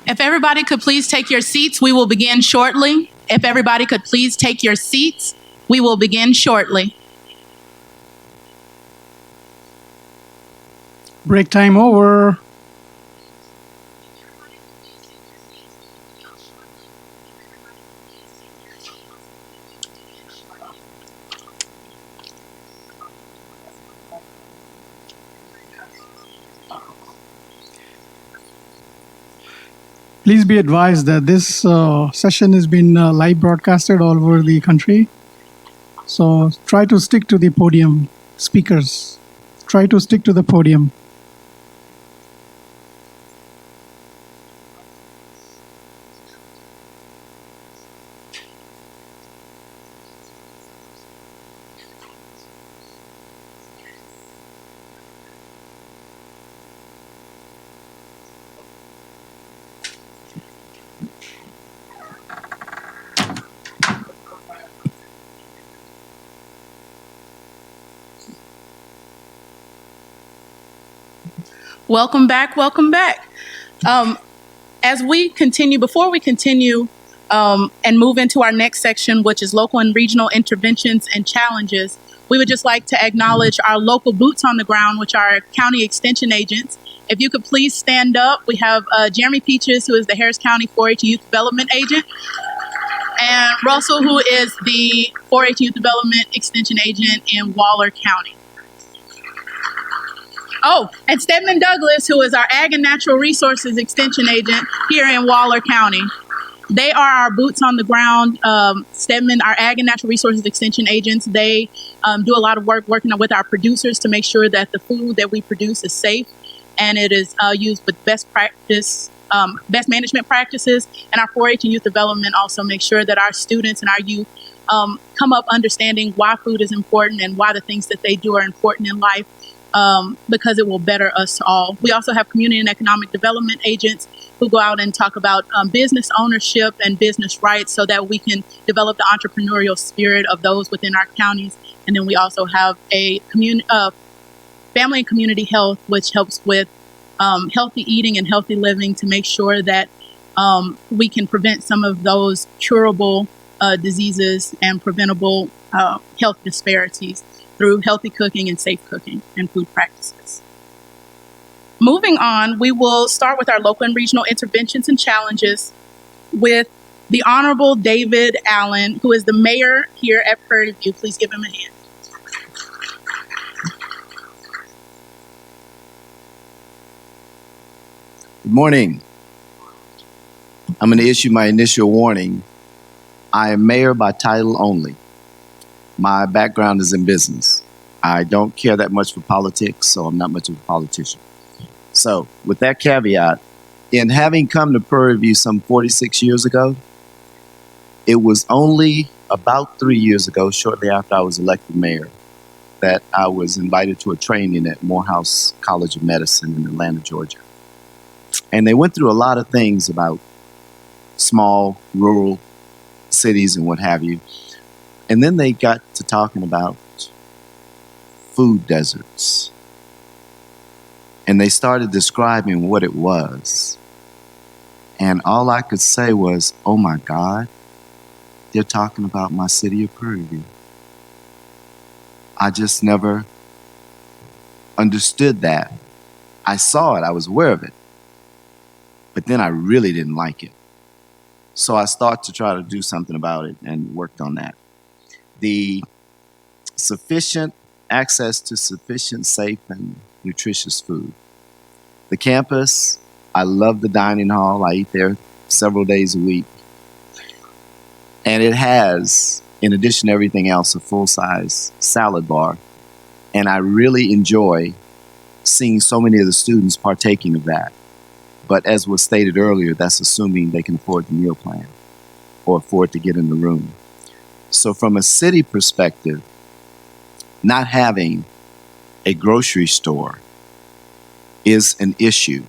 If everybody could please take your seats, we will begin shortly. If everybody could please take your seats, we will begin shortly. Break time over. Please be advised that this session has been live broadcasted all over the country. So try to stick to the podium. Speakers, try to stick to the podium. Welcome back. Welcome back. As we continue, before we continue and move into our next section, which is local and regional interventions and challenges, we would just like to acknowledge our local boots on the ground, which are county extension agents. If you could please stand up. We have Jeremy Peaches, who is the Harris County 4-H Youth Development Agent, and Russell, who is the 4-H Youth Development Extension Agent in Waller County. Oh, and Stedman Douglas, who is our Ag and Natural Resources Extension Agent here in Waller County. They are our boots on the ground. Stedman, our Ag and Natural Resources Extension agents, they do a lot of work working with our producers to make sure that the food that we produce is safe and it is used with best management practices. And our 4-H and youth development also make sure that our students and our youth come up understanding why food is important and why the things that they do are important in life. Because it will better us all. We also have community and economic development agents who go out and talk about business ownership and business rights so that we can develop the entrepreneurial spirit of those within our counties. And then we also have a family and community health, which helps with healthy eating and healthy living to make sure that we can prevent some of those curable diseases and preventable health disparities through healthy cooking and safe cooking and food practices. Moving on, we will start with our local and regional interventions and challenges with the Honorable David Allen, who is the mayor here at Prairie View. Please give him a hand. Good morning. I'm going to issue my initial warning. I am mayor by title only. My background is in business. I don't care that much for politics, so I'm not much of a politician. So, with that caveat, in having come to Prairie View some 46 years ago, it was only about 3 years ago, shortly after I was elected mayor, that I was invited to a training at Morehouse College of Medicine in Atlanta, Georgia. And they went through a lot of things about small, rural cities and what have you. And then they got to talking about food deserts. And they started describing what it was. And all I could say was, oh my God, they're talking about my city of Prairie View. I just never understood that. I saw it, I was aware of it. But then I really didn't like it. So I started to try to do something about it and worked on that. The sufficient access to sufficient, safe, and nutritious food. The campus, I love the dining hall. I eat there several days a week. And it has, in addition to everything else, a full-size salad bar. And I really enjoy seeing so many of the students partaking of that. But as was stated earlier, that's assuming they can afford the meal plan or afford to get in the room. So from a city perspective, not having a grocery store is an issue.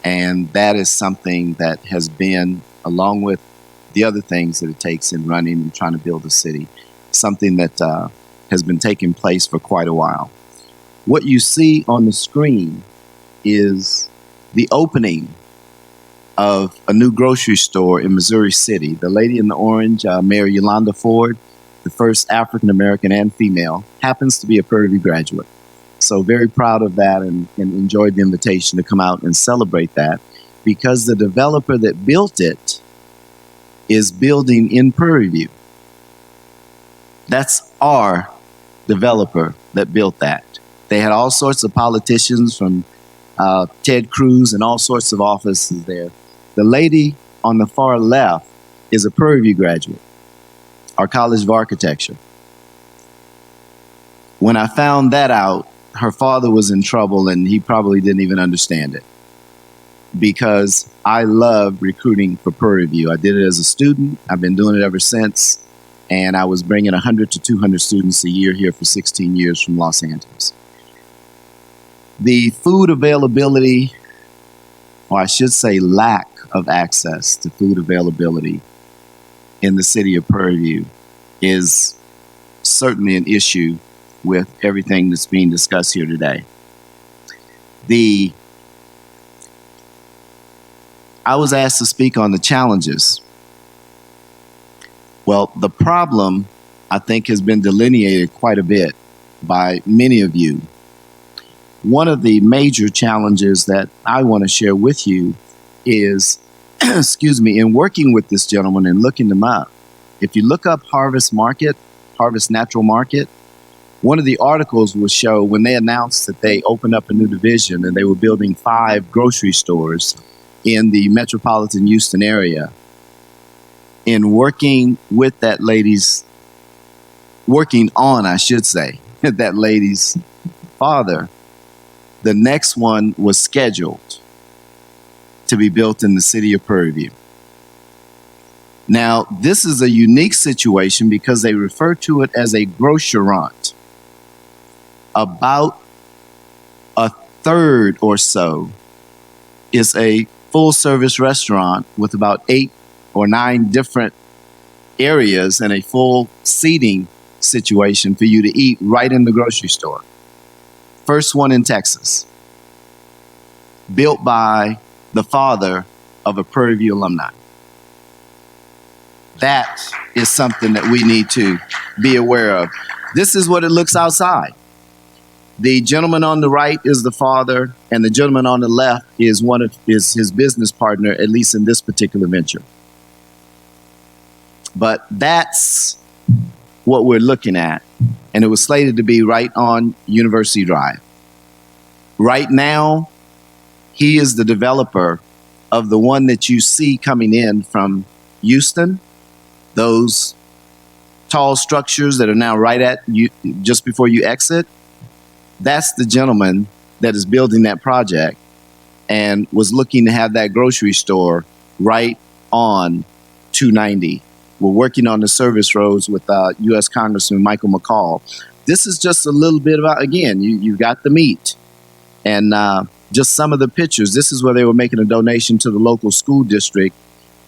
And that is something that has been, along with the other things that it takes in running and trying to build a city, something that has been taking place for quite a while. What you see on the screen is the opening of a new grocery store in Missouri City. The lady in the orange, Mayor Yolanda Ford, the first African American and female, happens to be a Prairie View graduate. So very proud of that and enjoyed the invitation to come out and celebrate that, because the developer that built it is building in Prairie View. That's our developer that built that. They had all sorts of politicians from Ted Cruz and all sorts of offices there. The lady on the far left is a Prairie View graduate, our College of Architecture. When I found that out, her father was in trouble and he probably didn't even understand it, because I love recruiting for Prairie View. I did it as a student. I've been doing it ever since. And I was bringing 100 to 200 students a year here for 16 years from Los Angeles. The food availability, or I should say lack of access to food availability in the city of Prairie View, is certainly an issue with everything that's being discussed here today. I was asked to speak on the challenges. Well, the problem, I think, has been delineated quite a bit by many of you. One of the major challenges that I want to share with you is, excuse me, in working with this gentleman and looking them up. If you look up Harvest Natural Market, one of the articles will show when they announced that they opened up a new division and they were building 5 grocery stores in the metropolitan Houston area. In working with that lady's, I should say, that lady's father, the next one was scheduled to be built in the city of Prairie View. Now, this is a unique situation because they refer to it as a grocerant. About a third or so is a full-service restaurant with about 8 or 9 different areas and a full seating situation for you to eat right in the grocery store. First one in Texas, built by the father of a Prairie View alumni. That is something that we need to be aware of. This is what it looks outside. The gentleman on the right is the father, and the gentleman on the left is his business partner, at least in this particular venture. But that's what we're looking at. And it was slated to be right on University Drive. Right now, he is the developer of the one that you see coming in from Houston. Those tall structures that are now right at you, just before you exit. That's the gentleman that is building that project and was looking to have that grocery store right on 290. We're working on the service roads with U.S. Congressman Michael McCall. This is just a little bit about, again, you got the meat and just some of the pictures. This is where they were making a donation to the local school district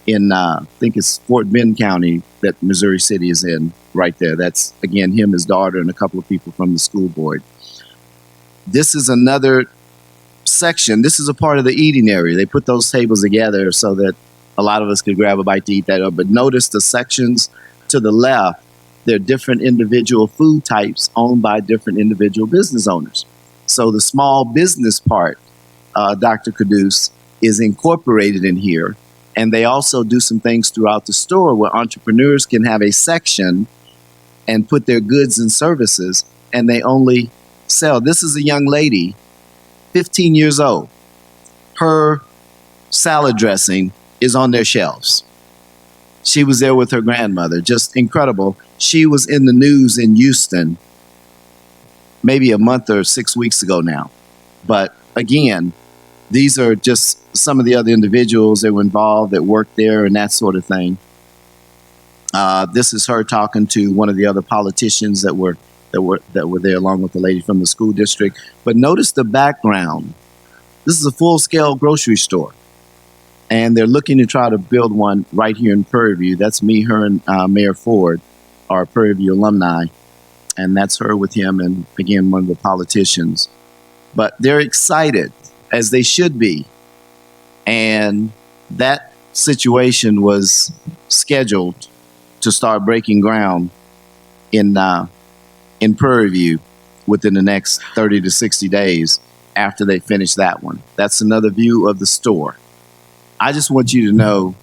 in, I think it's Fort Bend County that Missouri City is in right there. That's, again, him, his daughter, and a couple of people from the school board. This is another section. This is a part of the eating area. They put those tables together so that a lot of us could grab a bite to eat that up. But notice the sections to the left. They're different individual food types owned by different individual business owners. So the small business part, Dr. Caduce, is incorporated in here. And they also do some things throughout the store where entrepreneurs can have a section and put their goods and services, and they only sell. This is a young lady, 15 years old. Her salad dressing is on their shelves. She was there with her grandmother. Just incredible. She was in the news in Houston maybe a month or 6 weeks ago now. But again, these are just some of the other individuals that were involved that worked there and that sort of thing. This is her talking to one of the other politicians that were there along with the lady from the school district. But notice the background This is a full-scale grocery store, and they're looking to try to build one right here in Prairie View. That's me, her, and Mayor Ford are Prairie View alumni, and that's her with him, and again, one of the politicians. But they're excited, as they should be, and that situation was scheduled to start breaking ground in Prairie View within the next 30 to 60 days after they finish that one. That's another view of the store. I just want you to know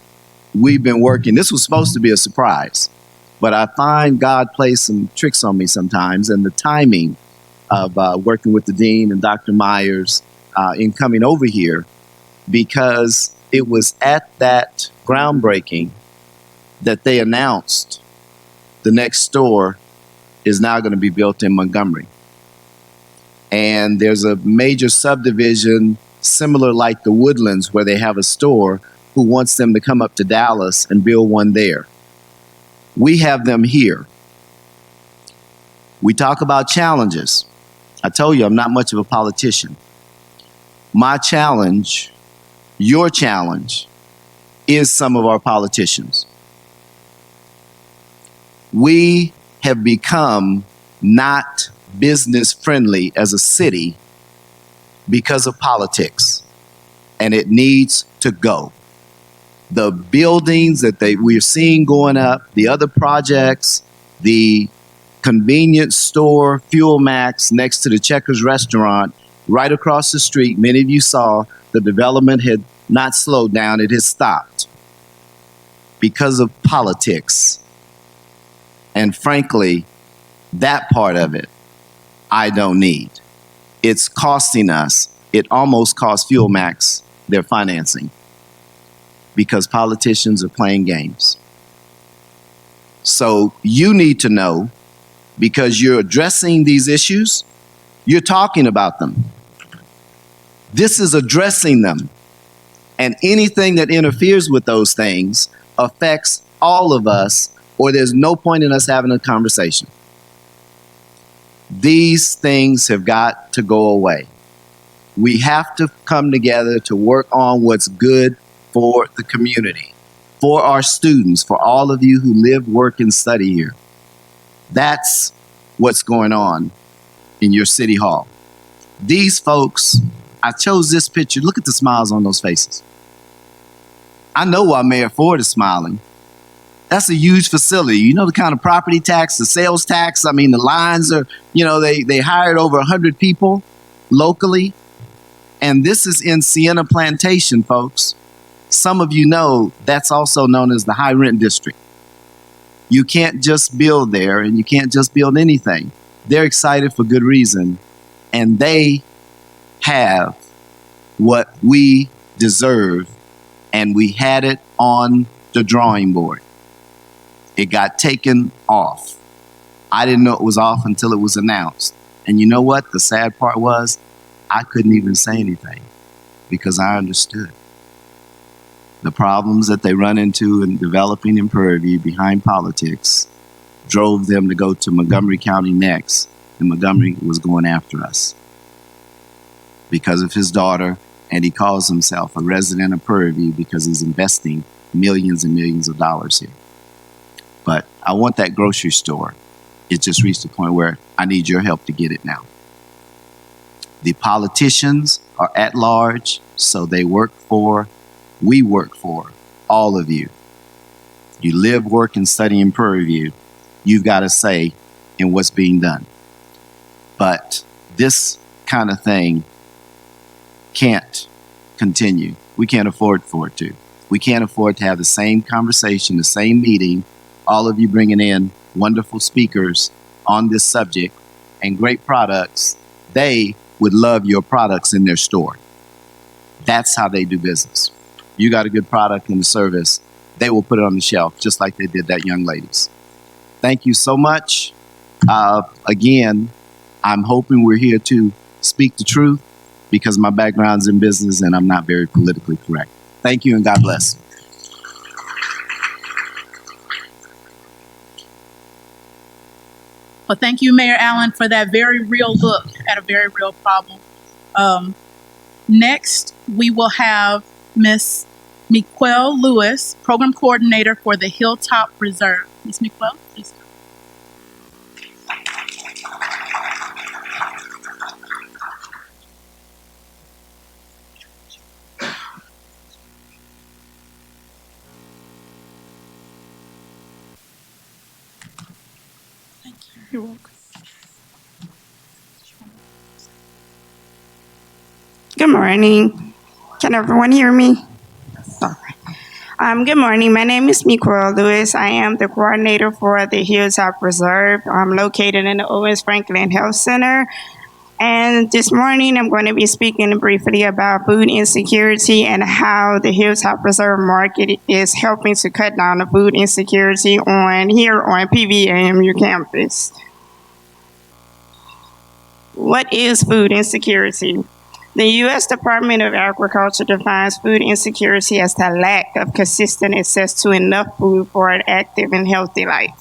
we've been working. This was supposed to be a surprise, but I find God plays some tricks on me sometimes, and the timing of working with the dean and Dr. Myers in coming over here, because it was at that groundbreaking that they announced the next store is now going to be built in Montgomery. And there's a major subdivision similar like the Woodlands where they have a store who wants them to come up to Dallas and build one there. We have them here. We talk about challenges. I told you I'm not much of a politician. My challenge, your challenge, is some of our politicians. We have become not business friendly as a city because of politics, and it needs to go. The buildings that we're seeing going up, the other projects, the convenience store, Fuel Max, next to the Checkers restaurant, right across the street, many of you saw the development had not slowed down, it has stopped because of politics. And frankly, that part of it, I don't need. It's costing us. It almost cost Fuel Max their financing because politicians are playing games. So you need to know, because you're addressing these issues, you're talking about them. This is addressing them. And anything that interferes with those things affects all of us, or there's no point in us having a conversation. These things have got to go away. We have to come together to work on what's good for the community, for our students, for all of you who live, work, and study here. That's what's going on in your city hall. These folks, I chose this picture. Look at the smiles on those faces. I know why Mayor Ford is smiling. That's a huge facility. You know the kind of property tax, the sales tax. I mean, the lines are, they hired over 100 people locally. And this is in Sienna Plantation, folks. Some of you know that's also known as the high rent district. You can't just build there, and you can't just build anything. They're excited for good reason. And they have what we deserve. And we had it on the drawing board. It got taken off. I didn't know it was off until it was announced. And you know what? The sad part was I couldn't even say anything because I understood the problems that they run into in developing in Prairie View behind politics drove them to go to Montgomery County next. And Montgomery was going after us because of his daughter. And he calls himself a resident of Prairie View because he's investing millions and millions of dollars here. But I want that grocery store. It just reached a point where I need your help to get it now. The politicians are at large, so we work for all of you. You live, work, and study in Prairie View. You've got a say in what's being done. But this kind of thing can't continue. We can't afford for it to. We can't afford to have the same conversation, the same meeting, all of you bringing in wonderful speakers on this subject and great products. They would love your products in their store. That's how they do business. You got a good product and service, they will put it on the shelf just like they did that young ladies. Thank you so much. Again, I'm hoping we're here to speak the truth because my background's in business and I'm not very politically correct. Thank you and God bless. Well, thank you, Mayor Allen, for that very real look at a very real problem. Next, we will have Miss Miquel Lewis, Program Coordinator for the Hilltop Reserve. Ms. Miquel, please. You're welcome. Good morning. Can everyone hear me? All right. Good morning. My name is Miquel Lewis. I am the coordinator for the Hilltop Reserve. I'm located in the Owens Franklin Health Center. And this morning, I'm going to be speaking briefly about food insecurity and how the Hilltop Reserve Market is helping to cut down the food insecurity here on PVAMU campus. What is food insecurity? The U.S. Department of Agriculture defines food insecurity as the lack of consistent access to enough food for an active and healthy life.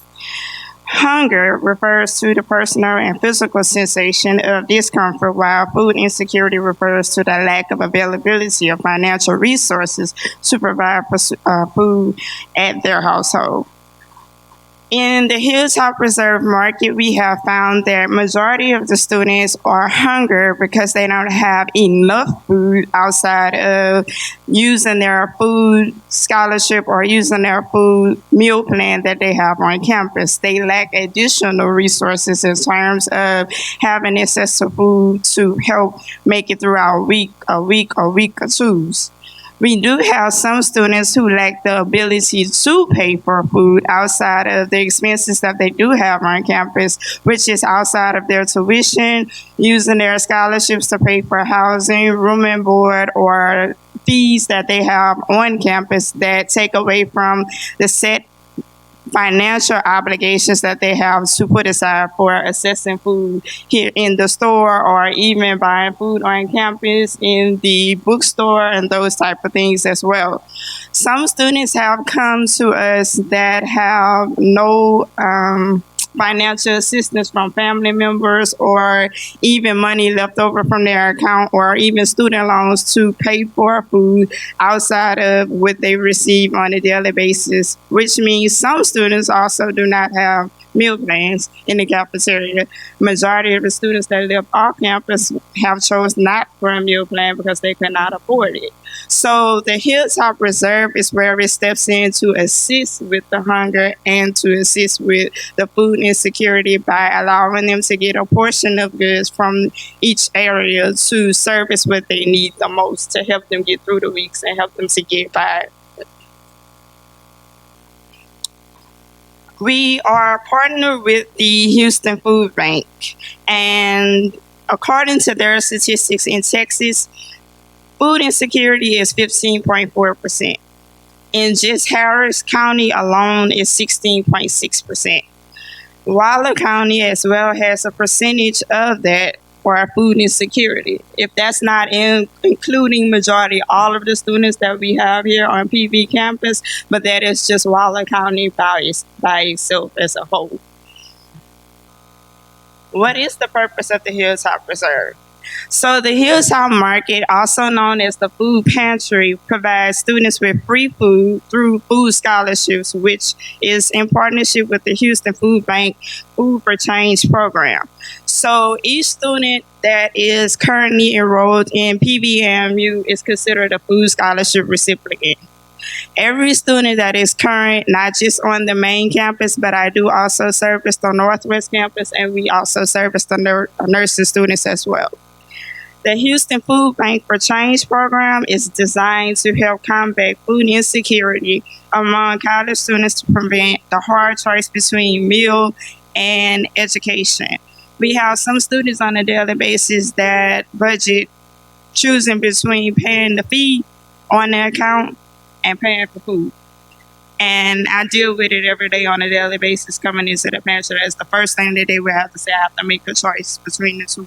Hunger refers to the personal and physical sensation of discomfort, while food insecurity refers to the lack of availability of financial resources to provide food at their household. In the Hilltop Reserve Market, we have found that majority of the students are hungry because they don't have enough food outside of using their food scholarship or using their food meal plan that they have on campus. They lack additional resources in terms of having access to food to help make it through our week or twos. We do have some students who lack the ability to pay for food outside of the expenses that they do have on campus, which is outside of their tuition, using their scholarships to pay for housing, room and board, or fees that they have on campus that take away from the set financial obligations that they have to put aside for accessing food here in the store or even buying food on campus in the bookstore and those type of things as well. Some students have come to us that have no financial assistance from family members or even money left over from their account or even student loans to pay for food outside of what they receive on a daily basis, which means some students also do not have meal plans in the cafeteria. Majority of the students that live off campus have chose not for a meal plan because they could not afford it. So the Hilltop Reserve is where it steps in to assist with the hunger and to assist with the food insecurity by allowing them to get a portion of goods from each area to service what they need the most to help them get through the weeks and help them to get by. We are partnered with the Houston Food Bank, and according to their statistics in Texas, food insecurity is 15.4%. In just Harris County alone is 16.6%. Waller County as well has a percentage of that for our food insecurity. If that's not including majority all of the students that we have here on PV campus, but that is just Waller County by itself as a whole. What is the purpose of the Hilltop Reserve? So the Hilltop Market, also known as the Food Pantry, provides students with free food through food scholarships, which is in partnership with the Houston Food Bank Food for Change program. So each student that is currently enrolled in PVAMU is considered a food scholarship recipient. Every student that is current, not just on the main campus, but I do also service the Northwest campus, and we also service the nursing students as well. The Houston Food Bank for Change program is designed to help combat food insecurity among college students to prevent the hard choice between meal and education. We have some students on a daily basis that budget choosing between paying the fee on their account and paying for food. And I deal with it every day on a daily basis coming into the pantry. That's the first thing that they would have to say. I have to make a choice between the two.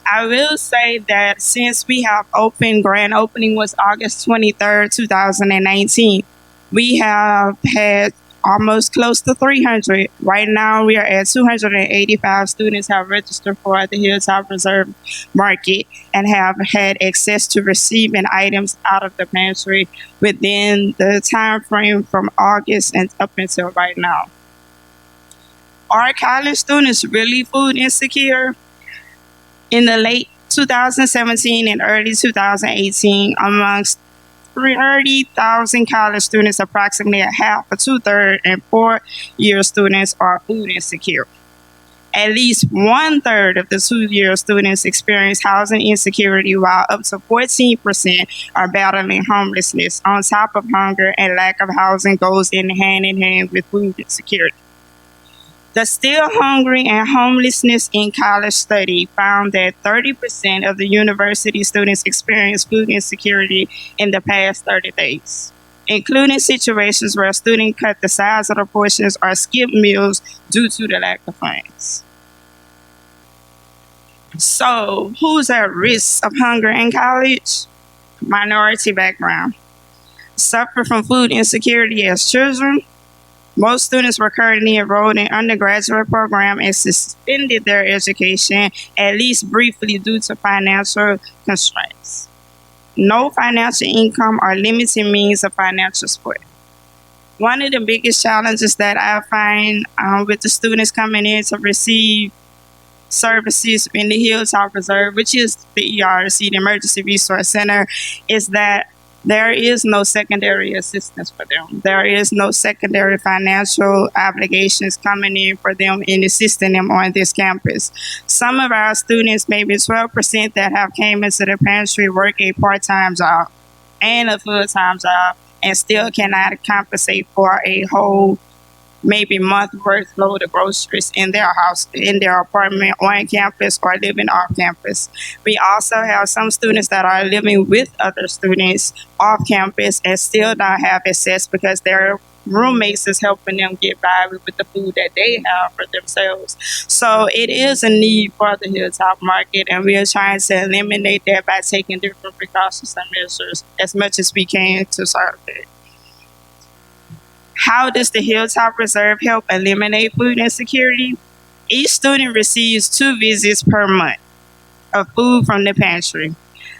I will say that since we have grand opening was August 23rd, 2019, we have had almost close to 300. Right now, we are at 285 students have registered for the Hilltop Reserve Market and have had access to receiving items out of the pantry within the time frame from August and up until right now. Are college students really food insecure? In the late 2017 and early 2018, amongst 30,000 college students, approximately a half, a two-thirds, and four-year students are food insecure. At least one-third of the two-year students experience housing insecurity, while up to 14% are battling homelessness. On top of hunger and lack of housing goes in hand with food insecurity. The Still Hungry and Homelessness in College study found that 30% of the university students experience food insecurity in the past 30 days, including situations where students cut the size of the portions or skip meals due to the lack of funds. So, who's at risk of hunger in college? Minority background. Suffer from food insecurity as children. Most students were currently enrolled in undergraduate program and suspended their education, at least briefly, due to financial constraints. No financial income or limited means of financial support. One of the biggest challenges that I find with the students coming in to receive services in the Hilltop Reserve, which is the ERC, the Emergency Resource Center, is that there is no secondary assistance for them. There is no secondary financial obligations coming in for them in assisting them on this campus. Some of our students, maybe 12% that have came into the pantry, work a part-time job and a full-time job and still cannot compensate for a whole maybe month worth load of groceries in their house, in their apartment, on campus, or living off campus. We also have some students that are living with other students off campus and still don't have access because their roommates is helping them get by with the food that they have for themselves. So it is a need for the Hilltop Market, and we are trying to eliminate that by taking different precautions and measures as much as we can to serve it. How does the Hilltop Reserve help eliminate food insecurity? Each student receives 2 visits per month of food from the pantry.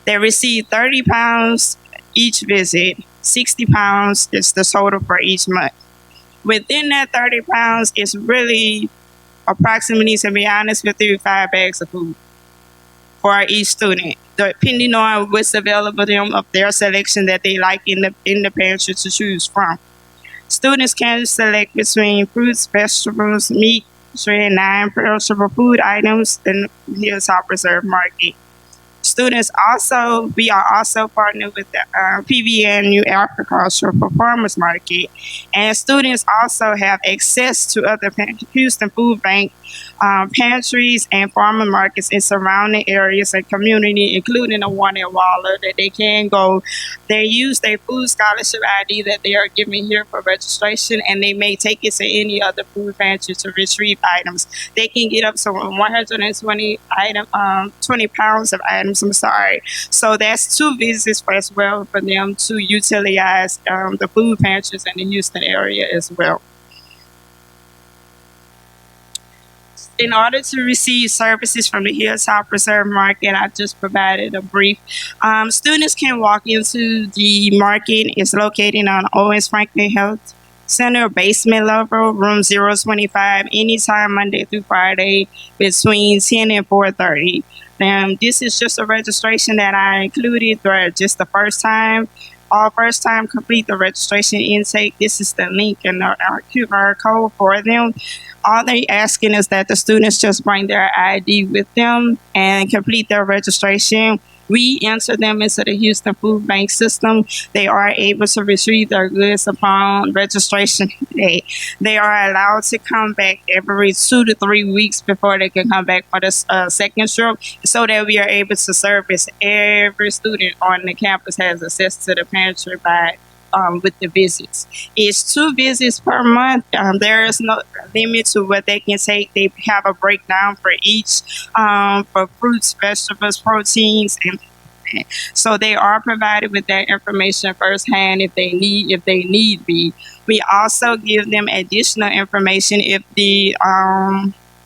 They receive 30 pounds each visit. 60 pounds is the total for each month. Within that 30 pounds is really approximately, to be honest with you, 5 bags of food for each student, depending on what's available to them of their selection that they like in the pantry to choose from. Students can select between fruits, vegetables, meat, and non-perishable food items in the Hilltop Reserve Market. We are also partnered with the PBNU Agriculture for Farmers Market, and students also have access to other Houston Food Bank pantries and farmer markets in surrounding areas and community, including the one in Waller, that they can go. They use their food scholarship ID that they are given here for registration, and they may take it to any other food pantry to retrieve items. They can get up to 120 20 pounds of items. So that's 2 visits as well for them to utilize the food pantries in the Houston area as well. In order to receive services from the Hilltop Reserve Market, I just provided a brief. Students can walk into the market. It's located on Owens Franklin Health Center basement level, room 025, anytime Monday through Friday between 10 and 4:30. This is just a registration that I included for just the first time. All first time complete the registration intake. This is the link and our QR code for them. All they asking is that the students just bring their ID with them and complete their registration. We enter them into the Houston Food Bank system. They are able to retrieve their goods upon registration day. They are allowed to come back every 2 to 3 weeks before they can come back for the second trip, so that we are able to service every student on the campus has access to the pantry by with the visits. It's 2 visits per month. There is no limit to what they can take. They have a breakdown for each for fruits, vegetables, proteins, and so they are provided with that information firsthand if they need be. We also give them additional information if the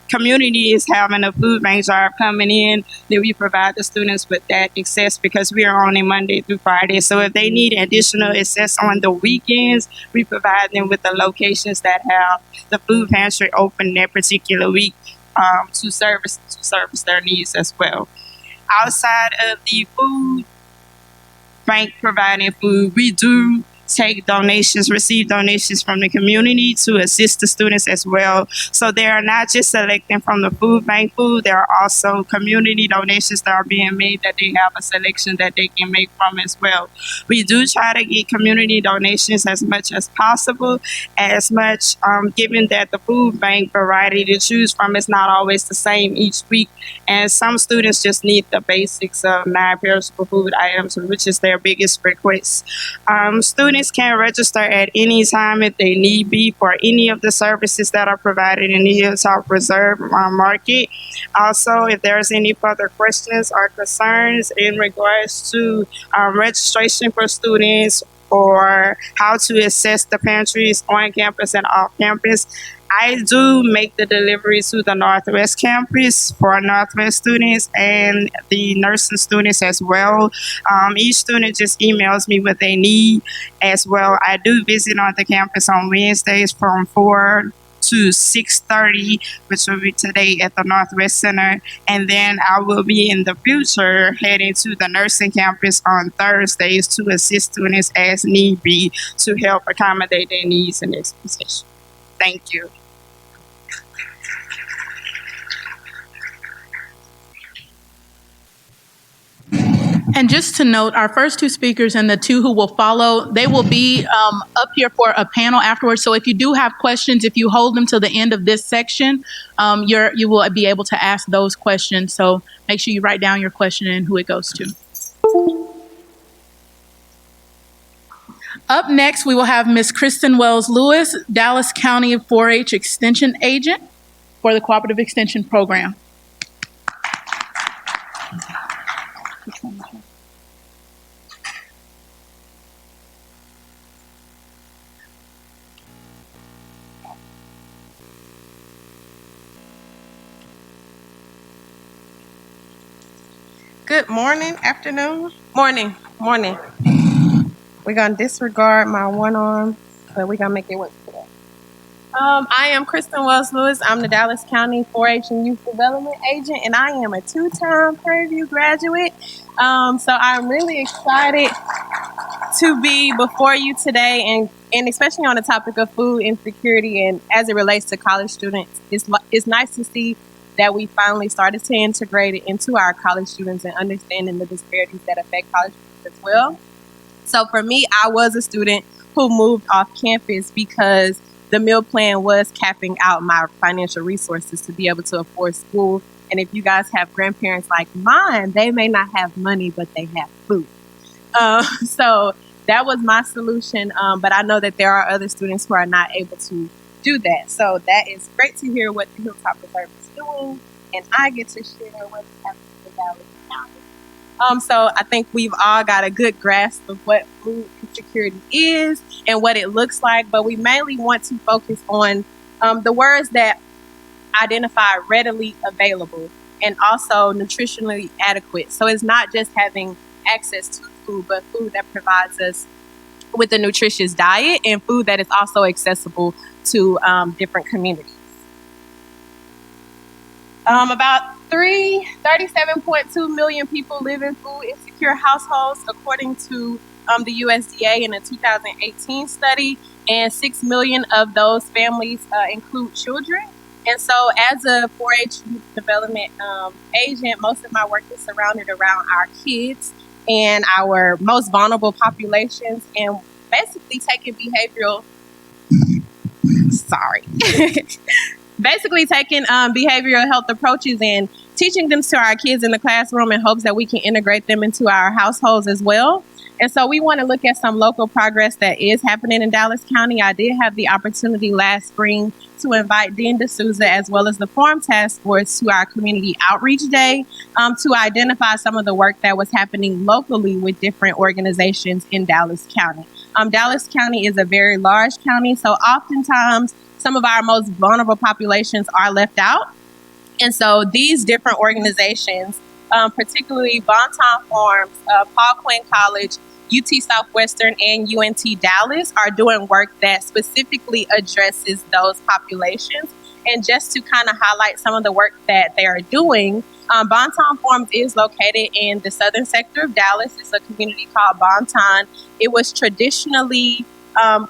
community is having a food bank drive coming in, then we provide the students with that access because we are only Monday through Friday. So if they need additional access on the weekends, we provide them with the locations that have the food pantry open that particular week to service their needs as well. Outside of the food bank providing food, we do receive donations from the community to assist the students as well. So they are not just selecting from the food bank food, there are also community donations that are being made that they have a selection that they can make from as well. We do try to get community donations as much as possible, given that the food bank variety to choose from is not always the same each week. And some students just need the basics of non-perishable food items, which is their biggest request. Students can register at any time if they need be for any of the services that are provided in the Hilltop Reserve Market. Also, if there's any further questions or concerns in regards to registration for students or how to access the pantries on campus and off campus, I do make the delivery to the Northwest campus for Northwest students and the nursing students as well. Each student just emails me what they need as well. I do visit on the campus on Wednesdays from 4 to 6:30, which will be today at the Northwest Center. And then I will be in the future heading to the nursing campus on Thursdays to assist students as need be to help accommodate their needs in this position. Thank you. And just to note, our first two speakers and the two who will follow, they will be up here for a panel afterwards. So if you do have questions, if you hold them till the end of this section, you will be able to ask those questions. So make sure you write down your question and who it goes to. Up next, we will have Ms. Kristen Wells Lewis, Dallas County 4-H Extension Agent for the Cooperative Extension Program. Good morning, afternoon, morning. We're gonna disregard my one arm, but we're gonna make it work today. I am Kristen Wells Lewis. I'm the Dallas County 4-H and Youth Development Agent, and I am a two-time Prairie View graduate. So I'm really excited to be before you today, and especially on the topic of food insecurity and as it relates to college students. It's nice to see that we finally started to integrate it into our college students and understanding the disparities that affect college students as well. So for me, I was a student who moved off campus because the meal plan was capping out my financial resources to be able to afford school. And if you guys have grandparents like mine, they may not have money, but they have food. So that was my solution. But I know that there are other students who are not able to do that. So that is great to hear what the Hilltop Reserve is doing, and I get to share what's happening in Dallas County. So I think we've all got a good grasp of what food insecurity is and what it looks like, but we mainly want to focus on the words that identify readily available and also nutritionally adequate. So it's not just having access to food, but food that provides us with a nutritious diet and food that is also accessible to different communities. About 37.2 million people live in food insecure households, according to the USDA in a 2018 study, and 6 million of those families include children. And so as a 4-H youth development agent, most of my work is surrounded around our kids and our most vulnerable populations, and basically taking behavioral behavioral health approaches and teaching them to our kids in the classroom in hopes that we can integrate them into our households as well. And so we want to look at some local progress that is happening in Dallas County. I did have the opportunity last spring to invite Dean D'Souza as well as the Forum Task Force to our Community Outreach Day to identify some of the work that was happening locally with different organizations in Dallas County. Dallas County is a very large county, so oftentimes some of our most vulnerable populations are left out. And so these different organizations, particularly Bonton Farms, Paul Quinn College, UT Southwestern, and UNT Dallas, are doing work that specifically addresses those populations. And just to kind of highlight some of the work that they are doing, Bonton Farms is located in the southern sector of Dallas. It's a community called Bonton. It was traditionally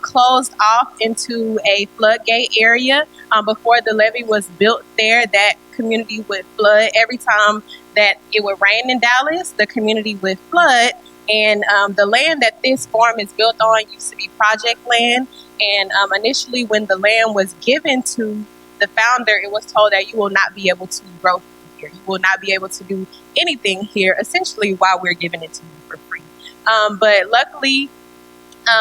closed off into a floodgate area. Before the levee was built there, that community would flood. Every time that it would rain in Dallas, the community would flood. And the land that this farm is built on used to be project land. And initially, when the land was given to the founder, it was told that you will not be able to grow here. You will not be able to do anything here, essentially, while we're giving it to you for free. But luckily,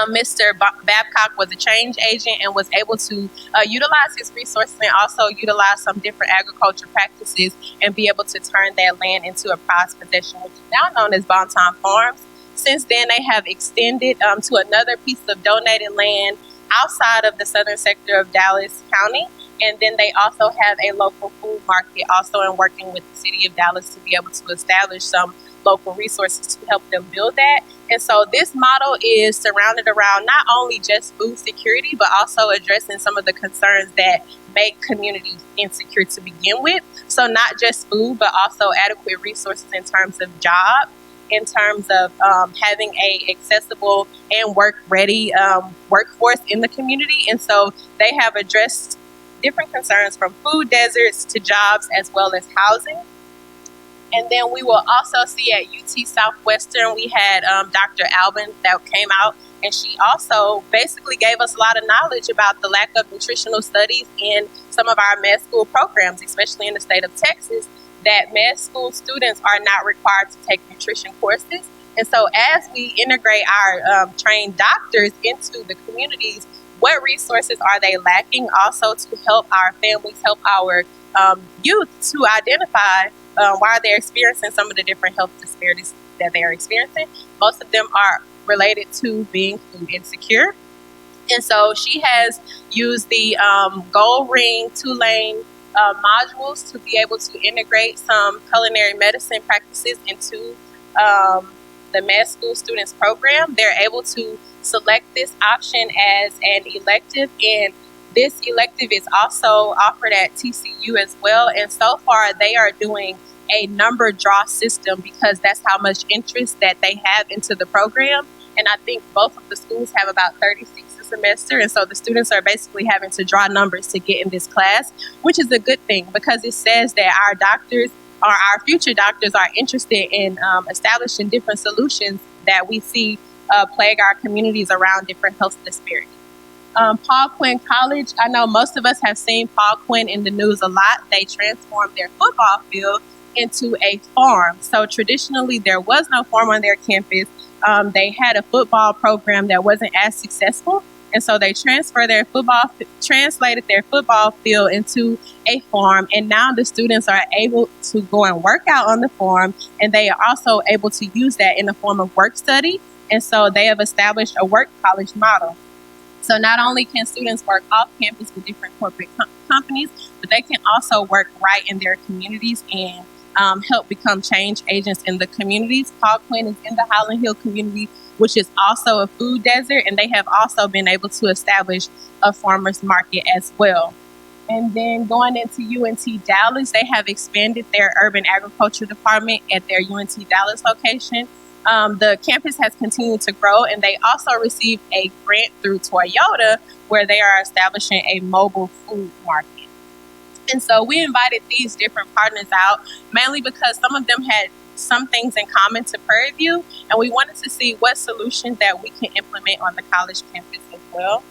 Mr. Babcock was a change agent and was able to utilize his resources and also utilize some different agriculture practices and be able to turn that land into a prized possession, which is now known as Bonton Farms. Since then, they have extended to another piece of donated land outside of the southern sector of Dallas County. And then they also have a local food market, also in working with the city of Dallas to be able to establish some local resources to help them build that. And so this model is surrounded around not only just food security, but also addressing some of the concerns that make communities insecure to begin with. So not just food, but also adequate resources in terms of jobs, in terms of having a accessible and work-ready workforce in the community. And so they have addressed different concerns from food deserts to jobs as well as housing. And then we will also see at UT Southwestern, we had Dr. Albin that came out, and she also basically gave us a lot of knowledge about the lack of nutritional studies in some of our med school programs, especially in the state of Texas, that med school students are not required to take nutrition courses. And so as we integrate our trained doctors into the communities, what resources are they lacking also to help our families, help our youth to identify why they're experiencing some of the different health disparities that they are experiencing. Most of them are related to being food insecure. And so she has used the Gold Ring 2-lane modules to be able to integrate some culinary medicine practices into the med school students program. They're able to select this option as an elective, and this elective is also offered at TCU as well. And so far, they are doing a number draw system because that's how much interest that they have into the program. And I think both of the schools have about 36 a semester. And so the students are basically having to draw numbers to get in this class, which is a good thing because it says that our doctors or our future doctors are interested in establishing different solutions that we see plague our communities around different health disparities. Paul Quinn College, I know most of us have seen Paul Quinn in the news a lot. They transformed their football field into a farm. So traditionally, there was no farm on their campus. They had a football program that wasn't as successful. And so they translated their football field into a farm. And now the students are able to go and work out on the farm. And they are also able to use that in the form of work study. And so they have established a work college model. So not only can students work off campus with different corporate companies, but they can also work right in their communities and help become change agents in the communities. Paul Quinn is in the Highland Hill community, which is also a food desert, and they have also been able to establish a farmer's market as well. And then going into UNT Dallas, they have expanded their urban agriculture department at their UNT Dallas location. The campus has continued to grow, and they also received a grant through Toyota where they are establishing a mobile food market. And so we invited these different partners out, mainly because some of them had some things in common to Prairie View, and we wanted to see what solutions that we can implement on the college campus as well.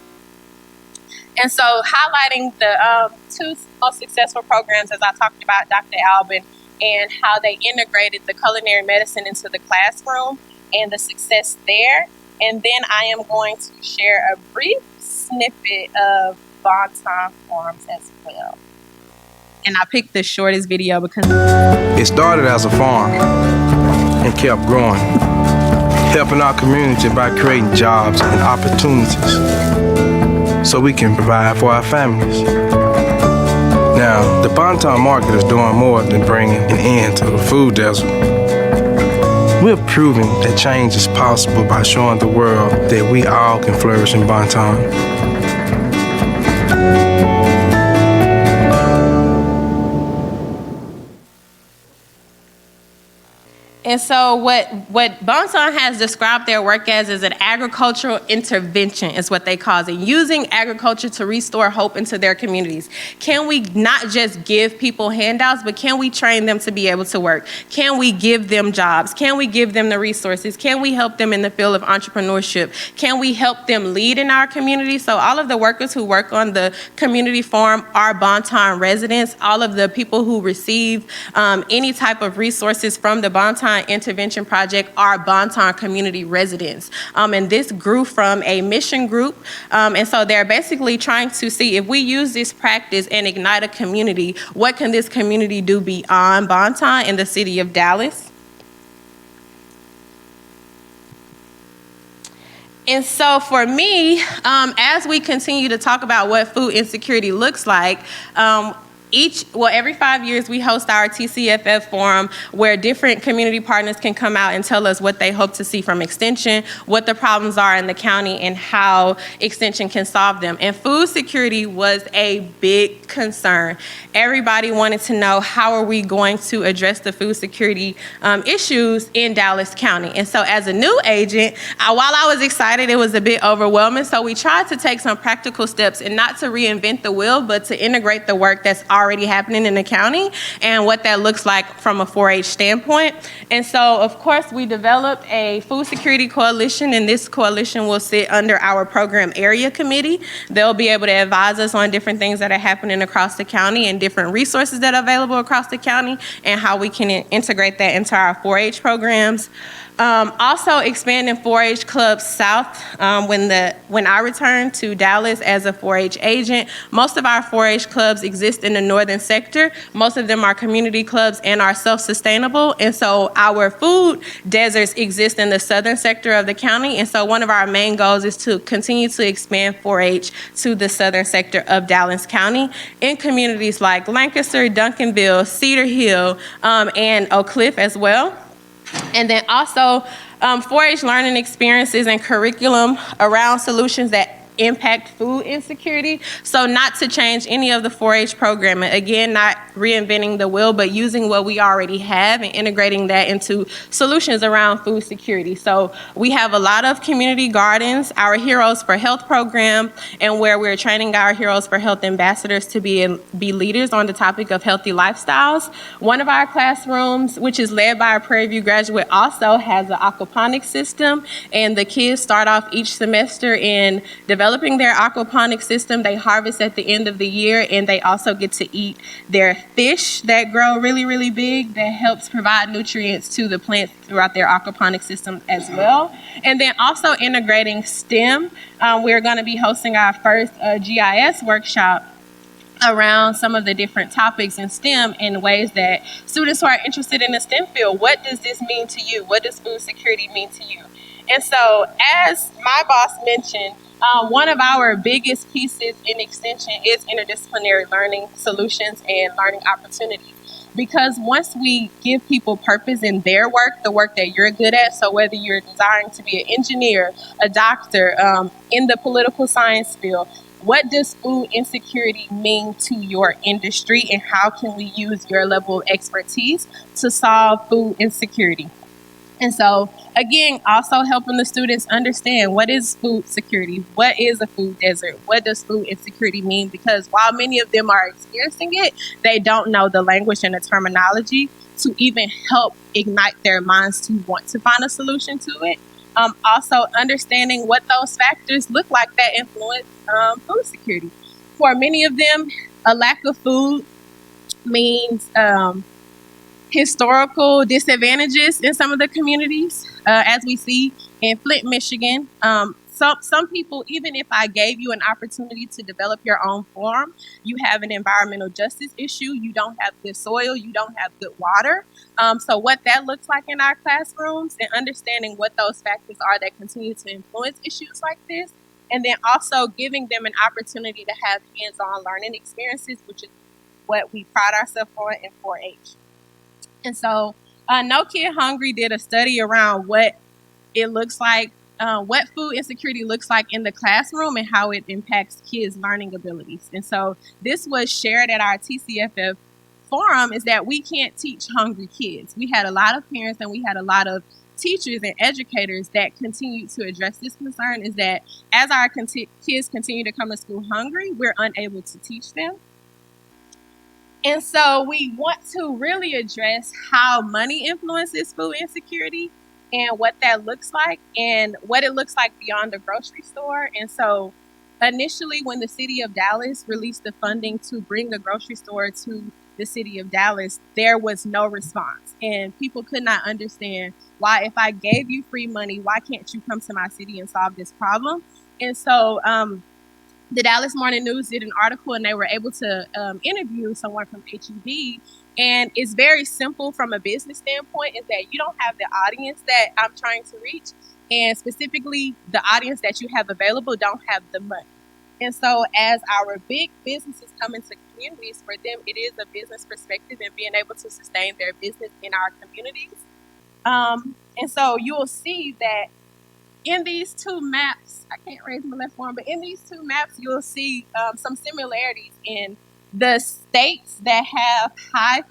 And so highlighting the two most successful programs, as I talked about, Dr. Albin, and how they integrated the culinary medicine into the classroom and the success there. And then I am going to share a brief snippet of Bonton Farms as well. And I picked the shortest video because it started as a farm and kept growing. helping our community by creating jobs and opportunities so we can provide for our families. Now, the Bonton Market is doing more than bringing an end to the food desert. We're proving that change is possible by showing the world that we all can flourish in Bonton. And so what Bonton has described their work as is an agricultural intervention is what they call it, using agriculture to restore hope into their communities. Can we not just give people handouts, but can we train them to be able to work? Can we give them jobs? Can we give them the resources? Can we help them in the field of entrepreneurship? Can we help them lead in our community? So all of the workers who work on the community farm are Bonton residents. All of the people who receive any type of resources from the Bonton Intervention Project are Bonton community residents. And this grew from a mission group. And so they're basically trying to see if we use this practice and ignite a community, what can this community do beyond Bonton in the city of Dallas? And so for me, as we continue to talk about what food insecurity looks like, every 5 years we host our TCFF forum where different community partners can come out and tell us what they hope to see from Extension, what the problems are in the county, and how Extension can solve them. And food security was a big concern. Everybody wanted to know, how are we going to address the food security issues in Dallas County? And so as a new agent, while I was excited, it was a bit overwhelming. So we tried to take some practical steps and not to reinvent the wheel, but to integrate the work that's already happening in the county and what that looks like from a 4-H standpoint. And so, of course, we developed a food security coalition, and this coalition will sit under our program area committee. They'll be able to advise us on different things that are happening across the county and different resources that are available across the county and how we can integrate that into our 4-H programs. Also expanding 4-H Club South. When I returned to Dallas as a 4-H agent, most of our 4-H clubs exist in the northern sector. Most of them are community clubs and are self-sustainable. And so our food deserts exist in the southern sector of the county. And so one of our main goals is to continue to expand 4-H to the southern sector of Dallas County in communities like Lancaster, Duncanville, Cedar Hill, and Oak Cliff as well. And then also 4-H learning experiences and curriculum around solutions that impact food insecurity. So not to change any of the 4-H programming. Again, not reinventing the wheel, but using what we already have and integrating that into solutions around food security. So we have a lot of community gardens, our Heroes for Health program, and where we're training our Heroes for Health ambassadors to be leaders on the topic of healthy lifestyles. One of our classrooms, which is led by a Prairie View graduate, also has an aquaponics system, and the kids start off each semester in developing their aquaponics system. They harvest at the end of the year, and they also get to eat their fish that grow really, really big that helps provide nutrients to the plants throughout their aquaponics system as well. And then also integrating STEM. We're going to be hosting our first GIS workshop around some of the different topics in STEM in ways that students who are interested in the STEM field, what does this mean to you? What does food security mean to you? And so, as my boss mentioned, one of our biggest pieces in Extension is interdisciplinary learning solutions and learning opportunities. Because once we give people purpose in their work, the work that you're good at, so whether you're desiring to be an engineer, a doctor, in the political science field, what does food insecurity mean to your industry, and how can we use your level of expertise to solve food insecurity? And so, again, also helping the students understand, what is food security? What is a food desert? What does food insecurity mean? Because while many of them are experiencing it, they don't know the language and the terminology to even help ignite their minds to want to find a solution to it. Also understanding what those factors look like that influence food security. For many of them, a lack of food means historical disadvantages in some of the communities, as we see in Flint, Michigan. some people, even if I gave you an opportunity to develop your own farm, you have an environmental justice issue, you don't have good soil, you don't have good water. So what that looks like in our classrooms and understanding what those factors are that continue to influence issues like this, and then also giving them an opportunity to have hands-on learning experiences, which is what we pride ourselves on in 4-H. And so No Kid Hungry did a study around what it looks like, what food insecurity looks like in the classroom and how it impacts kids' learning abilities. And so this was shared at our TCFF forum, is that we can't teach hungry kids. We had a lot of parents and we had a lot of teachers and educators that continue to address this concern, is that as our kids continue to come to school hungry, we're unable to teach them. And so we want to really address how money influences food insecurity and what that looks like and what it looks like beyond the grocery store. And so initially, when the city of Dallas released the funding to bring the grocery store to the city of Dallas, there was no response. And people could not understand why, if I gave you free money, why can't you come to my city and solve this problem? And so the Dallas Morning News did an article and they were able to interview someone from HEB. And it's very simple from a business standpoint, is that you don't have the audience that I'm trying to reach. And specifically, the audience that you have available don't have the money. And so as our big businesses come into communities, for them, it is a business perspective and being able to sustain their business in our communities. And so you'll see that in these two maps, I can't raise my left arm, but in these two maps, you'll see some similarities in the states that have high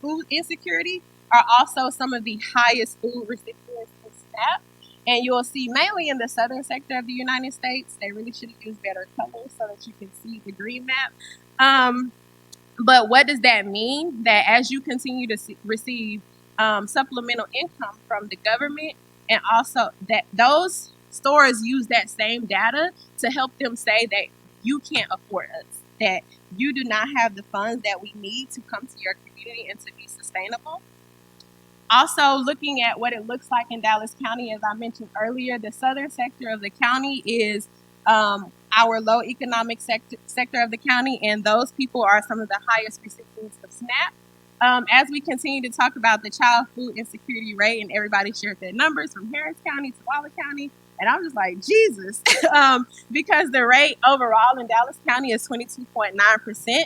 food insecurity are also some of the highest food recipients in SNAP. And you'll see mainly in the southern sector of the United States, they really should have used better colors so that you can see the green map. But what does that mean? That as you continue to receive supplemental income from the government, and also that those stores use that same data to help them say that you can't afford us, that you do not have the funds that we need to come to your community and to be sustainable. Also, looking at what it looks like in Dallas County, as I mentioned earlier, the southern sector of the county is our low economic sector of the county, and those people are some of the highest recipients of SNAP. As we continue to talk about the child food insecurity rate, and everybody shared their numbers from Harris County to Waller County, and I'm just like, Jesus, because the rate overall in Dallas County is 22.9%.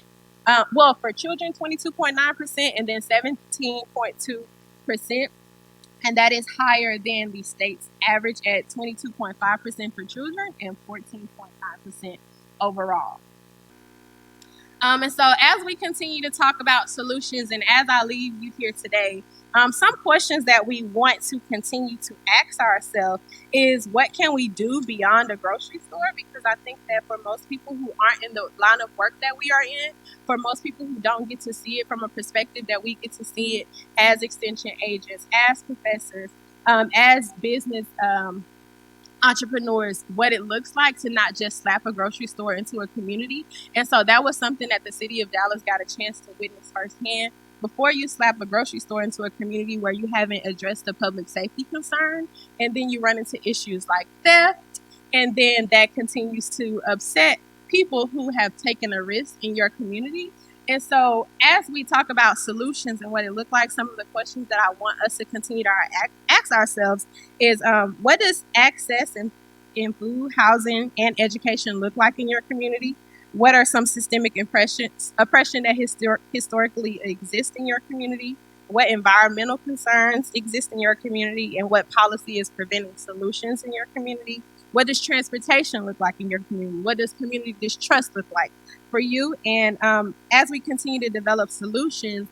Well, for children, 22.9%, and then 17.2%. And that is higher than the state's average at 22.5% for children and 14.9% overall. And so as we continue to talk about solutions, and as I leave you here today, some questions that we want to continue to ask ourselves is, what can we do beyond a grocery store? Because I think that for most people who aren't in the line of work that we are in, for most people who don't get to see it from a perspective that we get to see it as extension agents, as professors, as business entrepreneurs, what it looks like to not just slap a grocery store into a community. And so that was something that the city of Dallas got a chance to witness firsthand. Before you slap a grocery store into a community where you haven't addressed the public safety concern, and then you run into issues like theft, and then that continues to upset people who have taken a risk in your community. And so as we talk about solutions and what it looked like, some of the questions that I want us to continue to ask ourselves is, what does access in food, housing, and education look like in your community? What are some systemic oppression that historically exists in your community? What environmental concerns exist in your community, and what policy is preventing solutions in your community? What does transportation look like in your community? What does community distrust look like for you? And as we continue to develop solutions,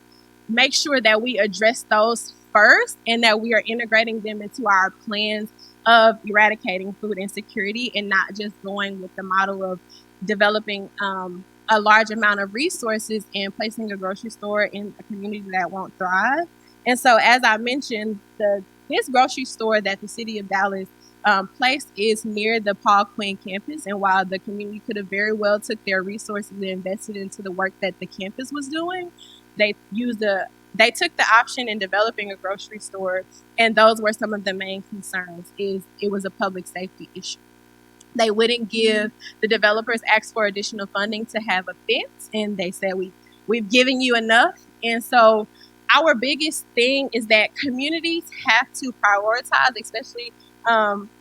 make sure that we address those first and that we are integrating them into our plans of eradicating food insecurity, and not just going with the model of developing a large amount of resources and placing a grocery store in a community that won't thrive. And so, as I mentioned, this grocery store that the city of Dallas placed is near the Paul Quinn campus. And while the community could have very well took their resources and invested into the work that the campus was doing, they took the option in developing a grocery store, and those were some of the main concerns. Is it was a public safety issue. They wouldn't give the developers asked for additional funding to have a fence, and they said we've given you enough. And so our biggest thing is that communities have to prioritize, especially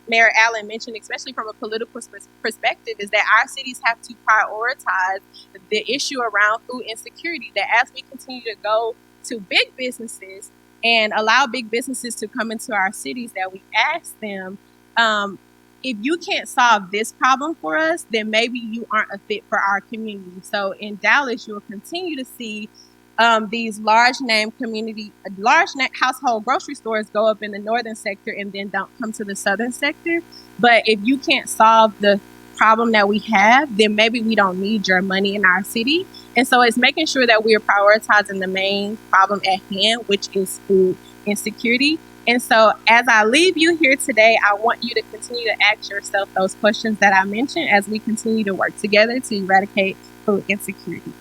Mayor Allen mentioned, especially from a political perspective, is that our cities have to prioritize the issue around food insecurity. That as we continue to go to big businesses and allow big businesses to come into our cities, that we ask them, if you can't solve this problem for us, then maybe you aren't a fit for our community. So in Dallas, you'll continue to see these large household grocery stores go up in the northern sector and then don't come to the southern sector. But if you can't solve the problem that we have, then maybe we don't need your money in our city. And so it's making sure that we are prioritizing the main problem at hand, which is food insecurity. And so as I leave you here today, I want you to continue to ask yourself those questions that I mentioned as we continue to work together to eradicate food insecurity.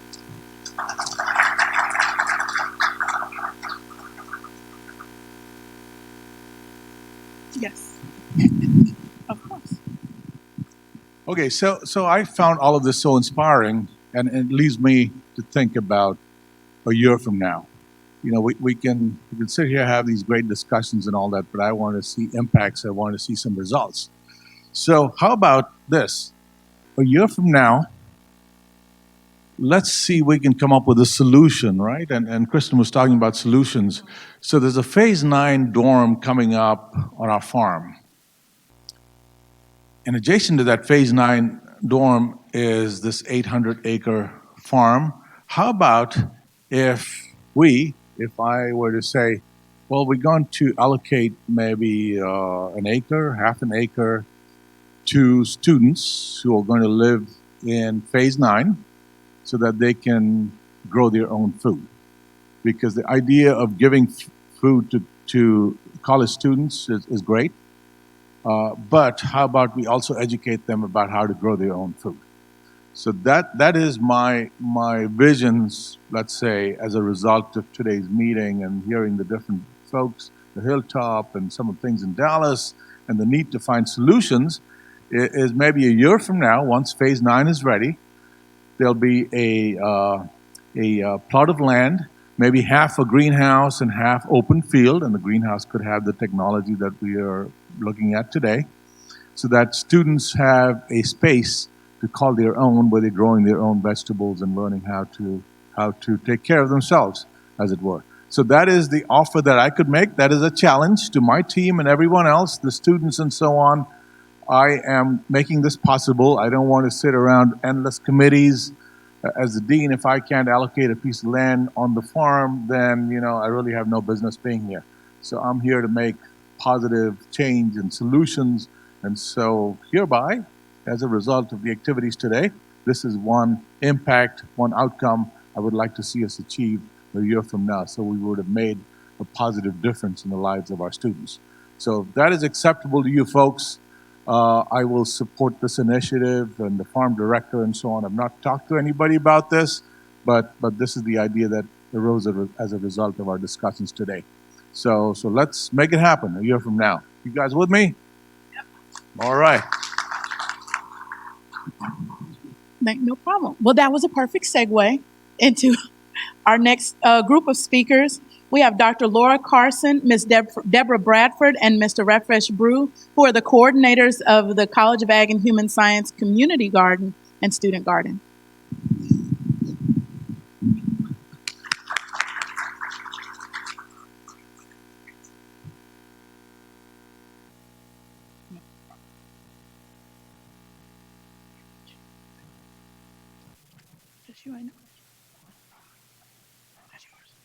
Yes. Of course. Okay, so I found all of this so inspiring, and it leads me to think about a year from now. You know, we can sit here, have these great discussions and all that, but I want to see impacts. I want to see some results. So how about this? A year from now, let's see if we can come up with a solution, right? And Kristen was talking about solutions. So there's a Phase 9 dorm coming up on our farm. And adjacent to that Phase 9 dorm is this 800-acre farm. How about if I were to say, well, we're going to allocate maybe an acre, half an acre, to students who are going to live in Phase 9 so that they can grow their own food. Because the idea of giving food to college students is great. But how about we also educate them about how to grow their own food? So that is my visions, let's say, as a result of today's meeting and hearing the different folks, the Hilltop and some of the things in Dallas, and the need to find solutions, is maybe a year from now, once Phase 9 is ready, there'll be a plot of land, maybe half a greenhouse and half open field, and the greenhouse could have the technology that we are looking at today, so that students have a space to call their own, where they're growing their own vegetables and learning how to take care of themselves, as it were. So that is the offer that I could make. That is a challenge to my team and everyone else, the students and so on. I am making this possible. I don't want to sit around endless committees. As the dean, if I can't allocate a piece of land on the farm, then I really have no business being here. So I'm here to make positive change and solutions. And so hereby, as a result of the activities today, this is one impact, one outcome I would like to see us achieve a year from now. So we would have made a positive difference in the lives of our students. So if that is acceptable to you folks, I will support this initiative and the farm director and so on. I've not talked to anybody about this, but this is the idea that arose as a result of our discussions today. So let's make it happen a year from now. You guys with me? Yep. All right. No problem. Well, that was a perfect segue into our next group of speakers. We have Dr. Laura Carson, Ms. Deborah Bradford, and Mr. Refresh Brew, who are the coordinators of the College of Ag and Human Science Community Garden and Student Garden. Just you, I know. That's yours.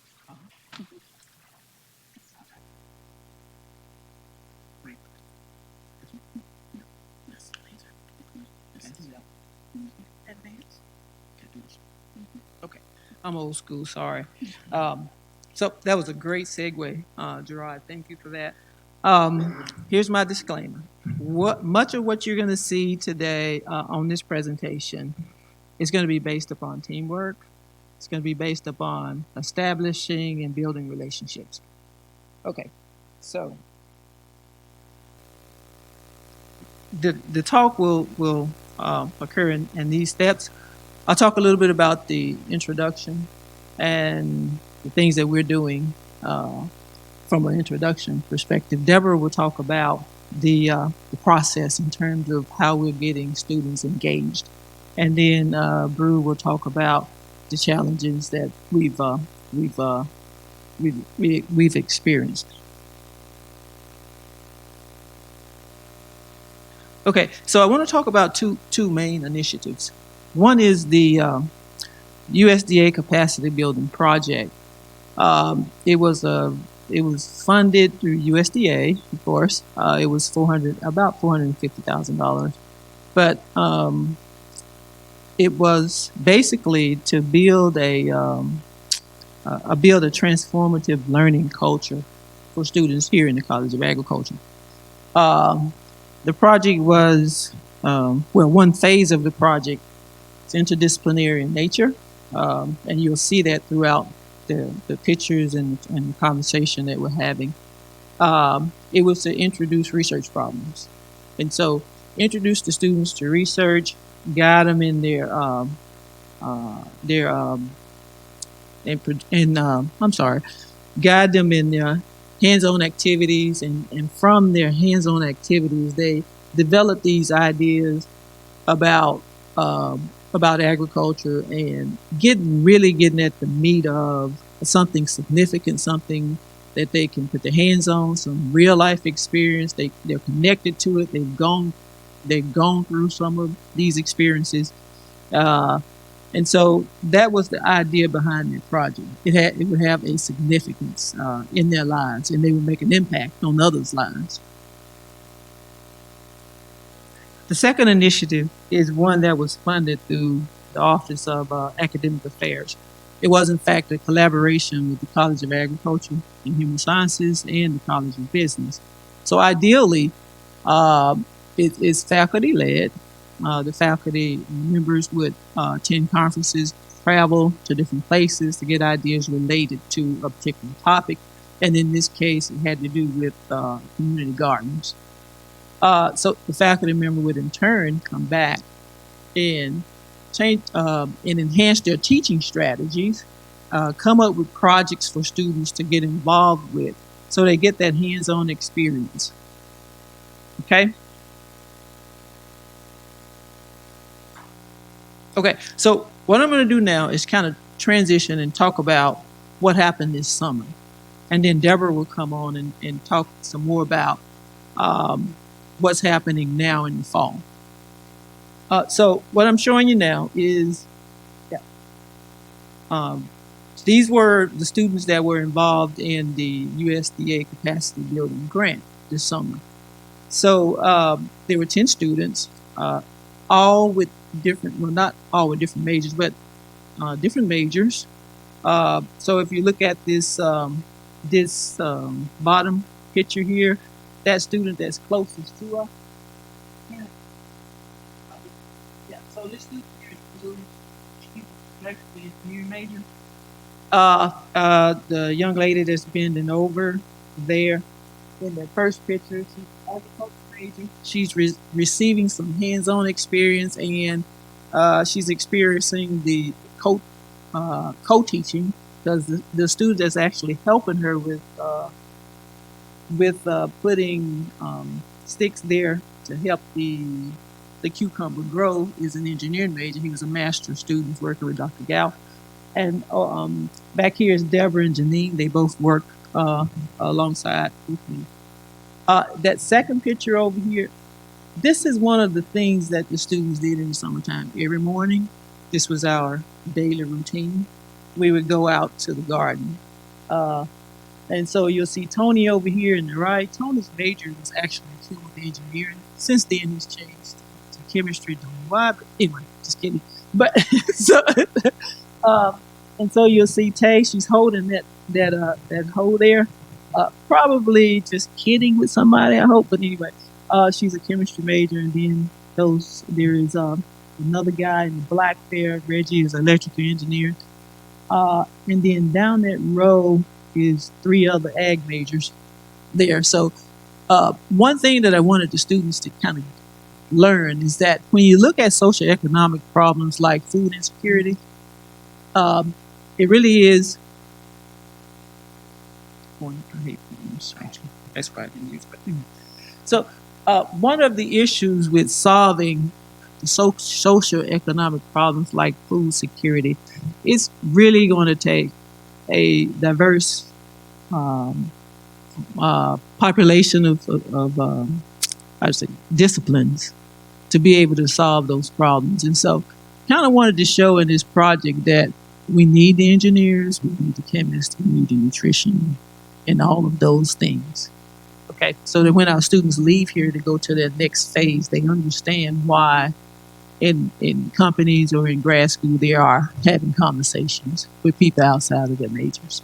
Okay, I'm old school, sorry. So that was a great segue, Gerard, thank you for that. Here's my disclaimer. Much of what you're gonna see today on this presentation is gonna be based upon teamwork. It's gonna be based upon establishing and building relationships. Okay, so the talk will occur in these steps. I'll talk a little bit about the introduction and the things that we're doing from an introduction perspective. Deborah will talk about the process in terms of how we're getting students engaged, and then Brew will talk about the challenges that we've experienced. Okay, so I want to talk about two main initiatives. One is the USDA Capacity Building Project. It was funded through USDA, of course. It was about $450,000, but it was basically to build a transformative learning culture for students here in the College of Agriculture. The project was one phase of the project is interdisciplinary in nature, and you'll see that throughout the pictures and the conversation that we're having. It was to introduce research problems, and so introduce the students to research, guide them in guide them in their hands-on activities, and from their hands-on activities, they develop these ideas about agriculture and getting at the meat of something significant, something that they can put their hands on, some real life experience. They're connected to it. They've gone through some of these experiences, and so that was the idea behind that project. It would have a significance in their lives, and they would make an impact on others' lives. The second initiative is one that was funded through the Office of Academic Affairs. It was, in fact, a collaboration with the College of Agriculture and Human Sciences and the College of Business. So ideally, it is faculty-led. The faculty members would attend conferences, travel to different places to get ideas related to a particular topic. And in this case, it had to do with community gardens. So the faculty member would in turn come back and change and enhance their teaching strategies, come up with projects for students to get involved with, so they get that hands-on experience. Okay. Okay, so what I'm going to do now is kind of transition and talk about what happened this summer. And then Deborah will come on and talk some more about what's happening now in the fall. So what I'm showing you now is, these were the students that were involved in the USDA Capacity Building Grant this summer. So there were 10 students, all with different, well, not all with different majors, but different majors. So if you look at this bottom picture here, that student that's closest to us. Yeah, so this student here is blue. She's actually a engineering major. The young lady that's bending over there in the first picture, she's agriculture major. She's receiving some hands-on experience, and she's experiencing the co-teaching, because the student that's actually helping her with putting sticks there to help the cucumber grow is an engineering major. He was a master's student working with Dr. Gow. And back here is Deborah and Janine. They both work alongside with me. That second picture over here, this is one of the things that the students did in the summertime. Every morning, this was our daily routine. We would go out to the garden. And so you'll see Tony over here in the right. Tony's major was actually chemical engineering. Since then, he's changed to chemistry. Don't know why, but anyway, just kidding. But so, and so you'll see Tay. She's holding that hole there. Probably just kidding with somebody, I hope. But anyway, she's a chemistry major. And then there is another guy in the black there. Reggie is an electrical engineer. And then down that row is 3 other ag majors there. So one thing that I wanted the students to kind of learned is that when you look at socioeconomic problems like food insecurity, it really is. That's why I didn't use it. So, one of the issues with solving socioeconomic problems like food security is really going to take a diverse population of I would say disciplines to be able to solve those problems. And so, kind of wanted to show in this project that we need the engineers, we need the chemists, we need the nutrition, and all of those things. Okay, so that when our students leave here to go to their next phase, they understand why in companies or in grad school they are having conversations with people outside of their majors.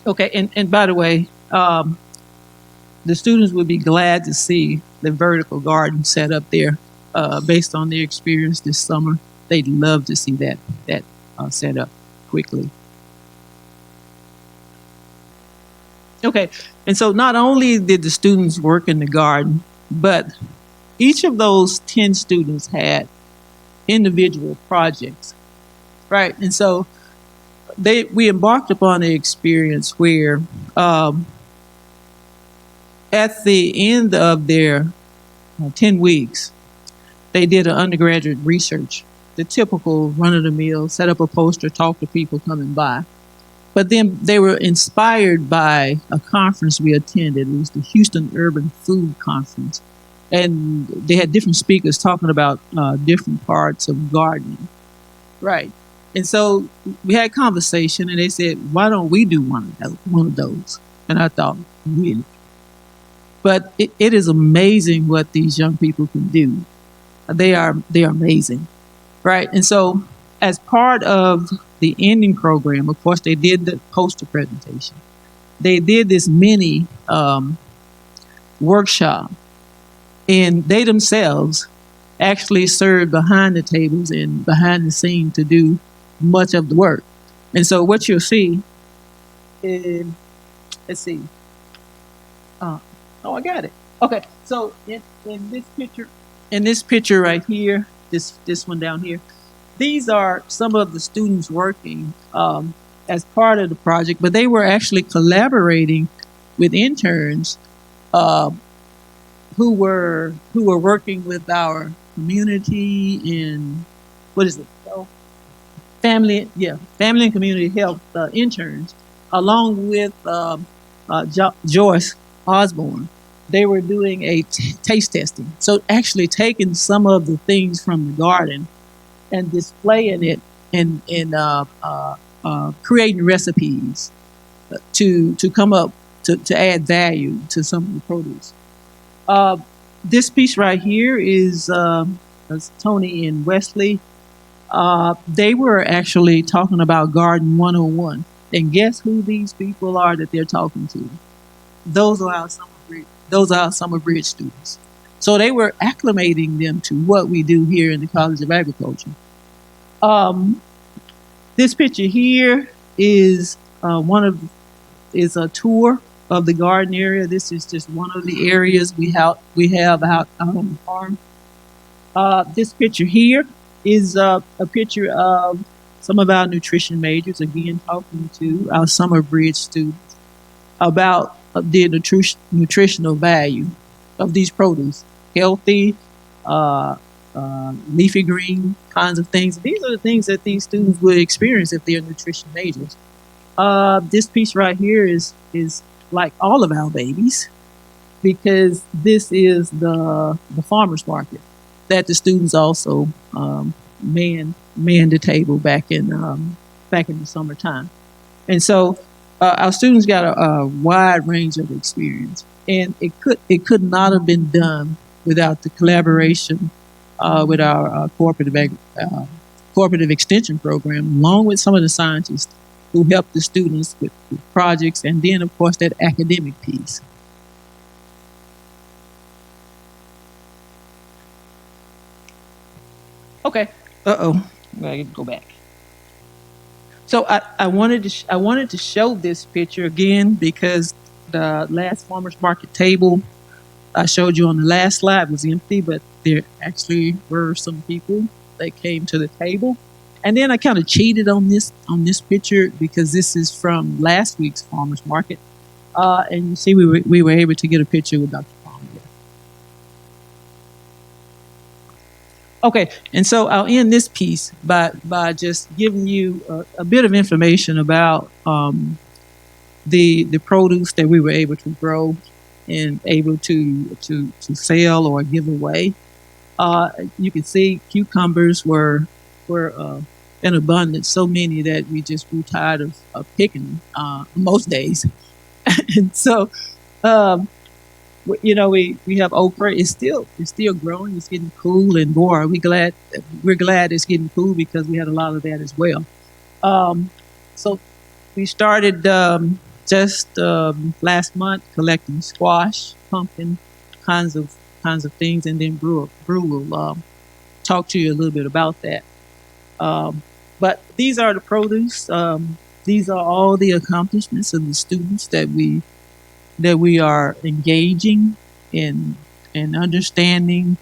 Okay, and by the way, the students would be glad to see the vertical garden set up there based on their experience this summer. They'd love to see that set up quickly. Okay, and so not only did the students work in the garden, but each of those 10 students had individual projects, right? And so we embarked upon an experience where at the end of their 10 weeks, they did an undergraduate research, the typical run-of-the-mill, set up a poster, talk to people coming by. But then they were inspired by a conference we attended. It was the Houston Urban Food Conference. And they had different speakers talking about different parts of gardening. Right. And so we had a conversation, and they said, why don't we do one of those? And I thought, really? But it is amazing what these young people can do. They are amazing. Right. And so as part of the ending program, of course, they did the poster presentation. They did this mini workshop, and they themselves actually served behind the tables and behind the scene to do much of the work. And so what you'll see is, let's see. I got it. Okay, so in this picture right here, this one down here, these are some of the students working as part of the project, but they were actually collaborating with interns who were working with our community and family and community health interns, along with Joyce Osborne. They were doing a taste testing, so actually taking some of the things from the garden and displaying it and creating recipes to come up to add value to some of the produce. This piece right here is Tony and Wesley. They were actually talking about Garden 101. And guess who these people are that they're talking to? Those are our Summer Bridge students. So they were acclimating them to what we do here in the College of Agriculture. This picture here is a tour of the garden area. This is just one of the areas we have out on the farm. This picture here is a picture of some of our nutrition majors, again talking to our Summer Bridge students about the nutritional value of these produce, healthy, leafy green kinds of things. These are the things that these students would experience if they're nutrition majors. This piece right here is like all of our babies, because this is the farmers market that the students also manned the table back in the summertime. And so our students got a wide range of experience, and it could not have been done without the collaboration with our cooperative extension program, along with some of the scientists who helped the students with projects, and then of course that academic piece. Okay. I gotta go back. So I wanted to show this picture again because the last farmers market table I showed you on the last slide was empty, but there actually were some people that came to the table. And then I kind of cheated on this picture because this is from last week's farmers market. And you see, we were able to get a picture with Dr. Palmer. Okay, and so I'll end this piece by just giving you a bit of information about the produce that we were able to grow and able to sell or give away. You can see cucumbers were in abundance, so many that we just grew tired of picking most days. And so, we have okra. It's still growing. It's getting cool, and boy, we're glad it's getting cool because we had a lot of that as well. So we started just last month collecting squash, pumpkin, kinds of things, and then Brew will talk to you a little bit about that. But these are the produce. These are all the accomplishments of the students that we are engaging in understanding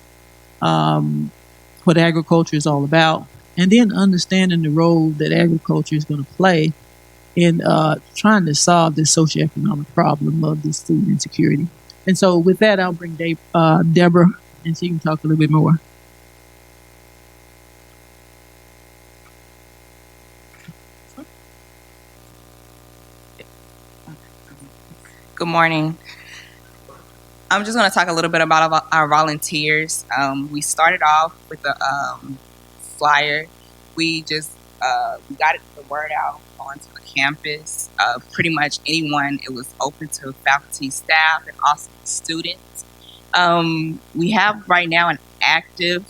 what agriculture is all about, and then understanding the role that agriculture is going to play in trying to solve this socioeconomic problem of this food insecurity. And so with that, I'll bring Deborah, and she can talk a little bit more. Good morning. I'm just going to talk a little bit about our volunteers. We started off with a flyer. We just we got the word out onto the campus. Pretty much anyone. It was open to faculty, staff, and also students. We have right now an active,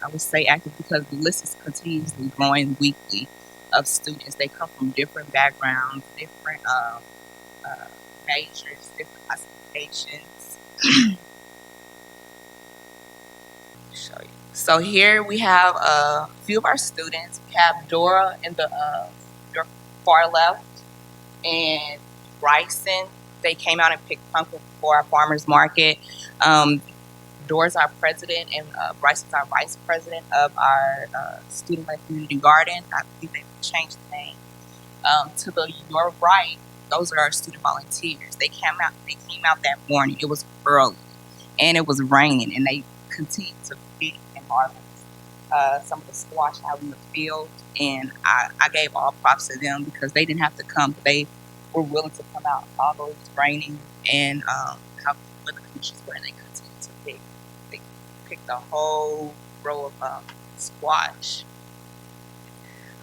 I would say active because the list is continuously growing weekly of students. They come from different backgrounds, different majors, different classifications. Show you. So here we have a few of our students. We have Dora in the your far left, and Bryson. They came out and picked pumpkin for our farmers market. Dora's our president, and Bryson's our vice president of our student-led community garden. I think they changed the name. To your right, those are our student volunteers. They came out that morning. It was early, and it was raining, and they continued to pick and harvest some of the squash out in the field. And I gave all props to them because they didn't have to come. They were willing to come out, although it was raining and how the conditions were. And they continued to pick. They picked a whole row of squash.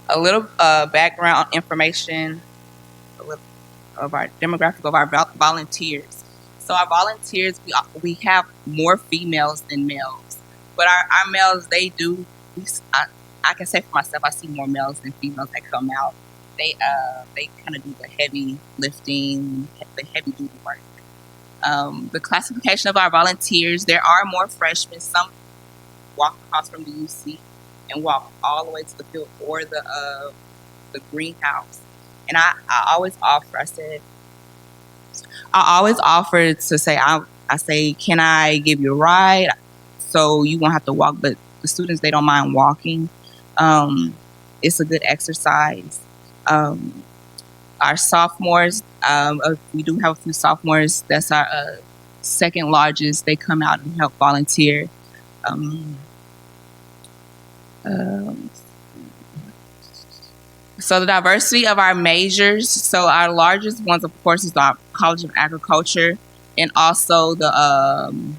A little background information of our demographic of our volunteers. So our volunteers, we have more females than males, but our males, they do. I can say for myself, I see more males than females that come out. They kind of do the heavy lifting, the heavy duty work. The classification of our volunteers, there are more freshmen. Some walk across from the UC and walk all the way to the field or the greenhouse. And I always offer. I always offer to say, I say, can I give you a ride? So you won't have to walk, but the students, they don't mind walking. It's a good exercise. Our sophomores, we do have a few sophomores. That's our second largest. They come out and help volunteer. So the diversity of our majors. So our largest ones, of course, is our College of Agriculture, and also in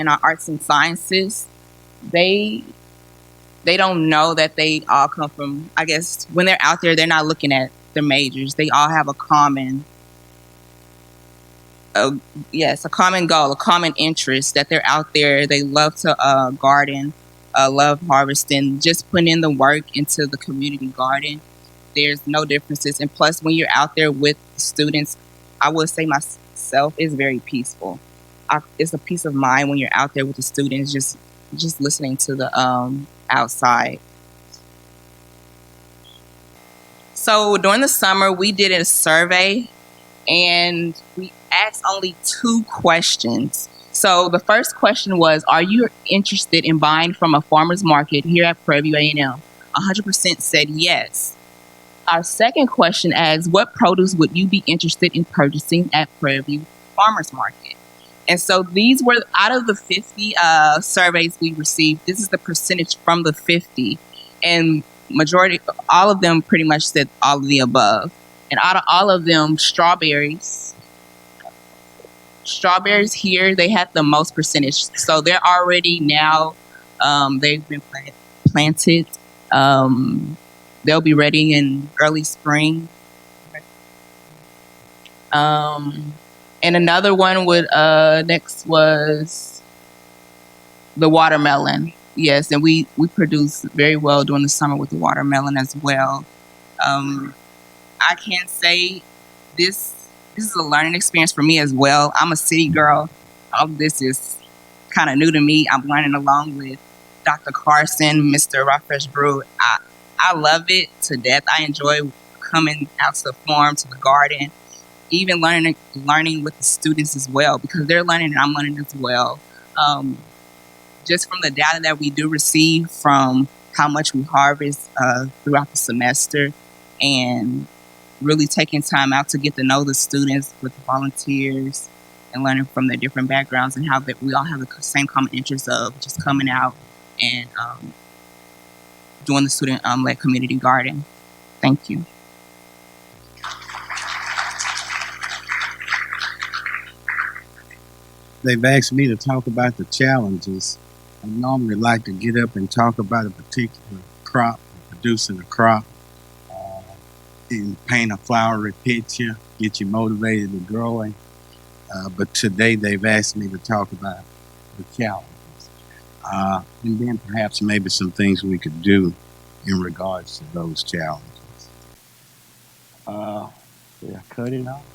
our arts and sciences. They don't know that they all come from. I guess when they're out there, they're not looking at their majors. They all have a common, a common goal, a common interest that they're out there. They love to garden. Love harvesting, just putting in the work into the community garden. There's no differences. And plus, when you're out there with students, I would say myself, it's very peaceful. It's a peace of mind when you're out there with the students, just listening to the outside. So during the summer, we did a survey, and we asked only 2 questions. So the first question was, are you interested in buying from a farmer's market here at Prairie View A&M? 100% said yes. Our second question asks, what produce would you be interested in purchasing at Prairie View Farmer's Market? And so these were, out of the 50 surveys we received, this is the percentage from the 50. And majority, all of them pretty much said all of the above. And out of all of them, strawberries here, they had the most percentage. So they're already now, they've been planted. They'll be ready in early spring. And another one would, next was the watermelon. Yes, and we produce very well during the summer with the watermelon as well. I can say this is a learning experience for me as well. I'm a city girl. All of this is kind of new to me. I'm learning along with Dr. Carson, Mr. Rafresh Brew. I love it to death. I enjoy coming out to the farm, to the garden, even learning with the students as well, because they're learning and I'm learning as well. Just from the data that we do receive from how much we harvest throughout the semester, and really taking time out to get to know the students with the volunteers and learning from their different backgrounds and how that we all have the same common interest of just coming out and doing the student-led community garden. Thank you. They've asked me to talk about the challenges. I normally like to get up and talk about a particular crop, producing a crop, and paint a flowery picture, get you motivated to growing. But today they've asked me to talk about the challenges. And then perhaps maybe some things we could do in regards to those challenges. Did I cut it off?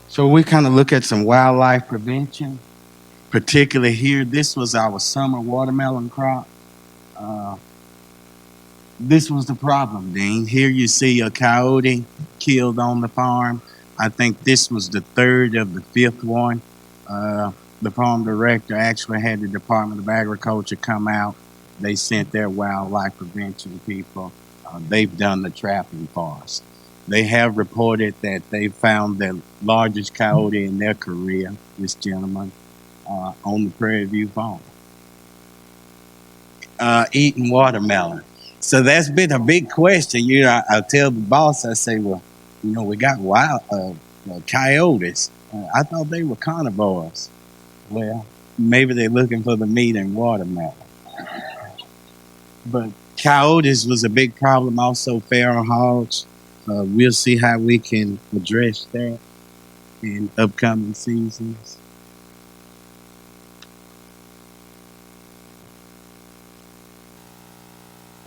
So we kind of look at some wildlife prevention, particularly here. This was our summer watermelon crop. This was the problem, Dean. Here you see a coyote killed on the farm. I think this was the third of the fifth one. The farm director actually had the Department of Agriculture come out. They sent their wildlife prevention people. They've done the trapping for us. They have reported that they found the largest coyote in their career, this gentleman, on the Prairie View farm, eating watermelon. So that's been a big question. You know, I tell the boss, I say, well, you know, we got wild coyotes. I thought they were carnivores. Well, maybe they're looking for the meat and watermelon. But coyotes was a big problem. Also, feral hogs. We'll see how we can address that in upcoming seasons.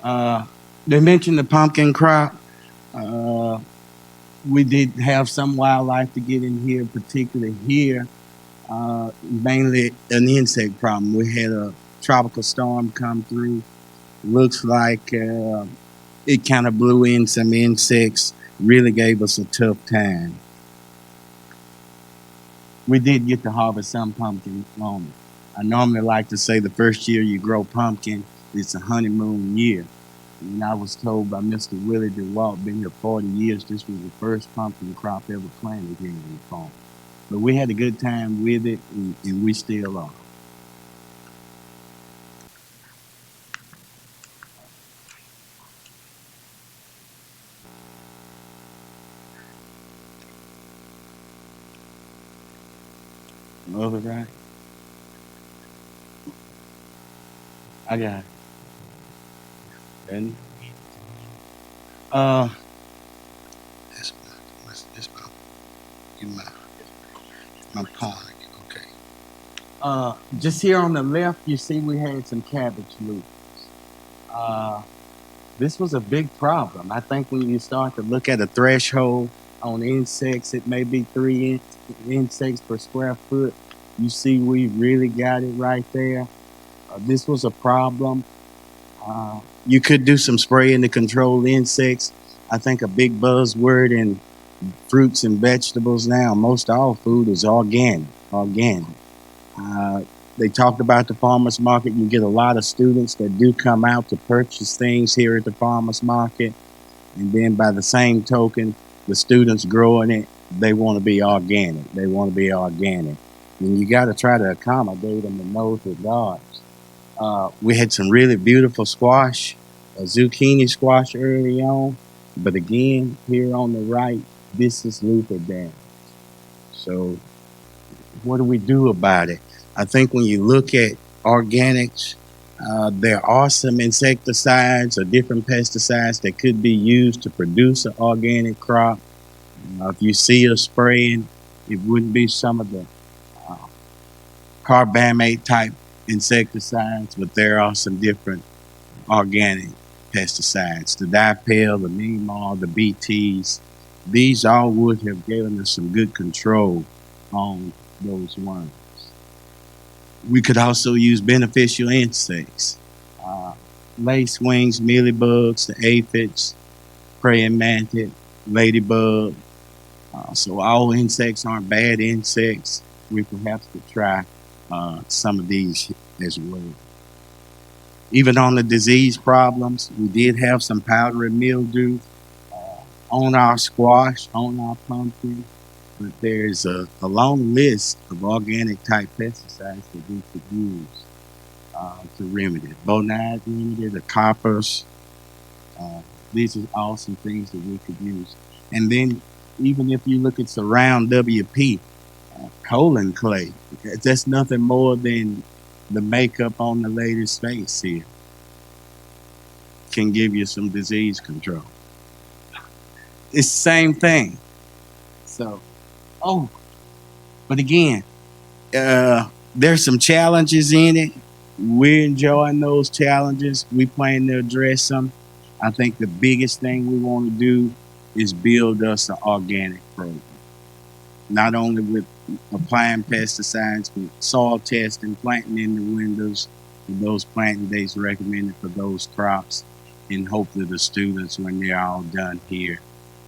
They mentioned the pumpkin crop. We did have some wildlife to get in here, particularly here. Mainly an insect problem. We had a tropical storm come through. Looks like it kind of blew in some insects, really gave us a tough time. We did get to harvest some pumpkin on it. I normally like to say the first year you grow pumpkin, it's a honeymoon year. And I was told by Mr. Willie DeWalt, been here 40 years, this was the first pumpkin crop ever planted here in the farm. But we had a good time with it, and we still are. Over right. I got it. And this my pawn. Okay. Just here on the left, you see we had some cabbage loops. This was a big problem. I think when you start to look at a threshold on insects, it may be 3 insects per square foot. You see we really got it right there. This was a problem. You could do some spraying to control insects. I think a big buzzword in fruits and vegetables now, most all food is organic. Organic. They talked about the farmers market. You get a lot of students that do come out to purchase things here at the farmers market. And then by the same token, the students growing it, they want to be organic. They want to be organic. And you got to try to accommodate them in those regards. We had some really beautiful squash, a zucchini squash early on. But again, here on the right, this is luther damage. So what do we do about it? I think when you look at organics, there are some insecticides or different pesticides that could be used to produce an organic crop. If you see us spraying, it wouldn't be some of the carbamate type insecticides, but there are some different organic pesticides. The dipel, the Neemar, the BTs, these all would have given us some good control on those worms. We could also use beneficial insects, lacewings, mealybugs, the aphids, praying mantis, ladybug. So all insects aren't bad insects. We perhaps could try some of these as well. Even on the disease problems, we did have some powdery mildew on our squash, on our pumpkin. But there's a long list of organic type pesticides that we could use to remedy it. Bonide remedy, the coppers. These are all some things that we could use. And then even if you look at surround WP, colon clay, that's nothing more than the makeup on the lady's face here. Can give you some disease control. It's the same thing. So, but again, there's some challenges in it. We're enjoying those challenges. We plan to address them. I think the biggest thing we want to do is build us an organic program. Not only with applying pesticides, but soil testing, planting in the windows, and those planting dates recommended for those crops. And hopefully the students, when they're all done here,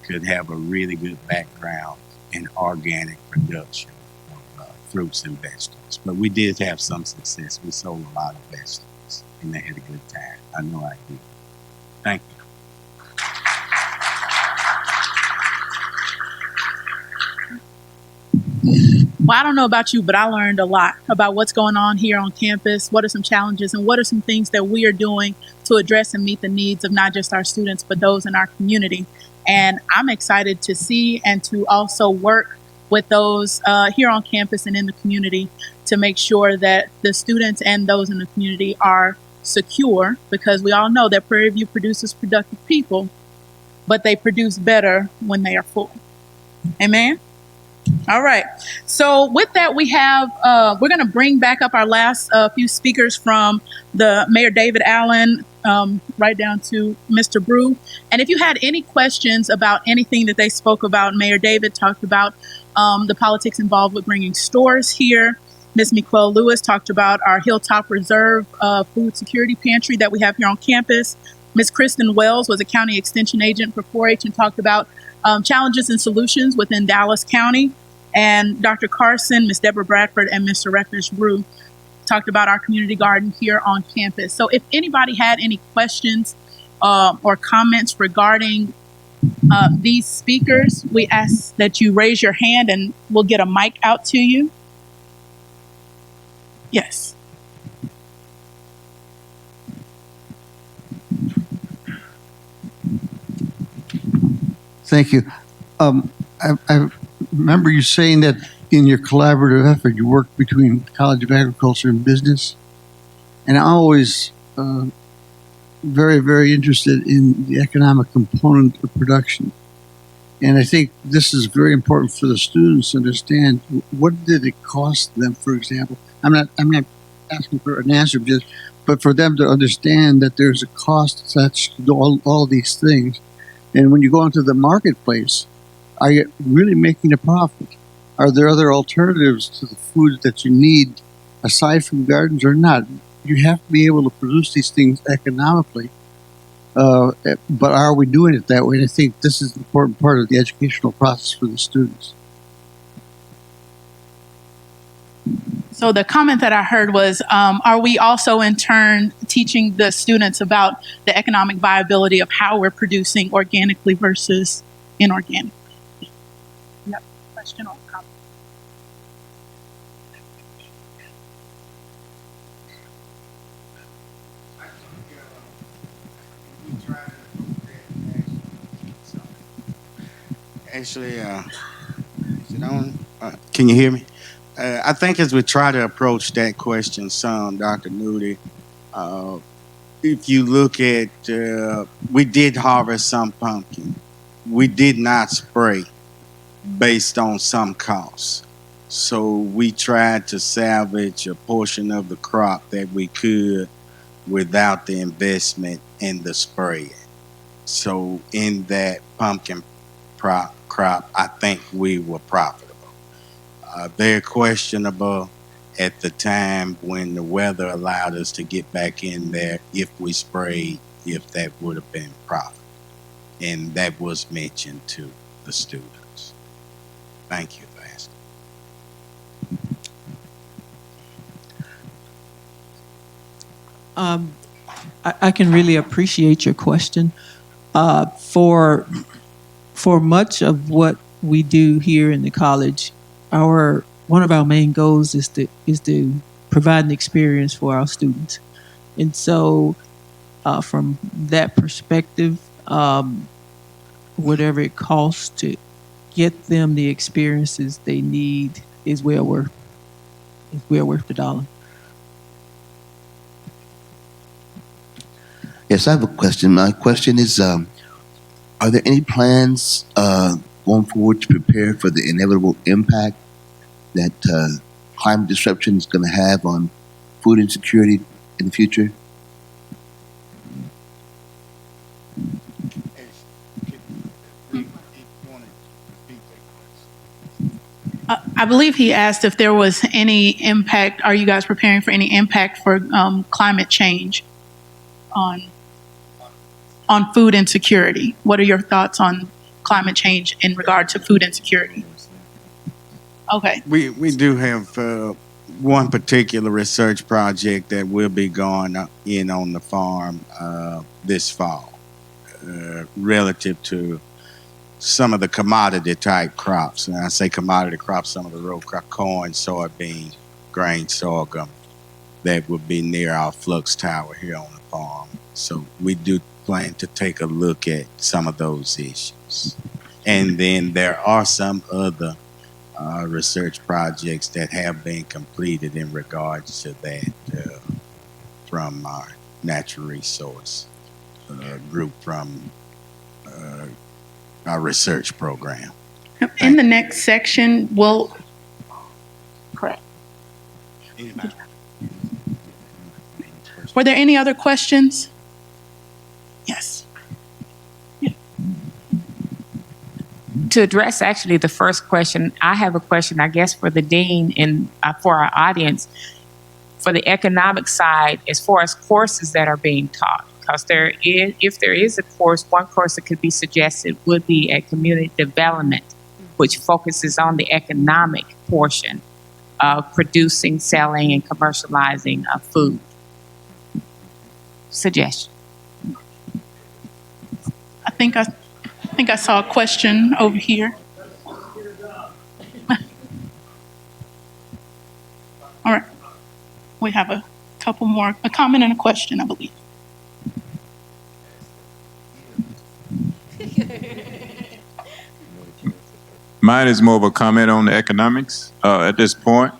could have a really good background in organic production of fruits and vegetables. But we did have some success. We sold a lot of vegetables and they had a good time. I know I did. Thank you. Well, I don't know about you, but I learned a lot about what's going on here on campus. What are some challenges and what are some things that we are doing to address and meet the needs of not just our students, but those in our community. And I'm excited to see and to also work with those here on campus and in the community to make sure that the students and those in the community are secure, because we all know that Prairie View produces productive people, but they produce better when they are full. Amen. All right. So with that, we have, we're going to bring back up our last few speakers from the Mayor David Allen, right down to Mr. Brew. And if you had any questions about anything that they spoke about, Mayor David talked about the politics involved with bringing stores here. Ms. Miquel Lewis talked about our Hilltop Reserve food security pantry that we have here on campus. Ms. Kristen Wells was a county extension agent for 4-H and talked about challenges and solutions within Dallas County. And Dr. Carson, Ms. Deborah Bradford, and Mr. Reckers Brew talked about our community garden here on campus. So if anybody had any questions or comments regarding these speakers, we ask that you raise your hand and we'll get a mic out to you. Yes. Thank you. I remember you saying that in your collaborative effort, you work between College of Agriculture and business. And I'm always very, very interested in the economic component of production. And I think this is very important for the students to understand. What did it cost them, for example? I'm not asking for an answer, but for them to understand that there's a cost attached to all these things. And when you go into the marketplace, are you really making a profit? Are there other alternatives to the foods that you need aside from gardens or not? You have to be able to produce these things economically But are we doing it that way? And I think this is an important part of the educational process for the students. So the comment that I heard was, are we also in turn teaching the students about the economic viability of how we're producing organically versus inorganic? Yep. Question or comment? Actually, is it on? Can you hear me? I think as we try to approach that question some, Dr. Moody, if you look at, we did harvest some pumpkin. We did not spray based on some costs. So we tried to salvage a portion of the crop that we could without the investment in the spraying. So in that pumpkin crop, I think we were profitable. They're questionable at the time when the weather allowed us to get back in there if we sprayed, if that would have been profitable. And that was mentioned to the students. Thank you for asking. I can really appreciate your question. For much of what we do here in the college, one of our main goals is to provide an experience for our students, and so from that perspective, whatever it costs to get them the experiences they need is well worth the dollar. Yes, I have a question. My question is, are there any plans going forward to prepare for the inevitable impact that climate disruption is going to have on food insecurity in the future? I believe he asked if there was any impact. Are you guys preparing for any impact for climate change on food insecurity? What are your thoughts on climate change in regard to food insecurity? Okay. We do have one particular research project that will be going in on the farm this fall relative to some of the commodity type crops. And I say commodity crops, some of the row crop, corn, soybean, grain, sorghum, that would be near our flux tower here on the farm. So we do plan to take a look at some of those issues. And then there are some other research projects that have been completed in regards to that from our natural resource group from our research program. In the next section, we'll... Correct. Were there any other questions? Yes. To address actually the first question, I have a question, I guess, for the dean and for our audience. For the economic side, as far as courses that are being taught, because if there is a course, one course that could be suggested would be a community development, which focuses on the economic portion of producing, selling, and commercializing food. Suggestion. I think I saw a question over here. All right. We have a couple more, a comment and a question, I believe. Mine is more of a comment on the economics at this point.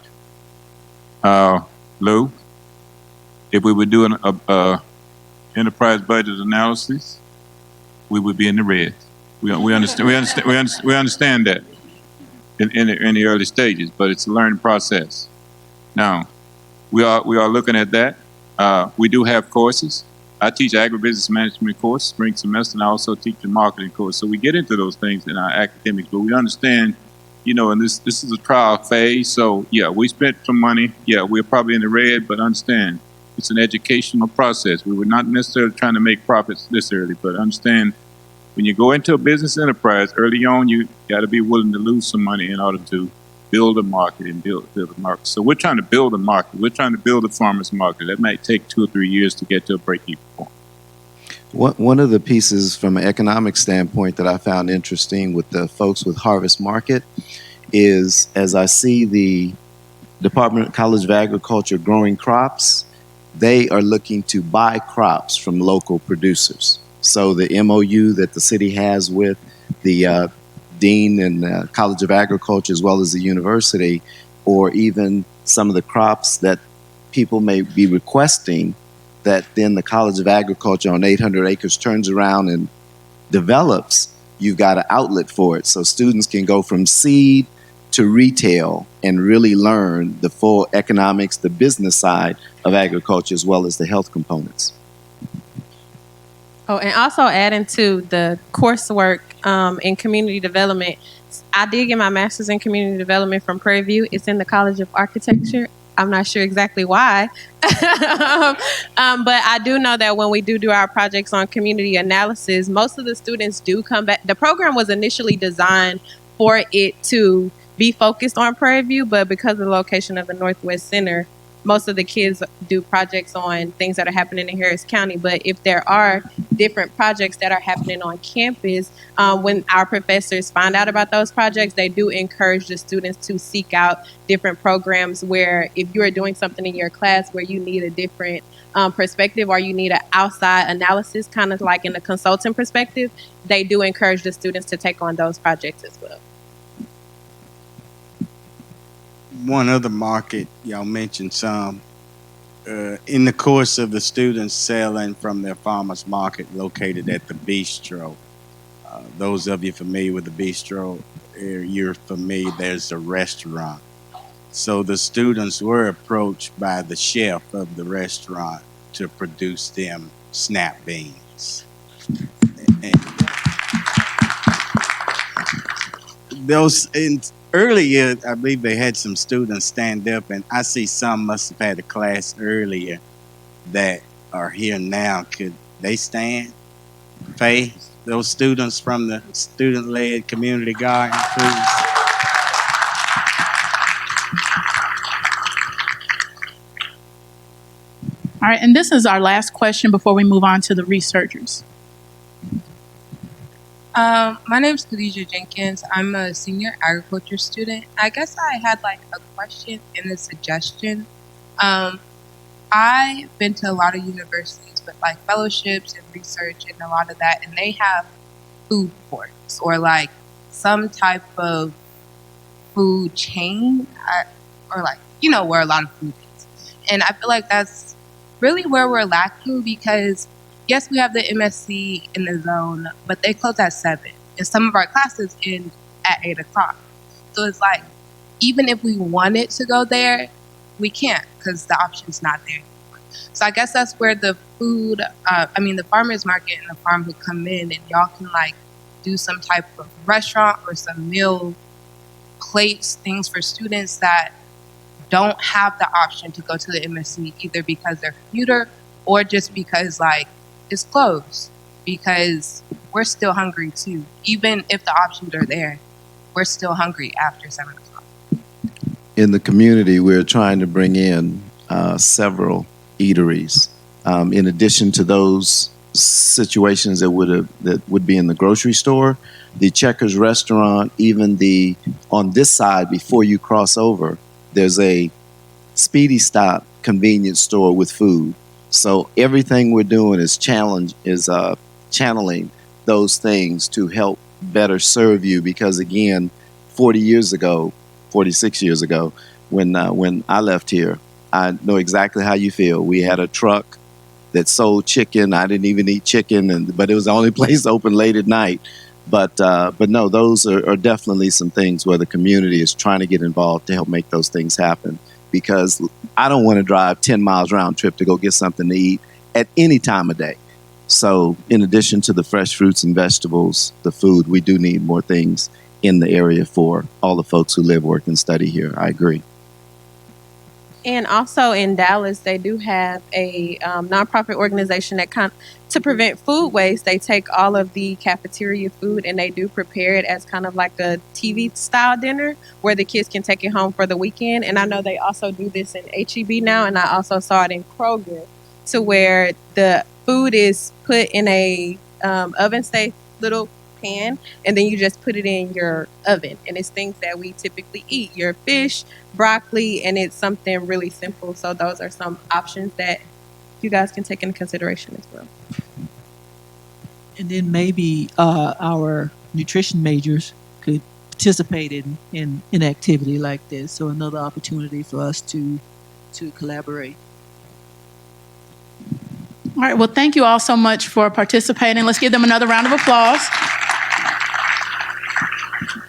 Lou, if we were doing a enterprise budget analysis, we would be in the red. We understand that in the early stages, but it's a learning process. Now, we are looking at that. We do have courses. I teach agribusiness management course spring semester, and I also teach a marketing course. So we get into those things in our academics, but we understand, and this is a trial phase. So yeah, we spent some money. Yeah, we're probably in the red, but understand It's an educational process. We were not necessarily trying to make profits this early, but understand when you go into a business enterprise early on, you got to be willing to lose some money in order to build a market and build a market. So we're trying to build a market. We're trying to build a farmer's market. That might take 2 or 3 years to get to a break-even point. One of the pieces from an economic standpoint that I found interesting with the folks with Harvest Market is, as I see the Department of College of Agriculture growing crops, they are looking to buy crops from local producers. So the MOU that the city has with the dean and the College of Agriculture, as well as the university, or even some of the crops that people may be requesting, that then the College of Agriculture on 800 acres turns around and develops, you've got an outlet for it. So students can go from seed to retail and really learn the full economics, the business side of agriculture, as well as the health components. Oh, and also adding to the coursework in community development, I did get my master's in community development from Prairie View. It's in the College of Architecture. I'm not sure exactly why, but I do know that when we do our projects on community analysis, most of the students do come back. The program was initially designed for it to be focused on Prairie View, but because of the location of the Northwest Center, most of the kids do projects on things that are happening in Harris County. But if there are different projects that are happening on campus, when our professors find out about those projects, they do encourage the students to seek out different programs where if you're doing something in your class where you need a different perspective or you need an outside analysis, kind of like in a consultant perspective, they do encourage the students to take on those projects as well. One other market, y'all mentioned some. In the course of the students selling from their farmers market located at the bistro, those of you familiar with the bistro, you're familiar, there's a restaurant. So the students were approached by the chef of the restaurant to produce them snap beans. Earlier, I believe they had some students stand up, and I see some must have had a class earlier that are here now. Could they stand? Faye, those students from the student-led community garden, please. All right, and this is our last question before we move on to the researchers. My name is Khadijah Jenkins. I'm a senior agriculture student. I guess I had like a question and a suggestion. I've been to a lot of universities with like fellowships and research and a lot of that, and they have food courts or like some type of food chain or like, you know, where a lot of food is. And I feel like that's really where we're lacking because yes, we have the MSc in the zone, but they close at 7. And some of our classes end at 8 o'clock. So it's like, even if we wanted to go there, we can't because the option's not there anymore. So I guess that's where the food, the farmer's market and the farm would come in and y'all can like do some type of restaurant or some meal plates, things for students that don't have the option to go to the MSc either because they're commuter or just because like, is closed because we're still hungry too. Even if the options are there, we're still hungry after 7 o'clock. In the community, we're trying to bring in several eateries. In addition to those situations that would be in the grocery store, the Checkers restaurant, even on this side before you cross over, there's a Speedy Stop convenience store with food. So everything we're doing is channeling those things to help better serve you. Because again, 46 years ago, when I left here, I know exactly how you feel. We had a truck that sold chicken. I didn't even eat chicken, but it was the only place open late at night. But no, those are definitely some things where the community is trying to get involved to help make those things happen. Because I don't want to drive 10 miles round trip to go get something to eat at any time of day. So in addition to the fresh fruits and vegetables, the food, we do need more things in the area for all the folks who live, work, and study here. I agree. And also in Dallas, they do have a nonprofit organization that to prevent food waste. They take all of the cafeteria food and they do prepare it as kind of like a TV style dinner where the kids can take it home for the weekend. And I know they also do this in HEB now, and I also saw it in Kroger, to where the food is put in a oven safe little pan, and then you just put it in your oven, and it's things that we typically eat, your fish, broccoli, and it's something really simple. So those are some options that you guys can take into consideration as well. And then maybe our nutrition majors could participate in an activity like this. So another opportunity for us to collaborate. All right, well, thank you all so much for participating. Let's give them another round of applause.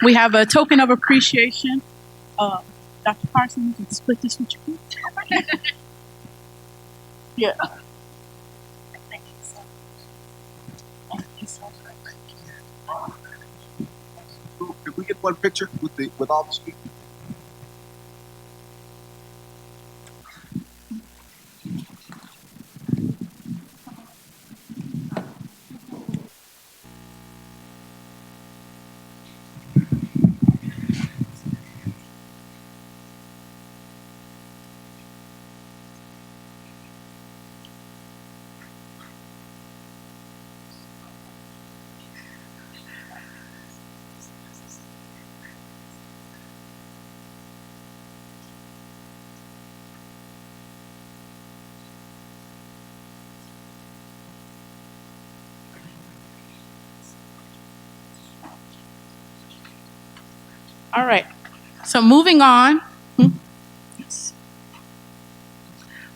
We have a token of appreciation. Dr. Carson, you can split this with you. Yeah. Thank you so much. Thank you so much. Could we get one picture with all the speakers? All right. So moving on. All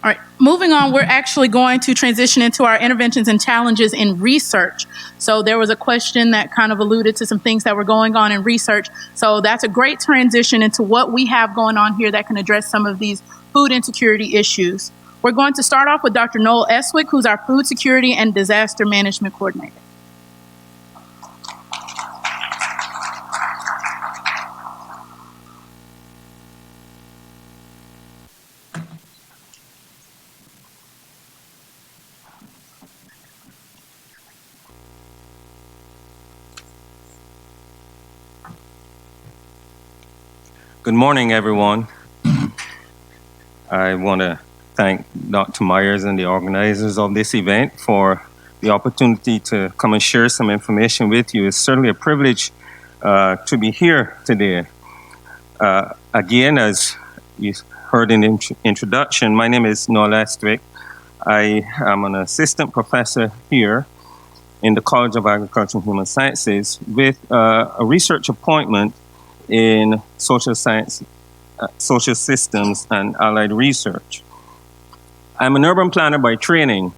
right, moving on, we're actually going to transition into our interventions and challenges in research. So there was a question that kind of alluded to some things that were going on in research. So that's a great transition into what we have going on here that can address some of these food insecurity issues. We're going to start off with Dr. Noel Eswick, who's our food security and disaster management coordinator. Good morning, everyone. I want to thank Dr. Myers and the organizers of this event for the opportunity to come and share some information with you. It's certainly a privilege to be here today. Again, as you heard in the introduction, my name is Noel Eswick. I am an assistant professor here in the College of Agriculture and Human Sciences with a research appointment in social science, social systems, and allied research. I'm an urban planner by training,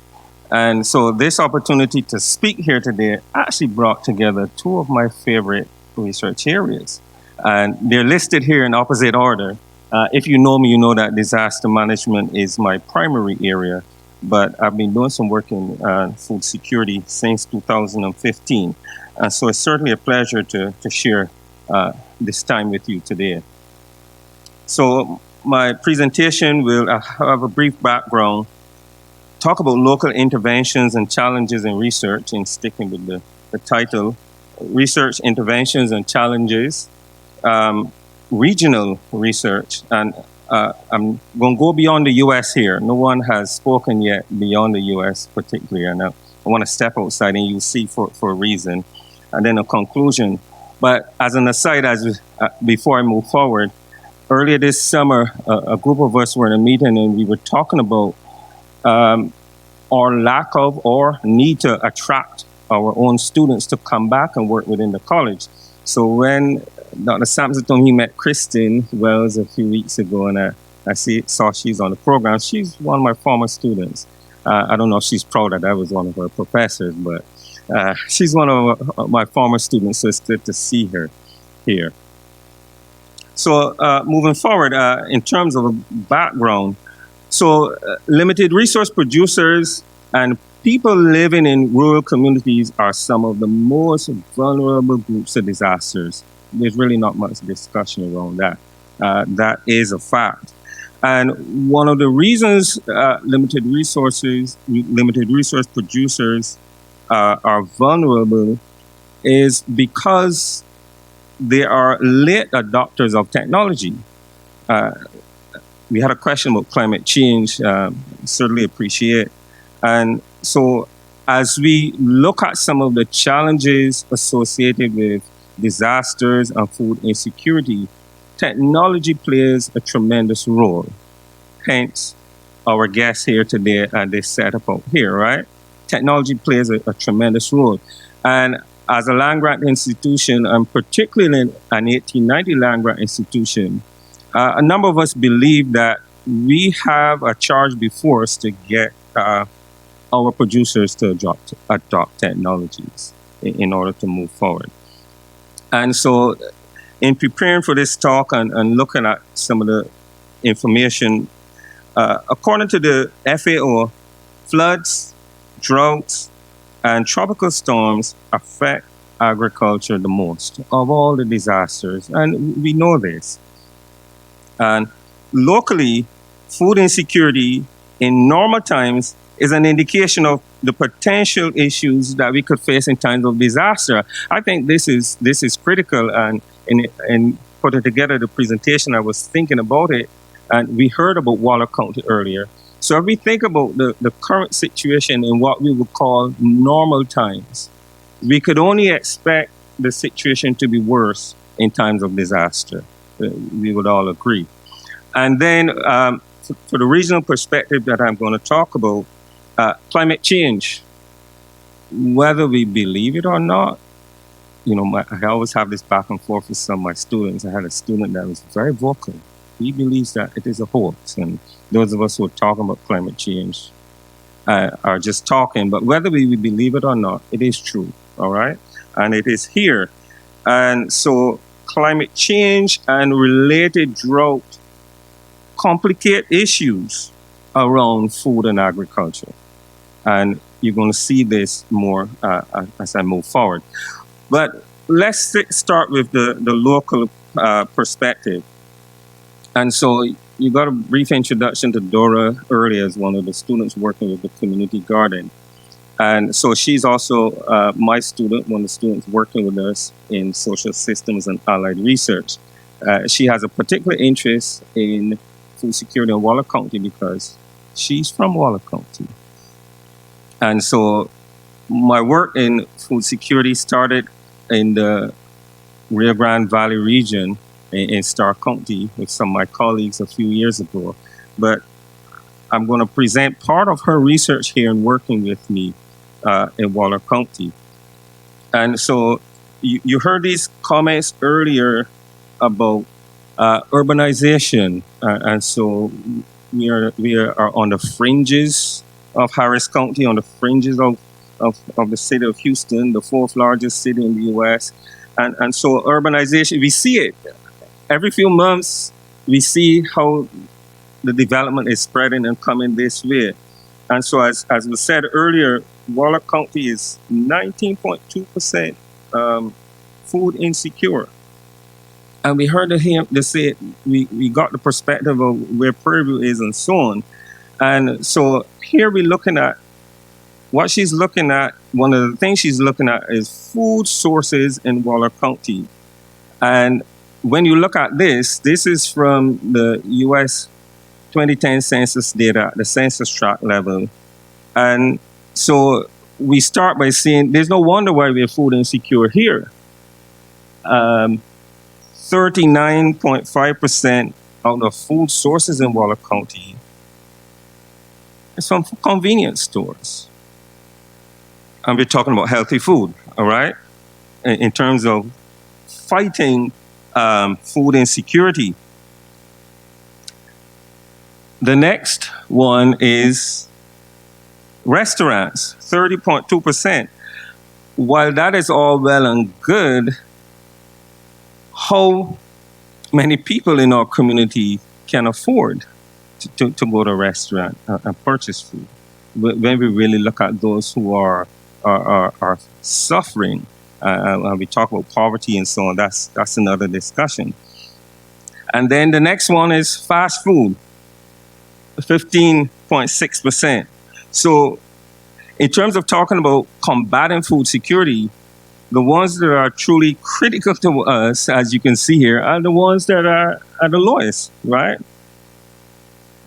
and so this opportunity to speak here today actually brought together two of my favorite research areas. And they're listed here in opposite order. If you know me, you know that disaster management is my primary area, but I've been doing some work in food security since 2015. And so it's certainly a pleasure to share this time with you today. So my presentation will have a brief background, talk about local interventions and challenges in research, and sticking with the title, Research Interventions and Challenges, Regional Research, and I'm going to go beyond the U.S. here. No one has spoken yet beyond the U.S. particularly, and I want to step outside, and you'll see for a reason, and then a conclusion. But as an aside, before I move forward, earlier this summer, a group of us were in a meeting and we were talking about our lack of or need to attract our own students to come back and work within the college. So when Dr. Sampson told me he met Kristen Wells a few weeks ago, and I saw she's on the program, she's one of my former students. I don't know if she's proud that I was one of her professors, but she's one of my former students, so it's good to see her here. So moving forward, in terms of a background, so limited resource producers and people living in rural communities are some of the most vulnerable groups to disasters. There's really not much discussion around that. That is a fact. And one of the reasons limited resource producers are vulnerable is because they are late adopters of technology. We had a question about climate change, certainly appreciate. And so as we look at some of the challenges associated with disasters and food insecurity, technology plays a tremendous role. Hence, our guests here today and this setup out here, right? Technology plays a tremendous role. And as a land-grant institution, and particularly an 1890 land-grant institution, a number of us believe that we have a charge before us to get our producers to adopt technologies in order to move forward. And so in preparing for this talk and looking at some of the information, according to the FAO, floods, droughts, and tropical storms affect agriculture the most of all the disasters, and we know this. And locally, food insecurity in normal times is an indication of the potential issues that we could face in times of disaster. I think this is critical, and in putting together the presentation, I was thinking about it, and we heard about Waller County earlier. So if we think about the current situation in what we would call normal times, we could only expect the situation to be worse in times of disaster. We would all agree. And then for the regional perspective that I'm going to talk about, climate change, whether we believe it or not, I always have this back and forth with some of my students. I had a student that was very vocal. He believes that it is a hoax, and those of us who are talking about climate change are just talking. But whether we believe it or not, it is true, all right? And it is here. And so climate change and related drought complicate issues around food and agriculture. And you're going to see this more as I move forward. But let's start with the local perspective. And so you got a brief introduction to Dora earlier as one of the students working with the community garden. And so she's also my student, one of the students working with us in social systems and allied research. She has a particular interest in food security in Waller County because she's from Waller County. And so my work in food security started in the Rio Grande Valley region in Starr County with some of my colleagues a few years ago. But I'm going to present part of her research here and working with me in Waller County. And so you heard these comments earlier about urbanization. And so we are on the fringes of Harris County, on the fringes of the city of Houston, the fourth largest city in the U.S. And so urbanization, we see it. Every few months, we see how the development is spreading and coming this way. And so as was said earlier, Waller County is 19.2% food insecure. And we heard him say we got the perspective of where Prairie View is and so on. And so here we're looking at what she's looking at. One of the things she's looking at is food sources in Waller County. And when you look at this is from the U.S. 2010 census data, the census tract level. And so we start by saying there's no wonder why we're food insecure here. 39.5% of the food sources in Waller County is from convenience stores. And we're talking about healthy food, all right? In terms of fighting food insecurity. The next one is restaurants, 30.2%. While that is all well and good, how many people in our community can afford to go to a restaurant and purchase food? When we really look at those who are suffering, and we talk about poverty and so on, that's another discussion. And then the next one is fast food. 15.6%. So in terms of talking about combating food security, the ones that are truly critical to us, as you can see here, are the ones that are the lowest, right?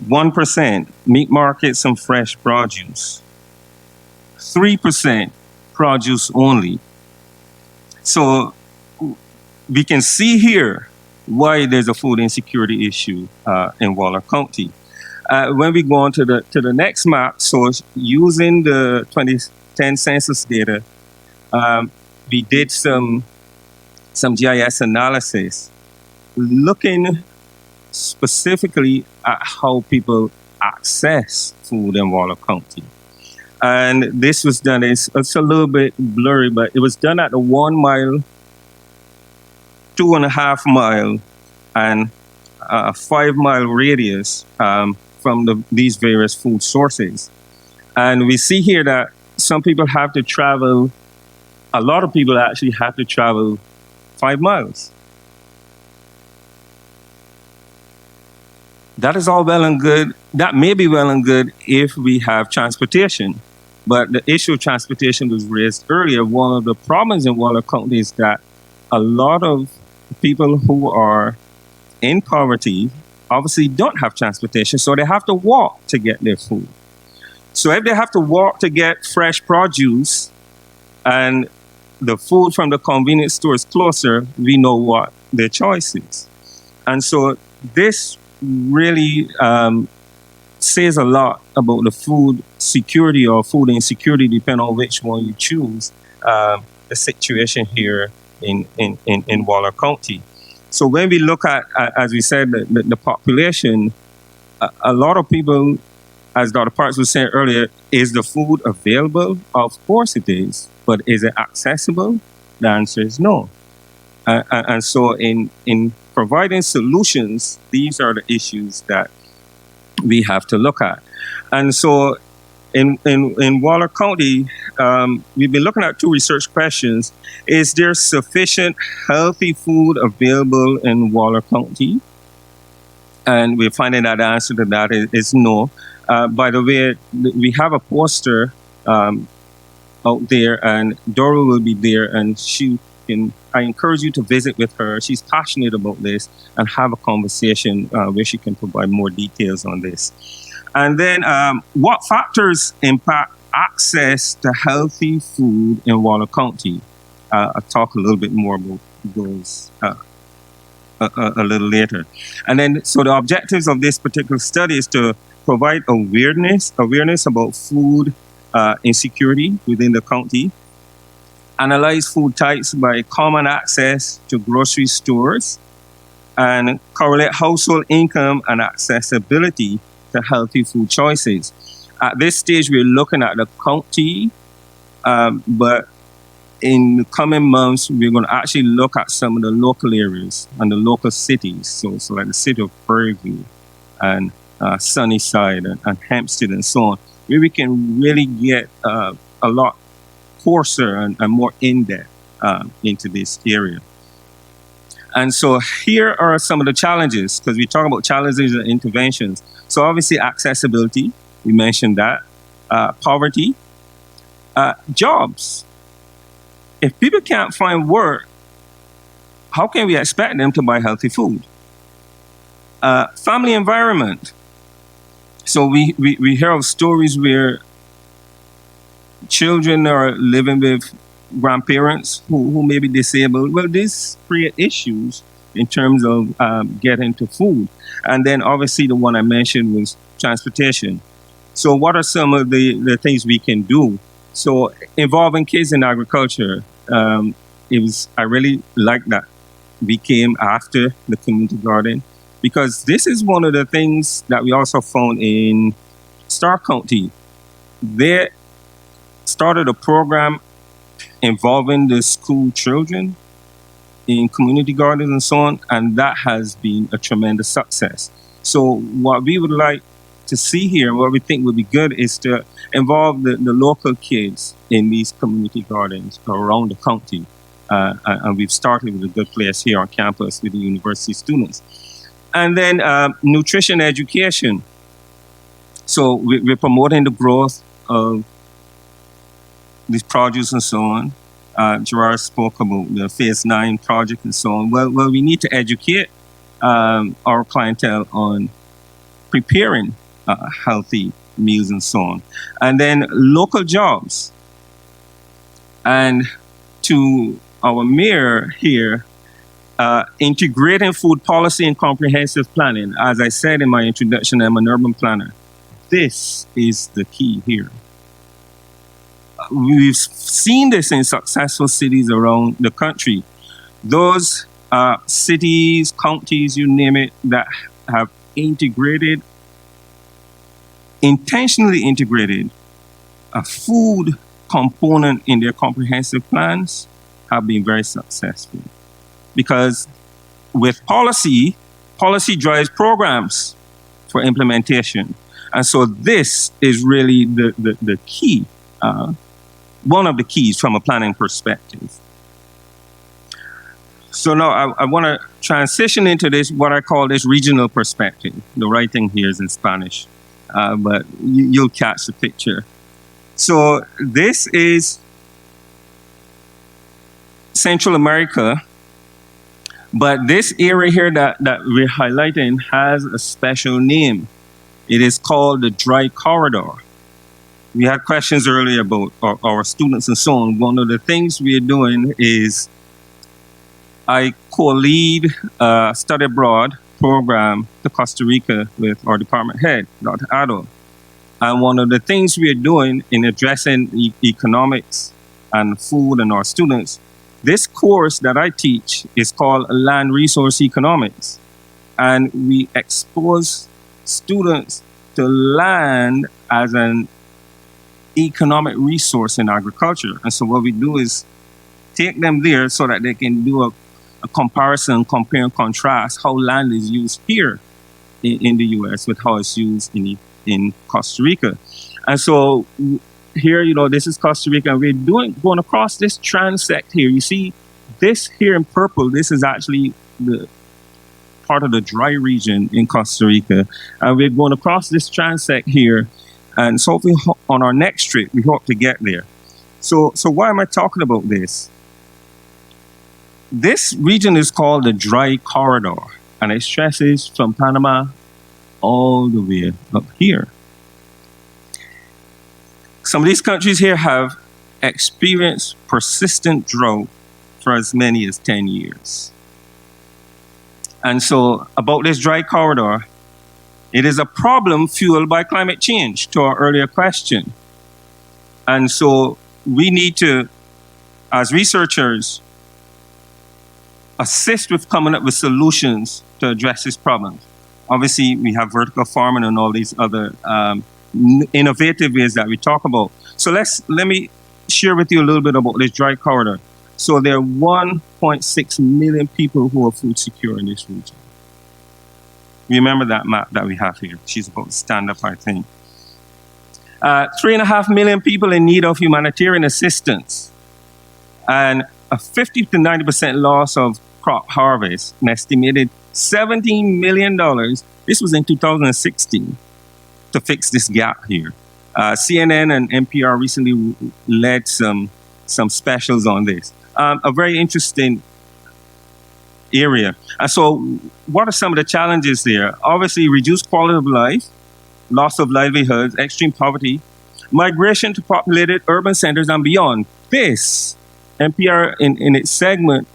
1%, meat markets and fresh produce. 3%, produce only. So we can see here why there's a food insecurity issue in Waller County. When we go on to the next map, so using the 2010 census data, we did some GIS analysis looking specifically at how people access food in Waller County. And this was done, it's a little bit blurry, but it was done at the 1 mile, 2.5 mile, and 5 mile radius from these various food sources. And we see here that some people have to travel, a lot of people actually have to travel 5 miles. That is all well and good. That may be well and good if we have transportation. But the issue of transportation was raised earlier. One of the problems in Waller County is that a lot of people who are in poverty obviously don't have transportation, so they have to walk to get their food. So if they have to walk to get fresh produce and the food from the convenience store is closer, we know what their choice is. And so this really says a lot about the food security or food insecurity, depending on which one you choose, the situation here in Waller County. So when we look at, as we said, the population, a lot of people, as Dr. Parks was saying earlier, is the food available? Of course it is, but is it accessible? The answer is no. And so in providing solutions, these are the issues that we have to look at. And so in Waller County, we've been looking at 2 research questions. Is there sufficient healthy food available in Waller County? And we're finding that the answer to that is no. By the way, we have a poster out there, and Dora will be there, and I encourage you to visit with her. She's passionate about this, and have a conversation where she can provide more details on this. And then what factors impact access to healthy food in Waller County? I'll talk a little bit more about those a little later. And then, so the objectives of this particular study is to provide awareness about food insecurity within the county, analyze food types by common access to grocery stores, and correlate household income and accessibility to healthy food choices. At this stage, we're looking at the county, but in the coming months, we're going to actually look at some of the local areas and the local cities. So like the city of Prairie View and Sunnyside and Hempstead and so on, where we can really get a lot coarser and more in-depth into this area. And so here are some of the challenges, because we talk about challenges and interventions. So obviously accessibility, we mentioned that, poverty, jobs. If people can't find work, how can we expect them to buy healthy food? Family environment. So we hear of stories where children are living with grandparents who may be disabled. Well, this create issues in terms of getting to food. And then obviously the one I mentioned was transportation. So what are some of the things we can do? So involving kids in agriculture, I really like that we came after the community garden, because this is one of the things that we also found in Stark County. They started a program involving the school children in community gardens and so on, and that has been a tremendous success. So what we would like to see here, and what we think would be good, is to involve the local kids in these community gardens around the county. And we've started with a good place here on campus with the university students. And then nutrition education. So we're promoting the growth of this produce and so on. Gerard spoke about the Phase 9 project and so on. Well, we need to educate our clientele on preparing healthy meals and so on. And then local jobs. And to our mayor here, integrating food policy and comprehensive planning. As I said in my introduction, I'm an urban planner. This is the key here. We've seen this in successful cities around the country. Those cities, counties, you name it, that have intentionally integrated a food component in their comprehensive plans have been very successful. Because with policy drives programs for implementation. And so this is really the key, one of the keys from a planning perspective. So now I want to transition into this, what I call this regional perspective. The writing here is in Spanish, but you'll catch the picture. So this is Central America, but this area here that we're highlighting has a special name. It is called the Dry Corridor. We had questions earlier about our students and so on. One of the things we are doing is I co-lead a study abroad program to Costa Rica with our department head, Dr. Addo. And one of the things we are doing in addressing economics and food and our students, this course that I teach is called Land Resource Economics. And we expose students to land as an economic resource in agriculture. And so what we do is take them there so that they can do a comparison, compare and contrast how land is used here in the US with how it's used in Costa Rica. And so here, this is Costa Rica, and we're going across this transect here. You see this here in purple, this is actually the part of the dry region in Costa Rica. And we're going across this transect here. And so on our next trip, we hope to get there. So why am I talking about this? This region is called the Dry Corridor, and it stresses from Panama all the way up here. Some of these countries here have experienced persistent drought for as many as 10 years. And so about this dry corridor, it is a problem fueled by climate change, to our earlier question. And so we need to, as researchers, assist with coming up with solutions to address this problem. Obviously, we have vertical farming and all these other innovative ways that we talk about. So let me share with you a little bit about this dry corridor. So there are 1.6 million people who are food secure in this region. Remember that map that we have here. She's about to stand up, I think. 3.5 million people in need of humanitarian assistance, and a 50 to 90% loss of crop harvest, an estimated $17 million. This was in 2016 to fix this gap here. CNN and NPR recently led some specials on this. A very interesting area. And so what are some of the challenges there? Obviously, reduced quality of life, loss of livelihoods, extreme poverty, migration to populated urban centers and beyond. This, NPR in its segment,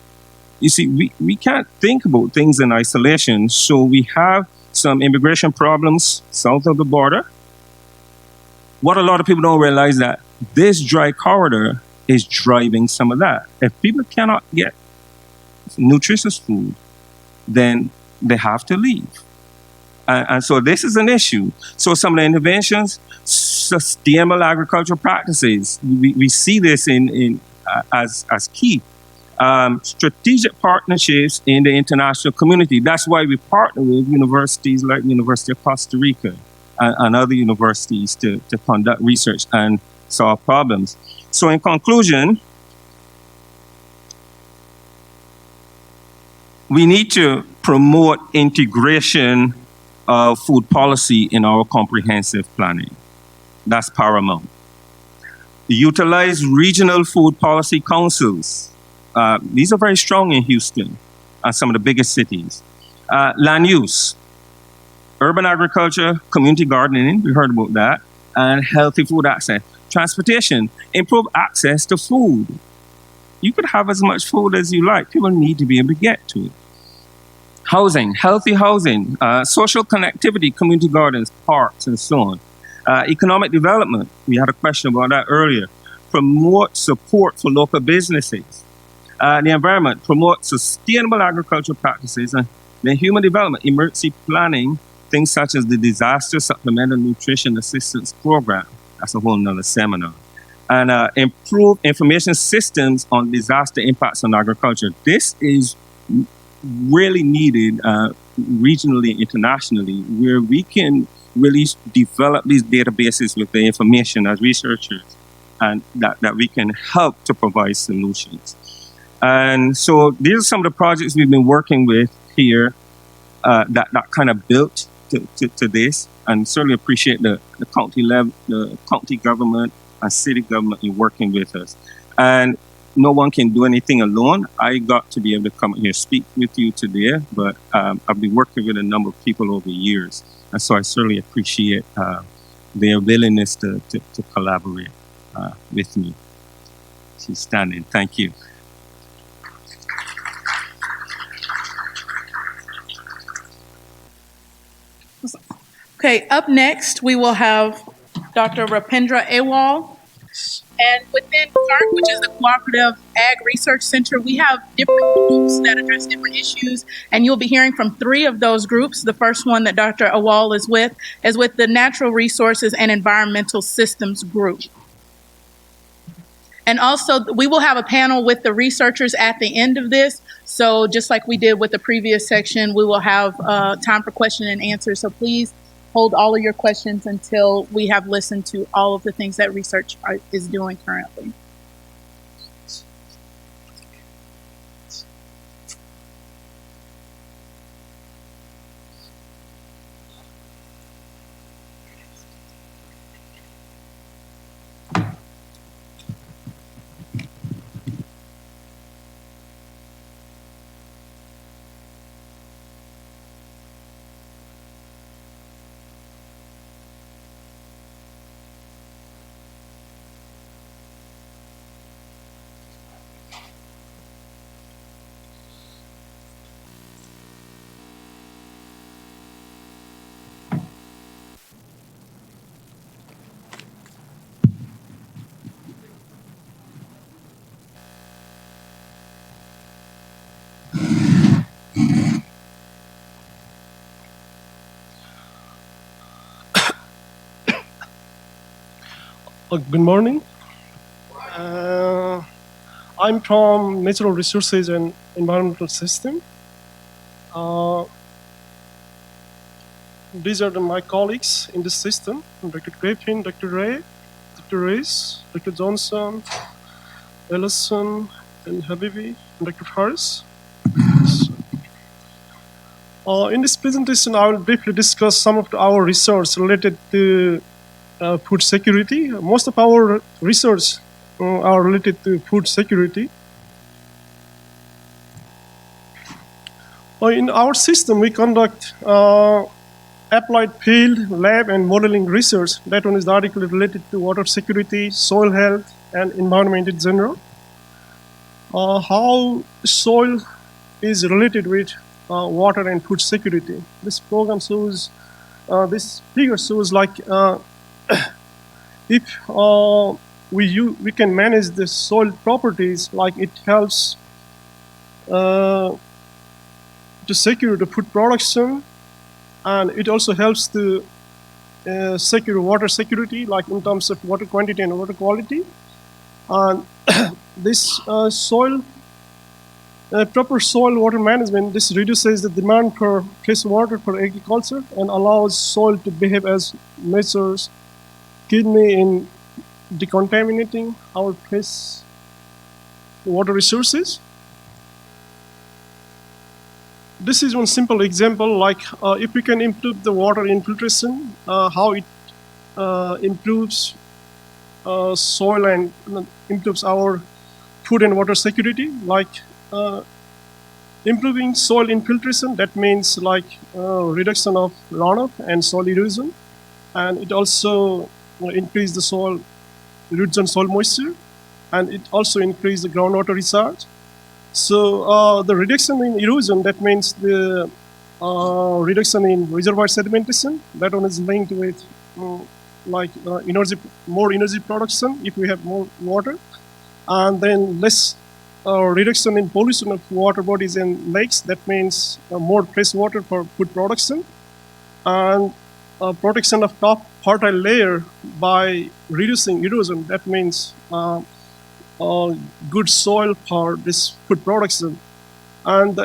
you see, we can't think about things in isolation. So we have some immigration problems south of the border. What a lot of people don't realize that this dry corridor is driving some of that. If people cannot get nutritious food, then they have to leave. And so this is an issue. So some of the interventions, sustainable agricultural practices, we see this as key. Strategic partnerships in the international community. That's why we partner with universities like the University of Costa Rica and other universities to conduct research and solve problems. So in conclusion, we need to promote integration of food policy in our comprehensive planning. That's paramount. Utilize regional food policy councils. These are very strong in Houston and some of the biggest cities. Land use, urban agriculture, community gardening, we heard about that, and healthy food access. Transportation, improve access to food. You could have as much food as you like. People need to be able to get to it. Housing, healthy housing, social connectivity, community gardens, parks, and so on. Economic development, we had a question about that earlier. Promote support for local businesses. The environment, promote sustainable agricultural practices. And then human development, emergency planning, things such as the Disaster Supplemental Nutrition Assistance Program. That's a whole nother seminar. And improve information systems on disaster impacts on agriculture. This is really needed regionally, internationally, where we can really develop these databases with the information as researchers, and that we can help to provide solutions. And so these are some of the projects we've been working with here that kind of built to this, and certainly appreciate the county level, the county government and city government in working with us. And no one can do anything alone. I got to be able to come here speak with you today, but I've been working with a number of people over years. And so I certainly appreciate their willingness to collaborate with me. She's standing. Thank you. Okay, up next, we will have Dr. Rapindra Awal. And within CARC, which is the Cooperative Ag Research Center, we have different groups that address different issues, and you'll be hearing from 3 of those groups. The first one that Dr. Awal is with the Natural Resources and Environmental Systems Group. And also, we will have a panel with the researchers at the end of this. So just like we did with the previous section, we will have time for question and answer. So please hold all of your questions until we have listened to all of the things that research is doing currently. Good morning. I'm from Natural Resources and Environmental System. These are my colleagues in this system: Dr. Griffin, Dr. Ray, Dr. Reyes, Dr. Johnson, Ellison, and Habibi, and Dr. Harris. In this presentation, I will briefly discuss some of our research related to food security. Most of our research are related to food security. In our system, we conduct applied field, lab, and modeling research. That one is directly related to water security, soil health, and environment in general. How soil is related with water and food security. This program shows, this figure shows like if we can manage the soil properties, like it helps to secure the food production, and it also helps to secure water security, like in terms of water quantity and water quality. And this proper soil water management, this reduces the demand for fresh water for agriculture and allows soil to behave as nature's kidney in decontaminating our fresh water resources. this is one simple example, like if we can improve the water infiltration, how it improves soil and improves our food and water security, like improving soil infiltration, that means like reduction of runoff and soil erosion, and it also increase the soil roots and soil moisture, and it also increase the groundwater recharge. So the reduction in erosion, that means the reduction in reservoir sedimentation, that one is linked with more energy production if we have more water, and then less reduction in pollution of water bodies and lakes, that means more fresh water for food production, and protection of top fertile layer by reducing erosion, that means good soil for this food production, and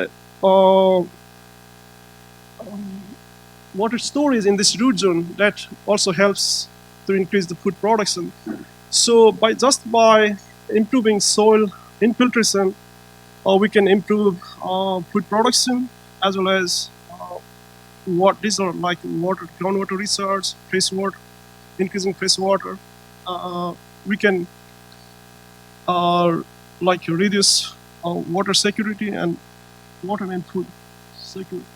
water storage in this root zone, that also helps to increase the food production. So by improving soil infiltration, we can improve food production, as well as what these are like water, groundwater recharge, fresh water, increasing fresh water. We can reduce water security and water and food security.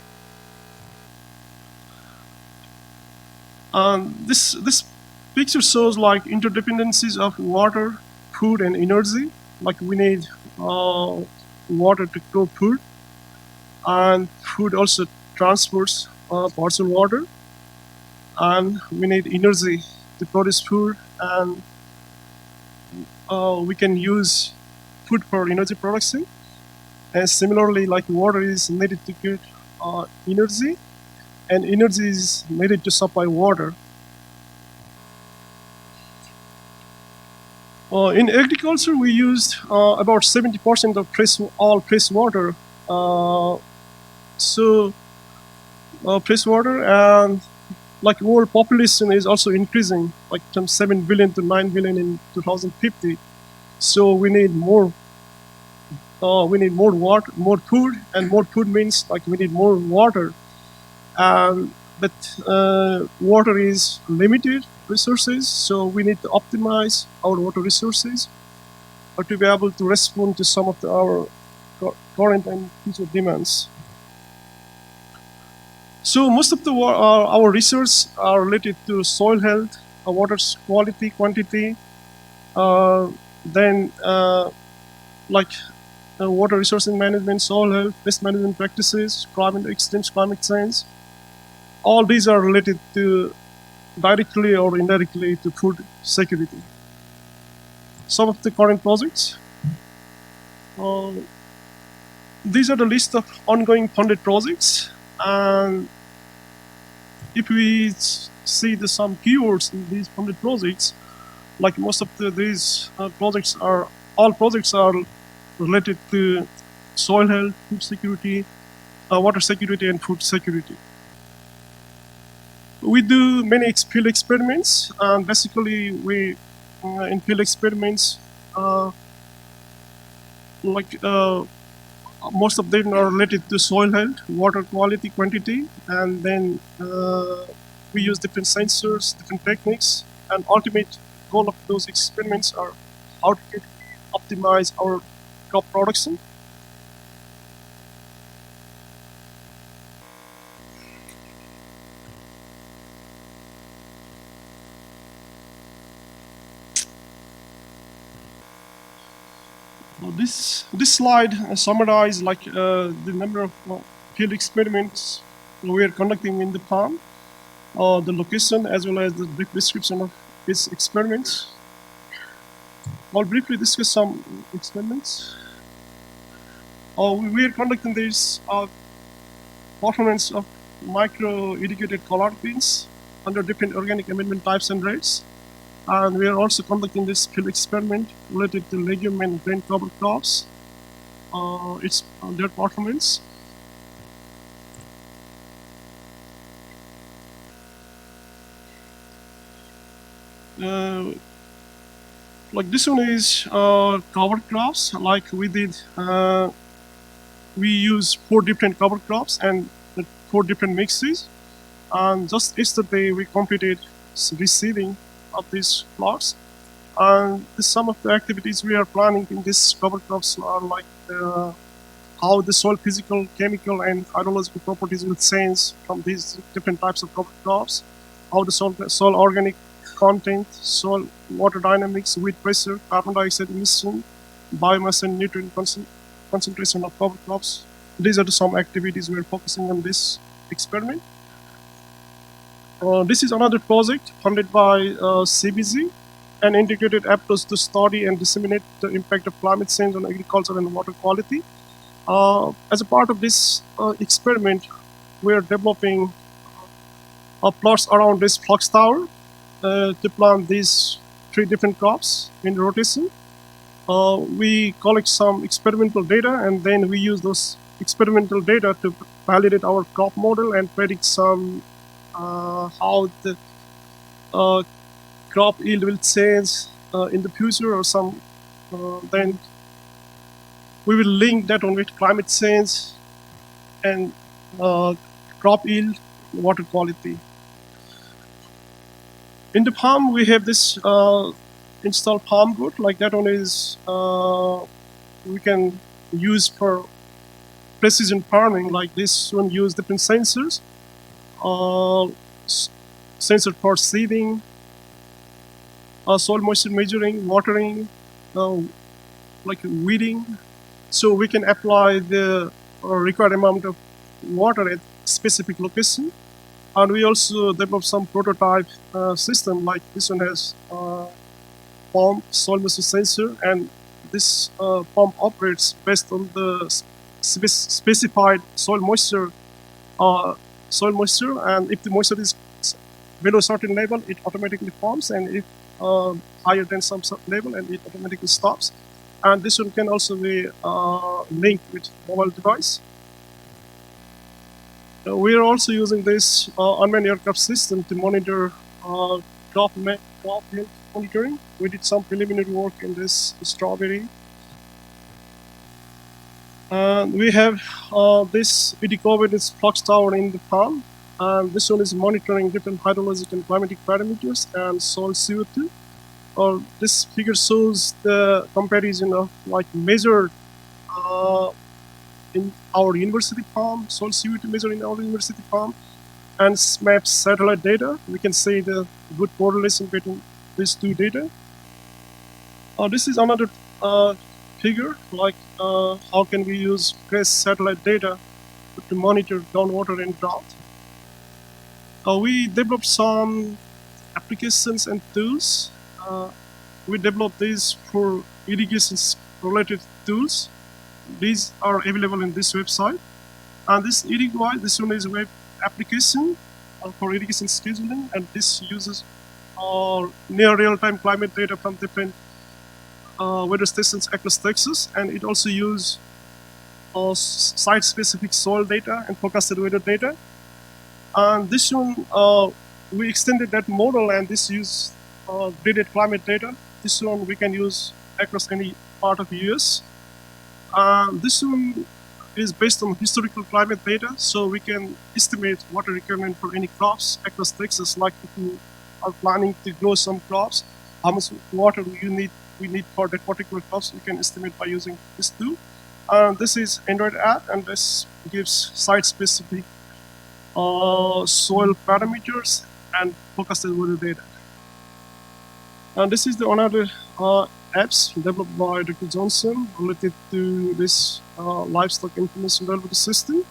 This picture shows like interdependencies of water, food, and energy. Like we need water to grow food, and food also transports parts of water, and we need energy to produce food, and we can use food for energy production. And similarly, like water is needed to get energy, and energy is needed to supply water. In agriculture, we used about 70% of all fresh water. Fresh water, and like world population is also increasing, like from 7 billion to 9 billion in 2050. So we need more. We need more water, more food, and more food means like we need more water. But water is limited resources, so we need to optimize our water resources to be able to respond to some of our current and future demands. So most of our research are related to soil health, water quality, quantity, then water resource management, soil health, pest management practices, extreme climate change. All these are related to directly or indirectly to food security. Some of the current projects. These are the list of ongoing funded projects, and if we see some keywords in these funded projects, like most of these projects are related to soil health, food security, water security, and food security. We do many field experiments, and basically we in field experiments most of them are related to soil health, water quality, quantity, and then we use different sensors, different techniques, and ultimate goal of those experiments are how to optimize our crop production. This slide summarizes the number of field experiments we are conducting in the farm, the location, as well as the brief description of these experiments. I'll briefly discuss some experiments. We are conducting this performance of micro-irrigated collard beans under different organic amendment types and rates. And we are also conducting this field experiment related to legume and grain cover crops. Their performance. Like this one is cover crops. Like we did we use 4 different cover crops and 4 different mixes. And just yesterday, we completed receiving of these plots. And some of the activities we are planning in these cover crops are like how the soil physical, chemical, and hydrological properties will change from these different types of cover crops, how the soil organic content, soil water dynamics, weed pressure, carbon dioxide emission, biomass, and nutrient concentration of cover crops. These are some activities we are focusing on this experiment. This is another project funded by CBG, an integrated approach to study and disseminate the impact of climate change on agriculture and water quality. As a part of this experiment, we are developing plots around this flux tower to plant these 3 different crops in rotation. We collect some experimental data, and then we use those experimental data to validate our crop model and predict some how the crop yield will change in the future, or some then we will link that on with climate change and crop yield, water quality. In the farm, we have this installed farm board, like that one is we can use for precision farming. Like this one use different sensors, sensor for seeding, soil moisture measuring, watering, like weeding. So we can apply the required amount of water at specific location. And we also developed some prototype system, like this one has pump, soil moisture sensor, and this pump operates based on the specified soil moisture, and if the moisture is below a certain level, it automatically pumps, and if higher than some level, and it automatically stops. And this one can also be linked with mobile device. We are also using this unmanned aircraft system to monitor crop health monitoring. We did some preliminary work in this strawberry. We have this ED-coordinates flux tower in the farm. And this one is monitoring different hydrologic and climatic parameters and soil CO2. This figure shows the comparison of like measured in our university farm, soil CO2 measured in our university farm, and SMAP satellite data. We can see the good correlation between these 2 data. This is another figure, like how can we use GRACE satellite data to monitor groundwater and drought. We developed some applications and tools. We developed these for irrigation-related tools. These are available in this website. And this IrrigWise, this one is a web application for irrigation scheduling, and this uses near real-time climate data from different weather stations across Texas, and it also uses site-specific soil data and forecasted weather data. And this one, we extended that model, and this uses graded climate data. This one we can use across any part of the US. This one is based on historical climate data, so we can estimate water requirement for any crops across Texas. Like if you are planning to grow some crops, how much water we need for that particular crops, we can estimate by using this tool. This is Android app, and this gives site-specific soil parameters and forecasted weather data. And this is the another apps developed by Dr. Johnson related to this livestock information delivery system.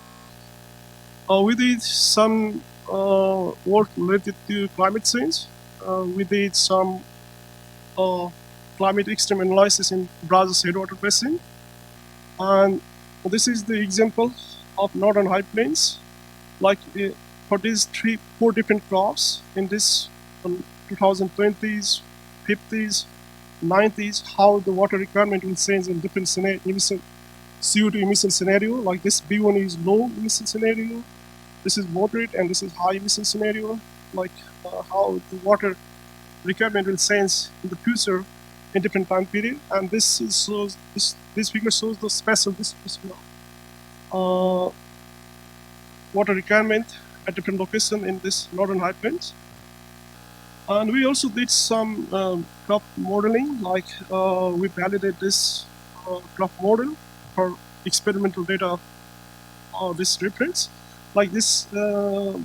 We did some work related to climate change. We did some climate extreme analysis in Brazos Headwater Basin. And this is the example of Northern High Plains. Like for these 4 different crops in this 2020s, 50s, 90s, how the water requirement will change in different CO2 emission scenario. Like this B1 is low emission scenario, this is moderate, and this is high emission scenario. Like how the water requirement will change in the future in different time period. And this figure shows the spatial distribution uh, water requirement at different locations in this northern high plains. And we also did some crop modeling, like we validated this crop model for experimental data of this reference. Like this,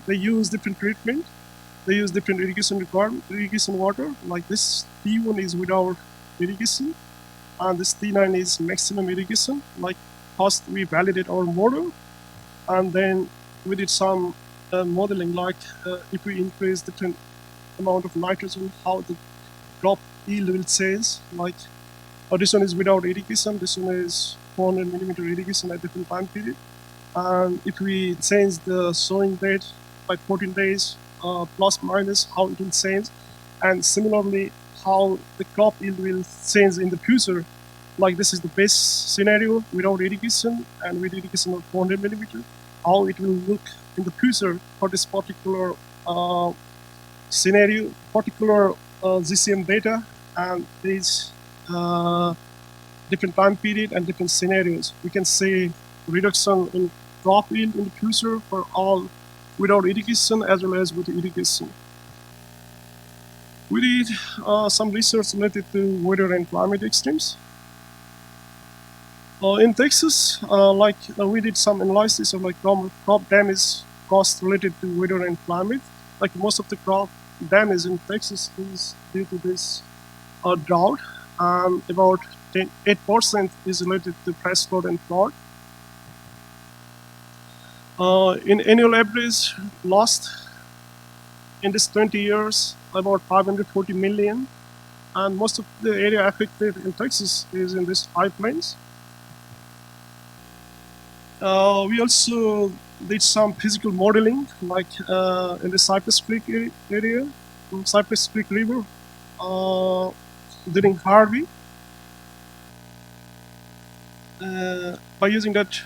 they use different treatment. They use different irrigation water. Like this T1 is without irrigation, and this T9 is maximum irrigation. Like first we validate our model, and then we did some modeling, like if we increase different amount of nitrogen, how the crop yield will change. Like this one is without irrigation, this one is 400 millimeter irrigation at different time period. And if we change the sowing date by 14 days, plus minus, how it will change. And similarly, how the crop yield will change in the future. Like this is the base scenario without irrigation and with irrigation of 400 millimeter, how it will look in the future for this particular scenario, particular GCM data, and these different time period and different scenarios. We can see reduction in crop yield in the future for all without irrigation as well as with irrigation. We did some research related to weather and climate extremes. In Texas, we did some analysis of like crop damage cost related to weather and climate. Like most of the crop damage in Texas is due to this drought, and about 8% is related to flash flood and flood. In annual average lost in this 20 years, about 540 million, and most of the area affected in Texas is in this high plains. We also did some physical modeling, like in the Cypress Creek area, Cypress Creek River, during Harvey. By using that,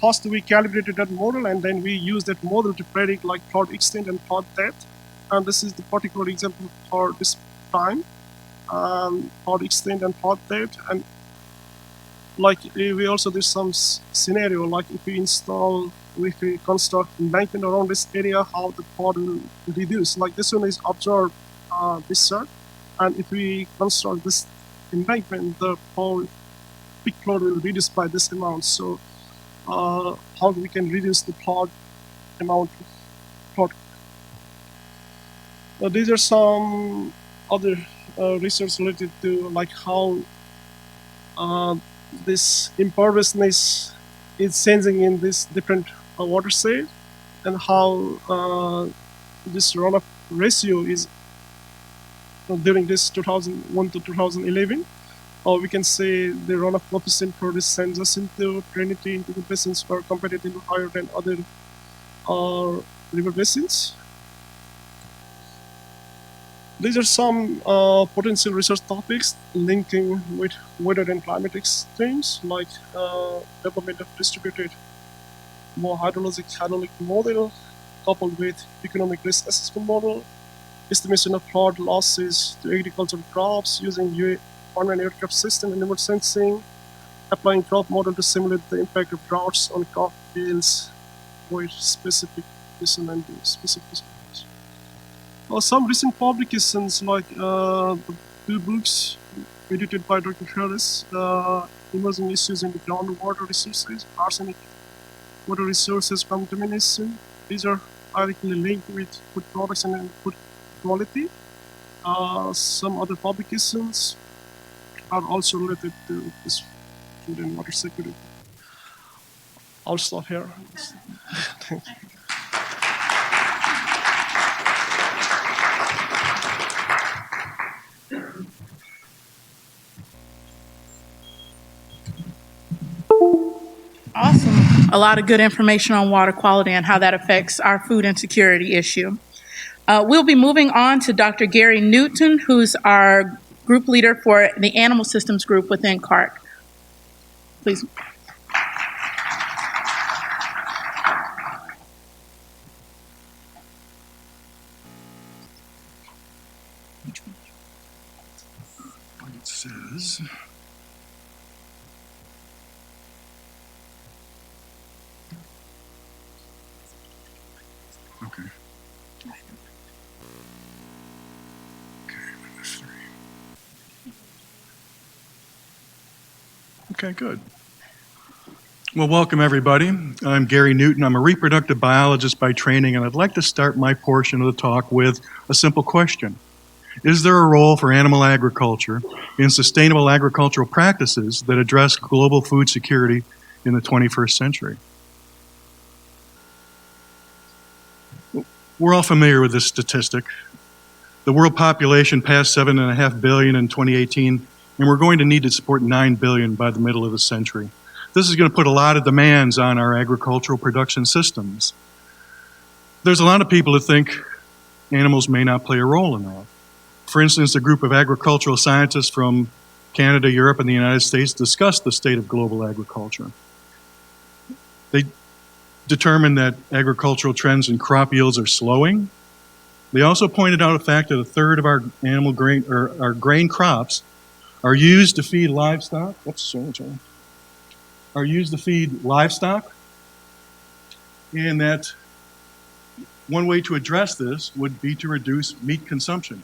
first we calibrated that model, and then we used that model to predict like flood extent and flood depth. And this is the particular example for this time, flood extent and flood depth. And like we also did some scenario, like if we construct embankment around this area, how the flood will reduce. Like this one is observed this chart, and if we construct this embankment, the peak flood will reduce by this amount. So how we can reduce the flood amount of flood. These are some other research related to like how this imperviousness is changing in this different water state, and how this runoff ratio is during this 2001 to 2011. We can say the runoff coefficient for this San Jacinto, Trinity, into the basins are comparatively higher than other river basins. These are some potential research topics linking with weather and climate extremes, like development of distributed more hydrologic hydraulic model coupled with economic risk assessment model, estimation of flood losses to agricultural crops using unmanned aircraft system and remote sensing, applying crop model to simulate the impact of droughts on crop yields with specific and specific. Some recent publications, like the two books edited by Dr. Harris, Emerging Issues in the Groundwater Resources, Arsenic Water Resources Contamination. These are directly linked with food products and food quality. Some other publications are also related to this food and water security. I'll stop here. Thank you. Awesome. A lot of good information on water quality and how that affects our food insecurity issue. We'll be moving on to Dr. Gary Newton, who's our group leader for the Animal Systems Group within CARC. Please. It says... Okay, good. Well, welcome everybody. I'm Gary Newton. I'm a reproductive biologist by training, and I'd like to start my portion of the talk with a simple question. Is there a role for animal agriculture in sustainable agricultural practices that address global food security in the 21st century? We're all familiar with this statistic. The world population passed 7.5 billion in 2018, and we're going to need to support 9 billion by the middle of the century. This is going to put a lot of demands on our agricultural production systems. There's a lot of people who think animals may not play a role in that. For instance, a group of agricultural scientists from Canada, Europe, and the United States discussed the state of global agriculture. They determined that agricultural trends in crop yields are slowing. They also pointed out the fact that a third of our animal grain, or our grain crops, are used to feed livestock. Are used to feed livestock, and that one way to address this would be to reduce meat consumption.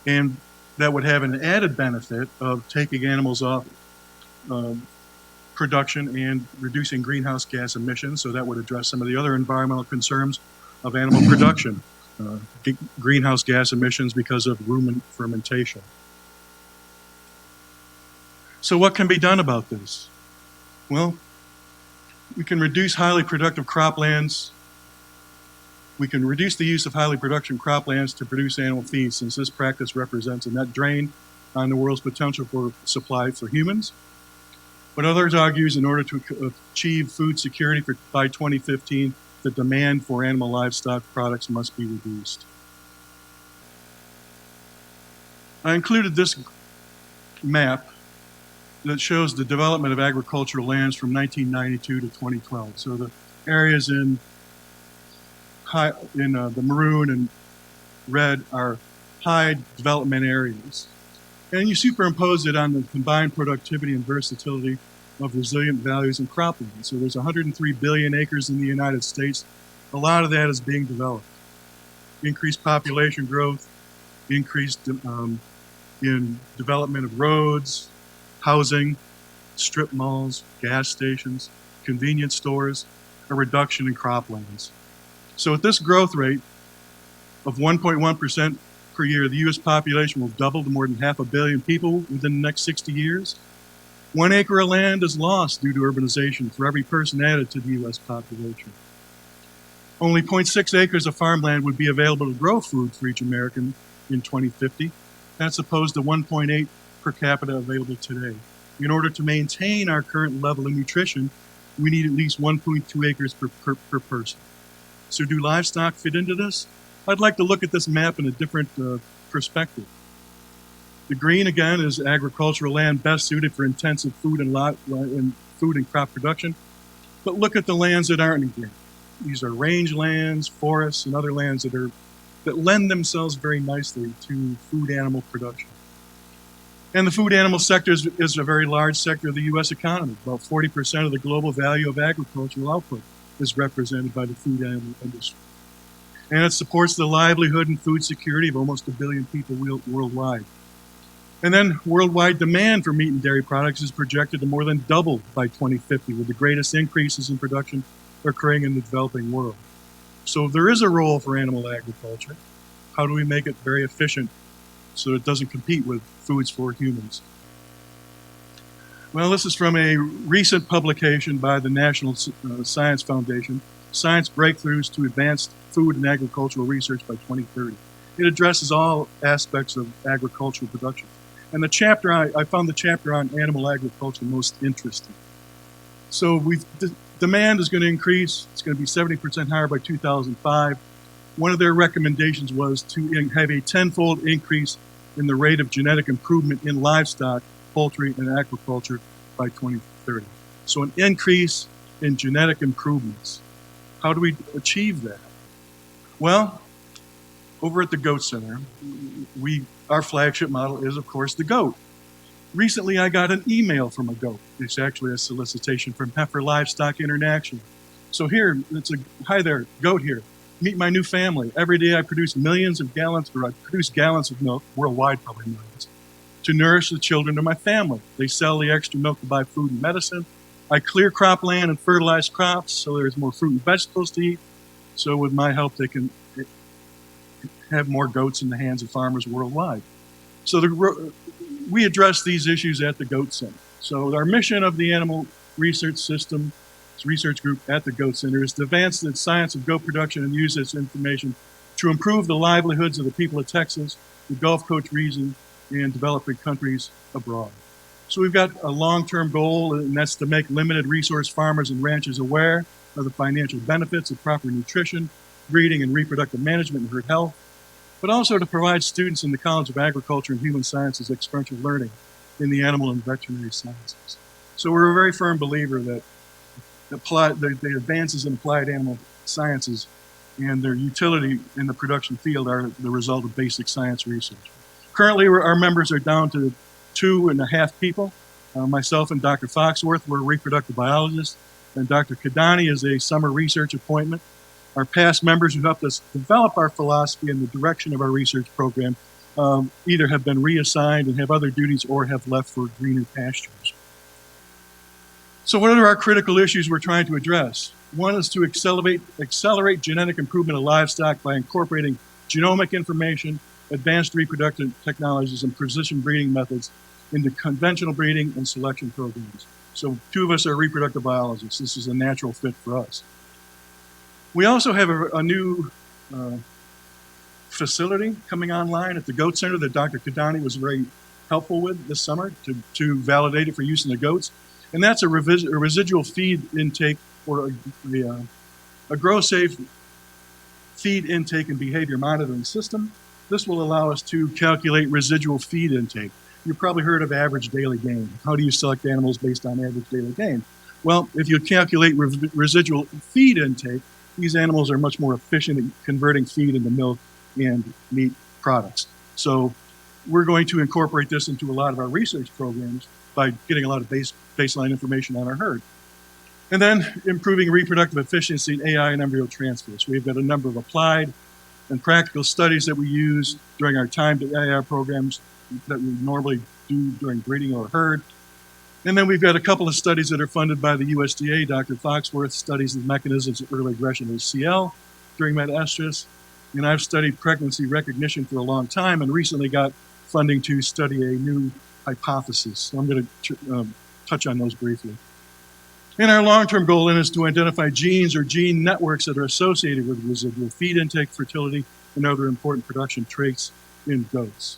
And that would have an added benefit of taking animals off production and reducing greenhouse gas emissions, so that would address some of the other environmental concerns of animal production, greenhouse gas emissions because of rumen fermentation. So what can be done about this? Well, we can reduce highly productive croplands. We can reduce the use of highly productive croplands to produce animal feed, since this practice represents a net drain on the world's potential for supply for humans. But others argue in order to achieve food security by 2015, the demand for animal livestock products must be reduced. I included this map that shows the development of agricultural lands from 1992 to 2012. So the areas in the maroon and red are high development areas. And you superimpose it on the combined productivity and versatility of resilient values in cropland. So there's 103 billion acres in the United States. A lot of that is being developed. Increased population growth, increased in development of roads, housing, strip malls, gas stations, convenience stores, a reduction in croplands. So at this growth rate of 1.1% per year, the U.S. population will double to more than 500 million people within the next 60 years. 1 acre of land is lost due to urbanization for every person added to the U.S. population. Only 0.6 acres of farmland would be available to grow food for each American in 2050. That's opposed to 1.8 per capita available today. In order to maintain our current level of nutrition, we need at least 1.2 acres per person. So do livestock fit into this? I'd like to look at this map in a different perspective. The green, again, is agricultural land best suited for intensive food and crop production. But look at the lands that aren't in green. These are rangelands, forests, and other lands that lend themselves very nicely to food animal production. And the food animal sector is a very large sector of the U.S. economy. About 40% of the global value of agricultural output is represented by the food animal industry. And it supports the livelihood and food security of almost 1 billion people worldwide. And then worldwide demand for meat and dairy products is projected to more than double by 2050, with the greatest increases in production occurring in the developing world. So there is a role for animal agriculture. How do we make it very efficient so it doesn't compete with foods for humans? Well, this is from a recent publication by the National Science Foundation, Science Breakthroughs to Advance Food and Agricultural Research by 2030. It addresses all aspects of agricultural production. And the chapter, I found the chapter on animal agriculture most interesting. So demand is going to increase. It's going to be 70% higher by 2005. One of their recommendations was to have a tenfold increase in the rate of genetic improvement in livestock, poultry, and aquaculture by 2030. So an increase in genetic improvements. How do we achieve that? Well, over at the Goat Center, our flagship model is, of course, the goat. Recently, I got an email from a goat. It's actually a solicitation from Heifer Livestock International. So here, hi there, goat here. Meet my new family. Every day I produce millions of gallons, or I produce gallons of milk, worldwide probably millions. to nourish the children of my family. They sell the extra milk to buy food and medicine. I clear cropland and fertilize crops so there's more fruit and vegetables to eat. So with my help, they can have more goats in the hands of farmers worldwide. So we address these issues at the Goat Center. So our mission of the Animal Research System Research Group at the Goat Center is to advance the science of goat production and use this information to improve the livelihoods of the people of Texas, the Gulf Coast region, and developing countries abroad. So we've got a long-term goal, and that's to make limited resource farmers and ranchers aware of the financial benefits of proper nutrition, breeding and reproductive management and herd health, but also to provide students in the College of Agriculture and Human Sciences experiential learning in the animal and veterinary sciences. So we're a very firm believer that the advances in applied animal sciences and their utility in the production field are the result of basic science research. Currently, our members are down to 2.5 people. Myself and Dr. Foxworth, we're reproductive biologists, and Dr. Kadani is a summer research appointment. Our past members who helped us develop our philosophy and the direction of our research program either have been reassigned and have other duties or have left for greener pastures. So what are our critical issues we're trying to address? One is to accelerate genetic improvement of livestock by incorporating genomic information, advanced reproductive technologies, and precision breeding methods into conventional breeding and selection programs. So 2 of us are reproductive biologists. This is a natural fit for us. We also have a new facility coming online at the Goat Center that Dr. Kadani was very helpful with this summer to validate it for use in the goats. And that's a residual feed intake or a grow-safe feed intake and behavior monitoring system. This will allow us to calculate residual feed intake. You've probably heard of average daily gain. How do you select animals based on average daily gain? Well, if you calculate residual feed intake, these animals are much more efficient at converting feed into milk and meat products. So we're going to incorporate this into a lot of our research programs by getting a lot of baseline information on our herd. And then improving reproductive efficiency in AI and embryo transfers. We've got a number of applied and practical studies that we use during our time to AI programs that we normally do during breeding or herd. And then we've got a couple of studies that are funded by the USDA. Dr. Foxworth studies the mechanisms of early aggression of CL during metaestrus. And I've studied pregnancy recognition for a long time and recently got funding to study a new hypothesis. So I'm going to touch on those briefly. And our long-term goal then is to identify genes or gene networks that are associated with residual feed intake, fertility, and other important production traits in goats.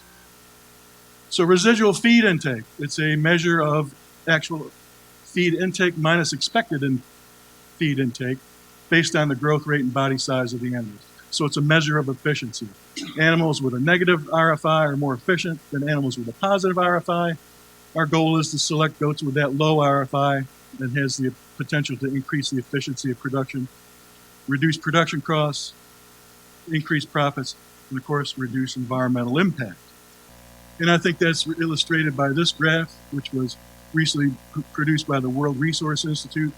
So residual feed intake, it's a measure of actual feed intake minus expected feed intake based on the growth rate and body size of the animals. So it's a measure of efficiency. Animals with a negative RFI are more efficient than animals with a positive RFI. Our goal is to select goats with that low RFI that has the potential to increase the efficiency of production, reduce production costs, increase profits, and of course, reduce environmental impact. And I think that's illustrated by this graph, which was recently produced by the World Resource Institute.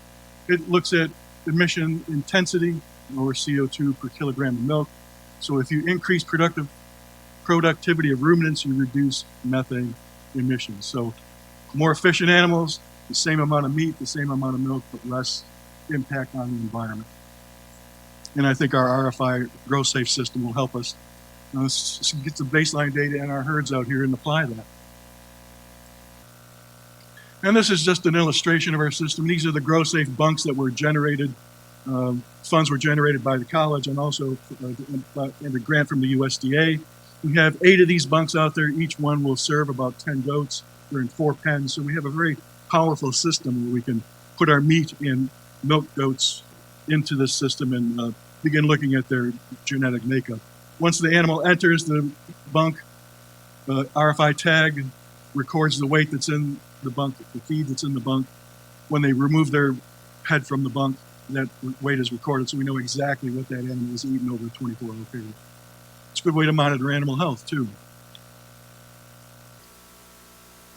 It looks at emission intensity, or CO2 per kilogram of milk. So if you increase productivity of ruminants, you reduce methane emissions. So more efficient animals, the same amount of meat, the same amount of milk, but less impact on the environment. And I think our RFI Grow Safe system will help us get some baseline data in our herds out here and apply that. And this is just an illustration of our system. These are the Grow Safe bunks that were generated. Funds were generated by the college and also in a grant from the USDA. We have 8 of these bunks out there. Each one will serve about 10 goats. They're in 4 pens. So we have a very powerful system where we can put our meat and milk goats into this system and begin looking at their genetic makeup. Once the animal enters the bunk, the RFI tag records the weight that's in the bunk, the feed that's in the bunk. When they remove their head from the bunk, that weight is recorded, so we know exactly what that animal is eating over a 24-hour period. It's a good way to monitor animal health, too.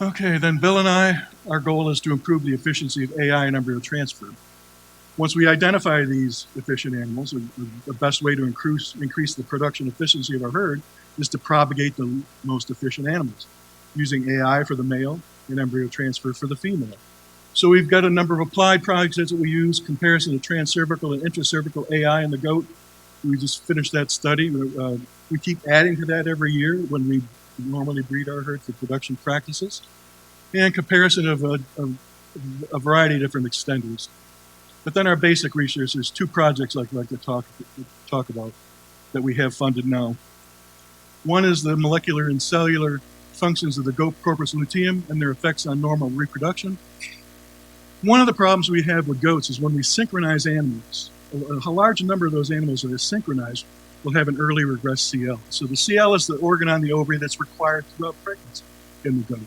Okay, then Bill and I, our goal is to improve the efficiency of AI and embryo transfer. Once we identify these efficient animals, the best way to increase the production efficiency of our herd is to propagate the most efficient animals. using AI for the male and embryo transfer for the female. So we've got a number of applied projects that we use, comparison of transcervical and intracervical AI in the goat. We just finished that study. We keep adding to that every year when we normally breed our herd for production practices, and comparison of a variety of different extenders. But then our basic research, there's two projects I'd like to talk about that we have funded now. One is the molecular and cellular functions of the goat corpus luteum and their effects on normal reproduction. One of the problems we have with goats is when we synchronize animals, a large number of those animals that are synchronized will have an early regress CL. So the CL is the organ on the ovary that's required throughout pregnancy in the goat.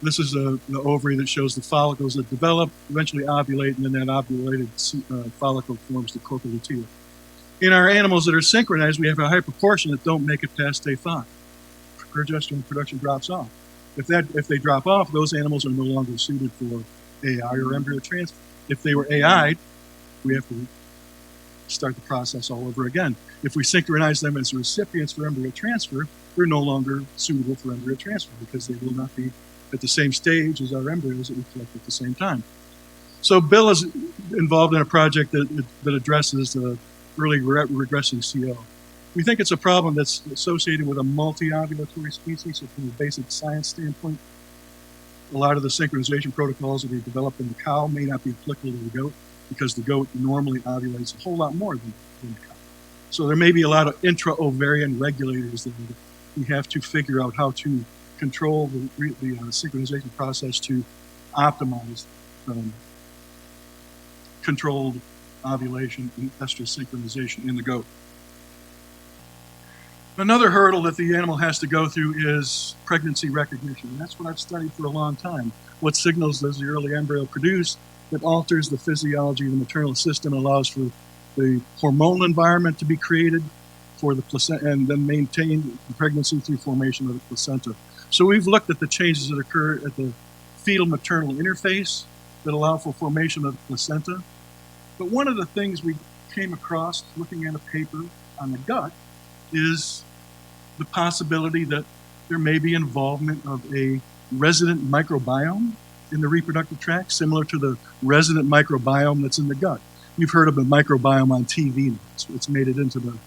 This is the ovary that shows the follicles that develop, eventually ovulate, and then that ovulated follicle forms the corpus luteum. In our animals that are synchronized, we have a high proportion that don't make it past day 5. Progesterone production drops off. If they drop off, those animals are no longer suited for AI or embryo transfer. If they were AI'd, we have to start the process all over again. If we synchronize them as recipients for embryo transfer, they're no longer suitable for embryo transfer because they will not be at the same stage as our embryos that we collect at the same time. So Bill is involved in a project that addresses the early regressing CL. We think it's a problem that's associated with a multi-ovulatory species, so from a basic science standpoint, a lot of the synchronization protocols that we developed in the cow may not be applicable to the goat because the goat normally ovulates a whole lot more than the cow. So there may be a lot of intra-ovarian regulators that we have to figure out how to control the synchronization process to optimize controlled ovulation and estrous synchronization in the goat. Another hurdle that the animal has to go through is pregnancy recognition. And that's what I've studied for a long time. What signals does the early embryo produce that alters the physiology of the maternal system, allows for the hormonal environment to be created for the placenta, and then maintain the pregnancy through formation of the placenta. So we've looked at the changes that occur at the fetal-maternal interface that allow for formation of the placenta. But one of the things we came across looking at a paper on the gut is the possibility that there may be involvement of a resident microbiome in the reproductive tract, similar to the resident microbiome that's in the gut. You've heard of the microbiome on TV now. It's made it into the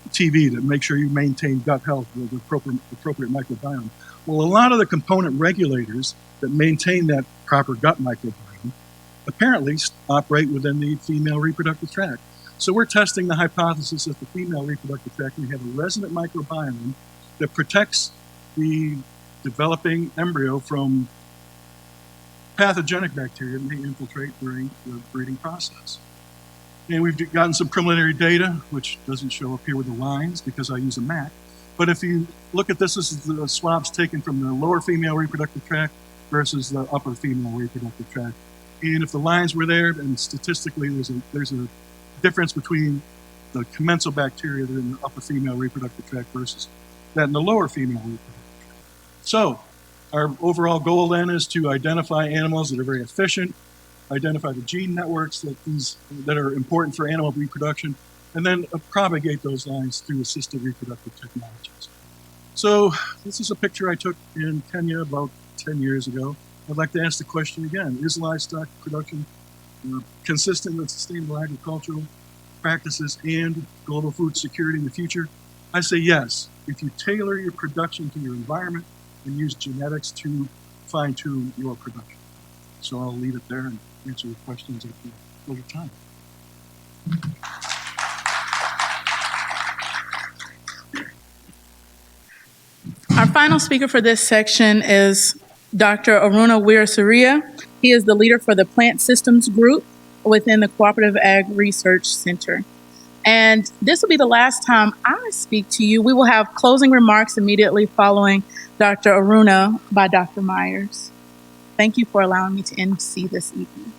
TV to make sure you maintain gut health with the appropriate microbiome. Well, a lot of the component regulators that maintain that proper gut microbiome apparently operate within the female reproductive tract. So we're testing the hypothesis that the female reproductive tract may have a resident microbiome that protects the developing embryo from pathogenic bacteria that may infiltrate during the breeding process. And we've gotten some preliminary data, which doesn't show up here with the lines because I use a Mac. But if you look at this is the swabs taken from the lower female reproductive tract versus the upper female reproductive tract. And if the lines were there, then statistically there's a difference between the commensal bacteria that are in the upper female reproductive tract versus that in the lower female reproductive tract. So our overall goal then is to identify animals that are very efficient, identify the gene networks that are important for animal reproduction, and then propagate those lines through assisted reproductive technologies. So this is a picture I took in Kenya about 10 years ago. I'd like to ask the question again, is livestock production consistent with sustainable agricultural practices and global food security in the future? I say yes, if you tailor your production to your environment and use genetics to fine-tune your production. So I'll leave it there and answer your questions at the later time. Our final speaker for this section is Dr. Aruna Weerasuriya. He is the leader for the Plant Systems Group within the Cooperative Ag Research Center. And this will be the last time I speak to you. We will have closing remarks immediately following Dr. Aruna by Dr. Myers. Thank you for allowing me to MC this evening.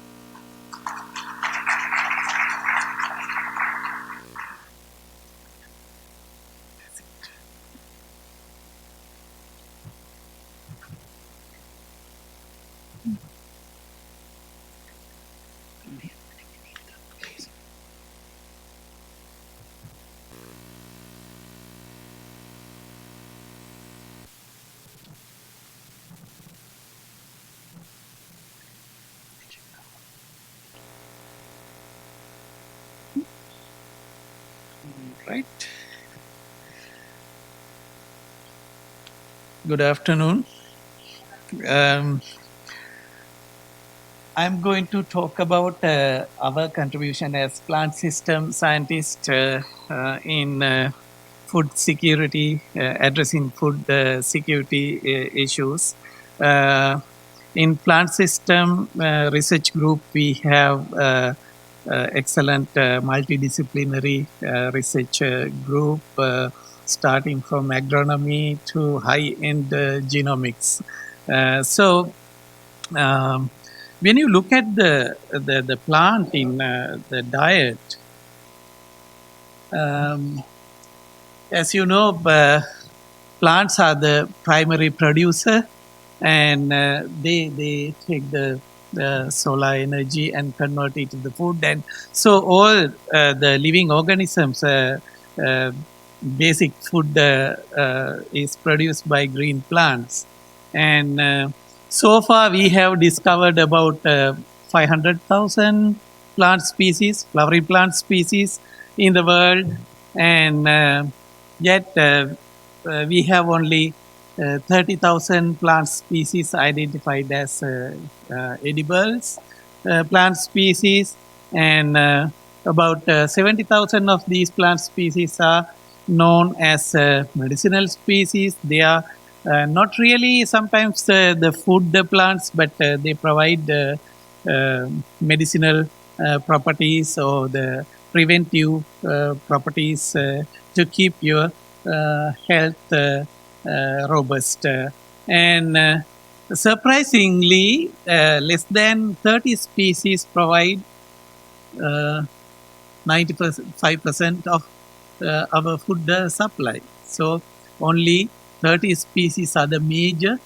Right. Good afternoon. I'm going to talk about our contribution as plant system scientist in food security, addressing food security issues. In plant system research group, we have excellent multidisciplinary research group starting from agronomy to high-end genomics. When you look at the plant in the diet, as you know, plants are the primary producer, and they take the solar energy and convert it to the food. And so all the living organisms, basic food is produced by green plants. And so far we have discovered about 500,000 plant species, flowering plant species in the world, and yet we have only 30,000 plant species identified as edibles plant species, and about 70,000 of these plant species are known as medicinal species. They are not really sometimes the food plants, but they provide medicinal properties or the preventive properties to keep your health robust. And surprisingly, less than 30 species provide 95% of our food supply. So only 30 species are the major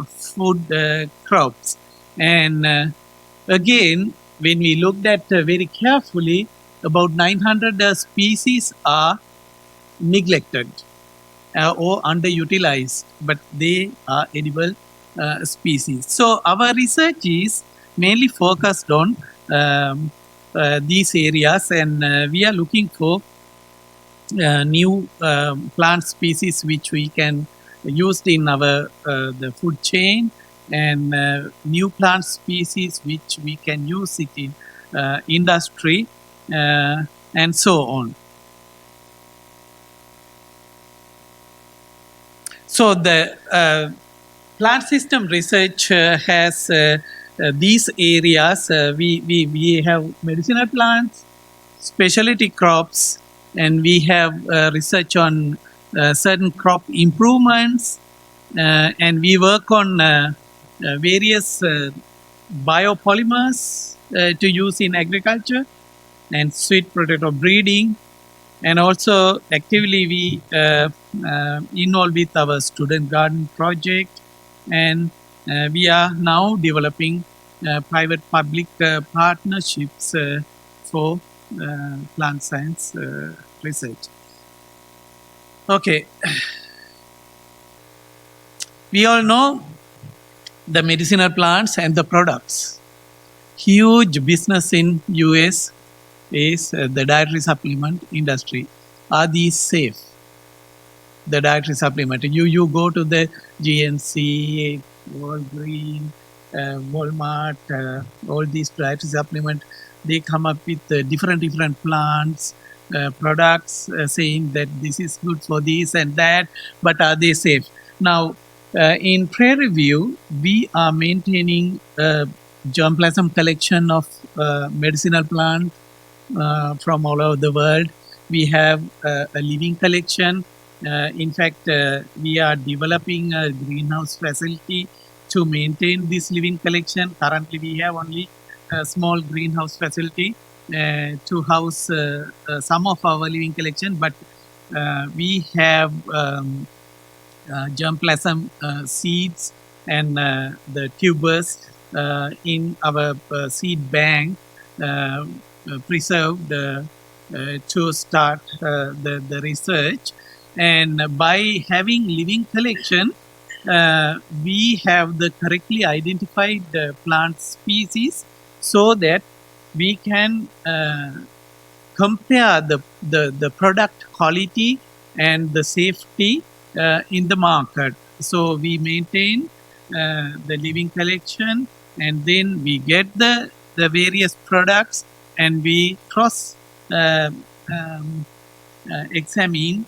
food crops. And again, when we looked at very carefully, about 900 species are neglected or underutilized, but they are edible species. So our research is mainly focused on these areas, and we are looking for new plant species which we can use in our the food chain, and new plant species which we can use it in industry, and so on. So the plant system research has these areas. We have medicinal plants, specialty crops, and we have research on certain crop improvements, and we work on various biopolymers to use in agriculture and sweet potato breeding. And also actively we involved with our student garden project, and we are now developing private-public partnerships for plant science research. Okay, we all know the medicinal plants and the products. Huge business in US is the dietary supplement industry. Are these safe? The dietary supplement. You go to the GNC, Walgreens, Walmart, all these dietary supplement, they come up with different plants, products saying that this is good for this and that, but are they safe? Now, in Prairie Review, we are maintaining a germplasm collection of medicinal plants from all over the world. We have a living collection. In fact, we are developing a greenhouse facility to maintain this living collection. Currently, we have only a small greenhouse facility to house some of our living collection, but we have germplasm seeds and the tubers in our seed bank preserved to start the research. And by having living collection, we have the correctly identified plant species so that we can compare the product quality and the safety in the market. So we maintain the living collection, and then we get the various products, and we cross examine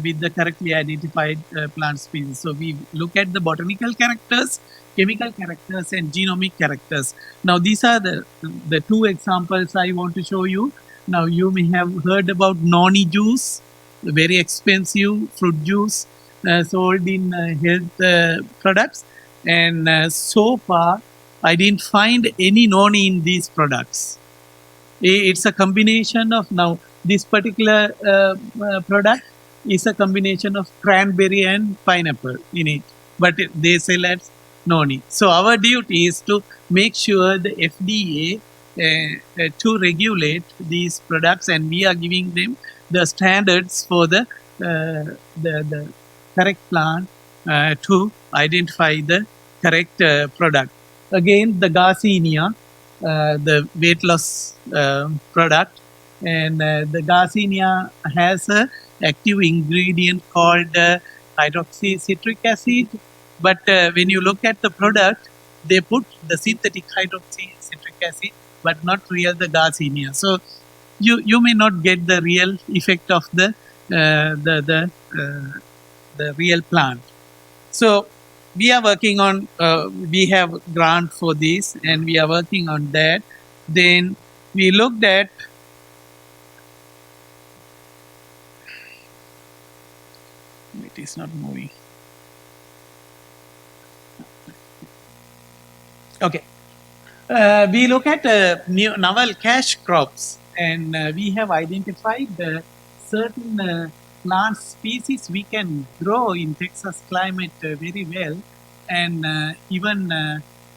with the correctly identified plant species. So we look at the botanical characters, chemical characters, and genomic characters. Now these are the two examples I want to show you. Now you may have heard about noni juice, a very expensive fruit juice sold in health products, and so far I didn't find any noni in these products. It's a combination of, now this particular product is a combination of cranberry and pineapple in it, but they sell as noni. So our duty is to make sure the FDA to regulate these products, and we are giving them the standards for the correct plant to identify the correct product. Again, the Garcinia, the weight loss product, and the Garcinia has a active ingredient called hydroxycitric acid, but when you look at the product, they put the synthetic hydroxycitric acid, but not real the Garcinia. So you may not get the real effect of the real plant. So we are working on, we have grant for this, and we are working on that. Then we looked at it is not moving. Okay. We look at novel cash crops, and we have identified certain plant species we can grow in Texas climate very well. And even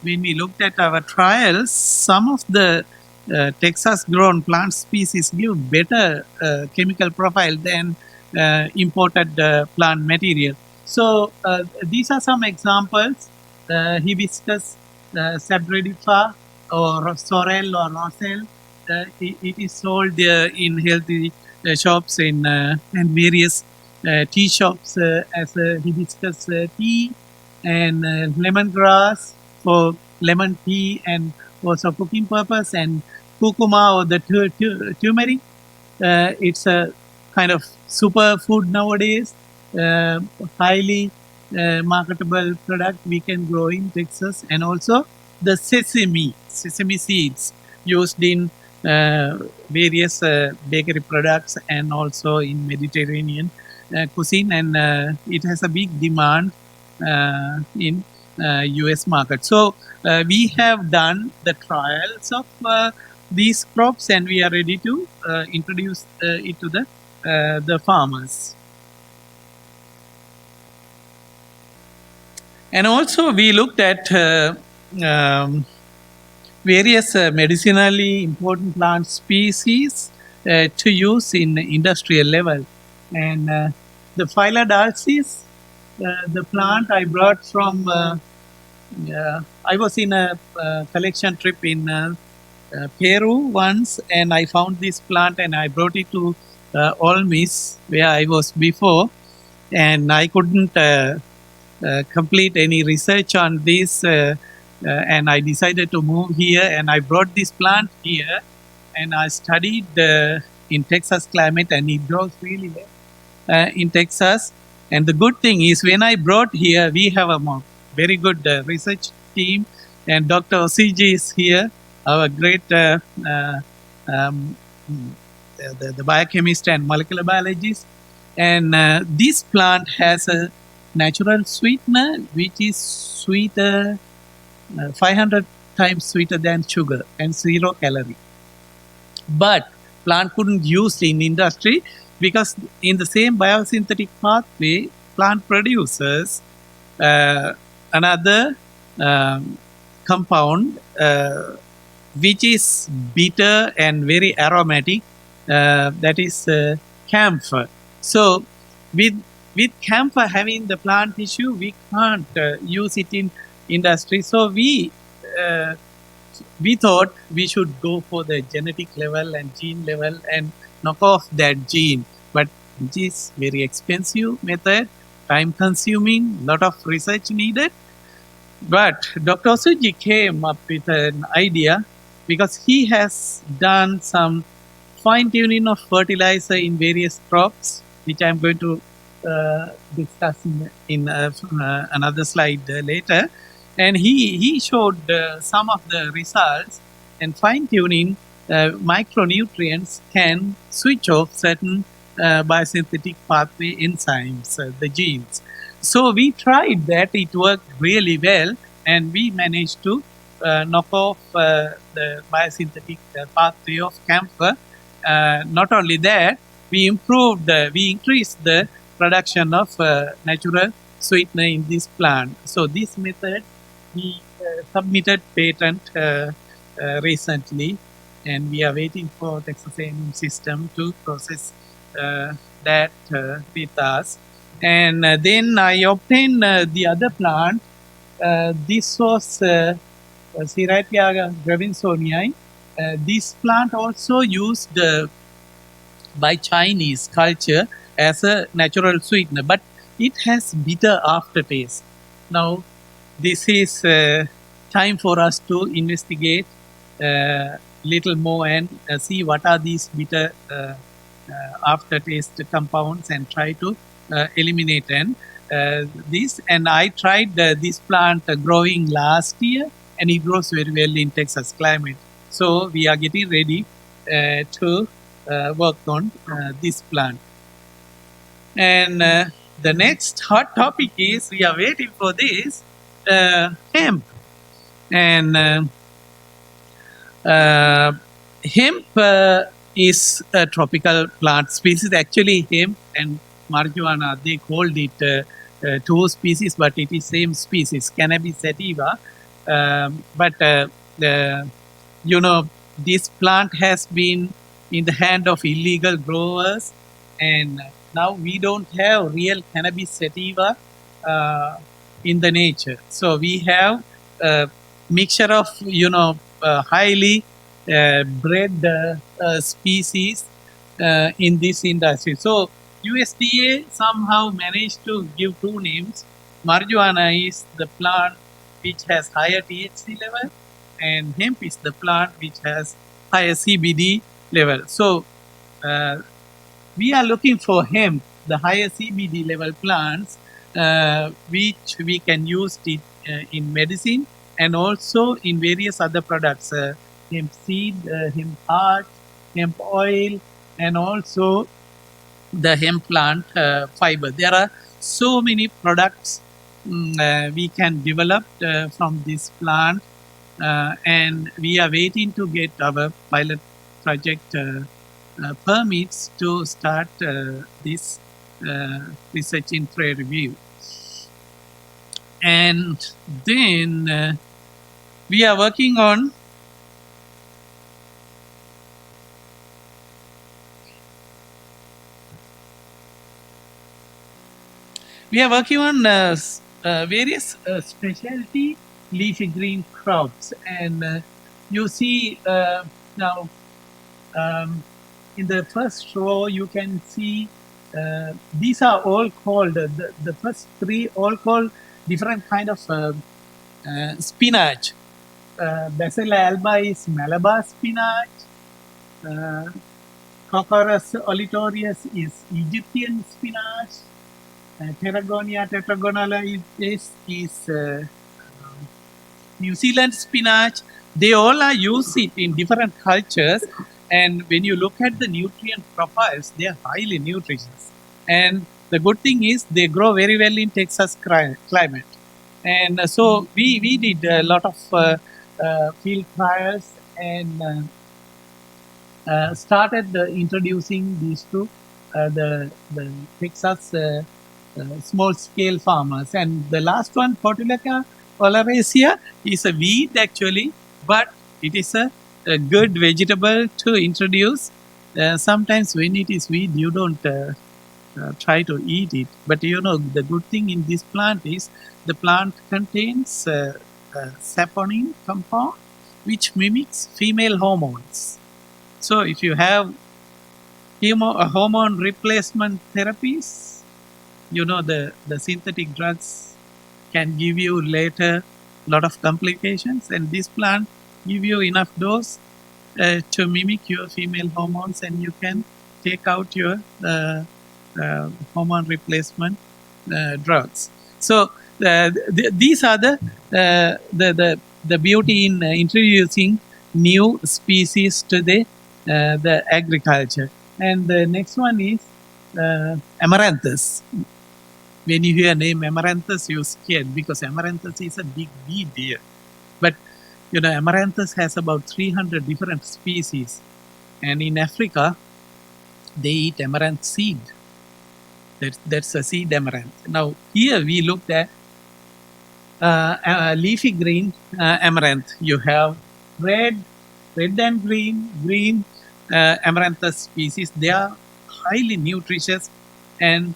when we looked at our trials, some of the Texas grown plant species give better chemical profile than imported plant material. So these are some examples. Hibiscus sabredifa, or sorrel or roselle, it is sold in healthy shops and various tea shops as a hibiscus tea, and lemongrass for lemon tea and also cooking purpose, and curcuma or the turmeric. It's a kind of superfood nowadays, highly marketable product we can grow in Texas. And also the sesame seeds used in various bakery products and also in Mediterranean cuisine, and it has a big demand in US market. So we have done the trials of these crops, and we are ready to introduce it to the farmers. And also we looked at various medicinally important plant species to use in industrial level. And the Phyllodelsis, the plant I brought from, I was in a collection trip in Peru once, and I found this plant and I brought it to Ole Miss, where I was before, and I couldn't complete any research on this, and I decided to move here, and I brought this plant here, and I studied in Texas climate, and it grows really well in Texas. And the good thing is, when I brought here, we have a very good research team, and Dr. Osiji is here, our great the biochemist and molecular biologist. And this plant has a natural sweetener which is sweeter, 500 times sweeter than sugar, and 0 calorie. But plant couldn't use in industry because in the same biosynthetic pathway, plant produces another compound which is bitter and very aromatic, that is camphor. So with camphor having the plant tissue, we can't use it in industry. So we we thought we should go for the genetic level and gene level and knock off that gene, but which is very expensive method, time consuming, lot of research needed. But Dr. Osuji came up with an idea because he has done some fine tuning of fertilizer in various crops, which I'm going to discuss in another slide later. And he showed some of the results, and fine tuning micronutrients can switch off certain biosynthetic pathway enzymes, the genes. So we tried that, it worked really well, and we managed to knock off the biosynthetic pathway of camphor. Not only that, we increased the production of natural sweetener in this plant. So this method, we submitted patent recently, and we are waiting for Texas A&M system to process that with us. And then I obtained the other plant. This was Ceratia gravinsonii. This plant also used by Chinese culture as a natural sweetener, but it has bitter aftertaste. Now, this is time for us to investigate little more and see what are these bitter aftertaste compounds and try to eliminate this. And I tried this plant growing last year, and it grows very well in Texas climate. So we are getting ready to work on this plant. And the next hot topic is, we are waiting for this, hemp. And hemp is a tropical plant species. Actually, hemp and marijuana, they called it two species, but it is same species, Cannabis sativa. This plant has been in the hand of illegal growers, and now we don't have real Cannabis sativa in the nature. So we have a mixture of highly bred species in this industry. So USDA somehow managed to give two names. Marijuana is the plant which has higher THC level, and hemp is the plant which has higher CBD level. So we are looking for hemp, the higher CBD level plants, which we can use it in medicine and also in various other products, hemp seed, hemp heart, hemp oil, and also the hemp plant fiber. There are so many products we can develop from this plant, and we are waiting to get our pilot project permits to start this research in trade review. And then we are working on various specialty leafy green crops, and you see now in the first row you can see these are all called the first three all called different kind of spinach. Bacilla alba is Malabar spinach. Cocorus olitorius is Egyptian spinach. Pterogonia tetragonala is New Zealand spinach. They all are used it in different cultures, and when you look at the nutrient profiles, they are highly nutritious. And the good thing is they grow very well in Texas climate. And so we did a lot of field trials and started introducing these to the Texas small scale farmers. And the last one, Portulaca oleracea, is a weed actually, but it is a good vegetable to introduce. Sometimes when it is weed, you don't try to eat it. But the good thing in this plant is the plant contains saponin compound, which mimics female hormones. So if you have hormone replacement therapies, you know the synthetic drugs can give you later a lot of complications, and this plant give you enough dose to mimic your female hormones, and you can take out your hormone replacement drugs. So these are the beauty in introducing new species to the agriculture. And the next one is amaranthus. When you hear name amaranthus, you're scared because amaranthus is a big weed here. But you know, amaranthus has about 300 different species, and in Africa, they eat amaranth seed. That's a seed amaranth. Now here we looked at leafy green amaranth. You have red and green amaranthus species. They are highly nutritious, and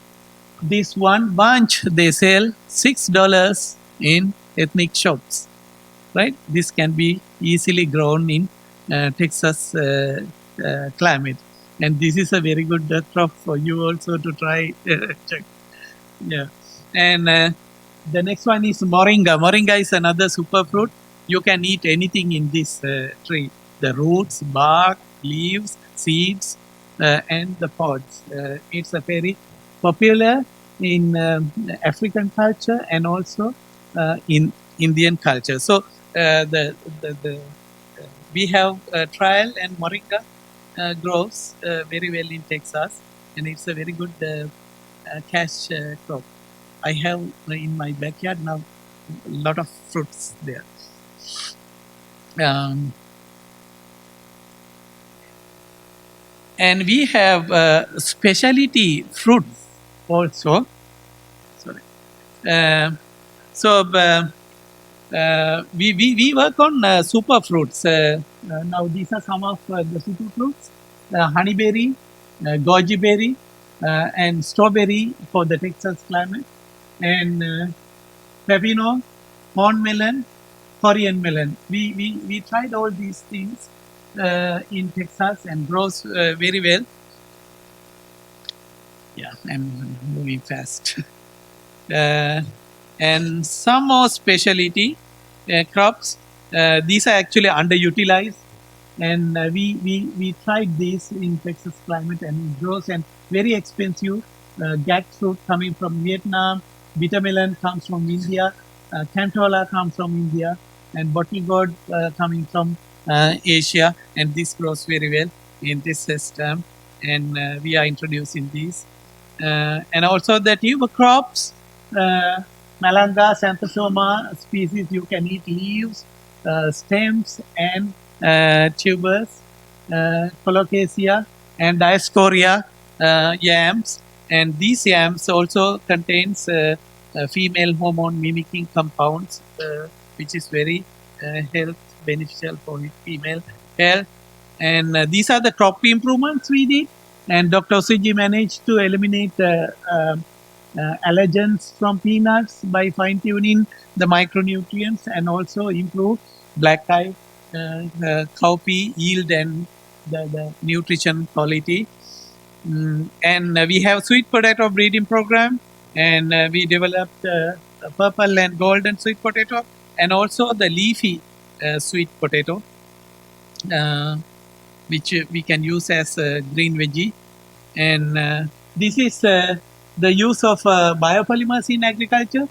this one bunch they sell $6 in ethnic shops. Right? This can be easily grown in Texas climate, and this is a very good crop for you also to try. Check. Yeah, and the next one is moringa. Moringa is another superfruit. You can eat anything in this tree: the roots, bark, leaves, seeds, and the pods. It's a very popular in African culture and also in Indian culture. So we have trial and moringa grows very well in Texas, and it's a very good cash crop. I have in my backyard now a lot of fruits there. And we have specialty fruits also. Sorry. We work on super fruits. Now these are some of the super fruits: honeyberry, goji berry, and strawberry for the Texas climate, and pepino, horn melon, Korean melon. We tried all these things in Texas and grows very well. Yeah, I'm moving fast. And some more specialty crops. These are actually underutilized, and we tried this in Texas climate, and it grows and very expensive. Jackfruit coming from Vietnam, bitter melon comes from India, Cantola comes from India, and bottle gourd coming from Asia, and this grows very well in this system, and we are introducing these. And also the tuber crops, Malanga, Xanthosoma species, you can eat leaves, stems, and tubers, Colocasia, and Dioscorea yams. And these yams also contains female hormone mimicking compounds, which is very health beneficial for female health. And these are the crop improvements we did. And Dr. Osiji managed to eliminate allergens from peanuts by fine-tuning the micronutrients, and also improve black eye cowpea yield and the nutrition quality. And we have sweet potato breeding program, and we developed purple and golden sweet potato, and also the leafy sweet potato, which we can use as a green veggie. And this is the use of biopolymers in agriculture.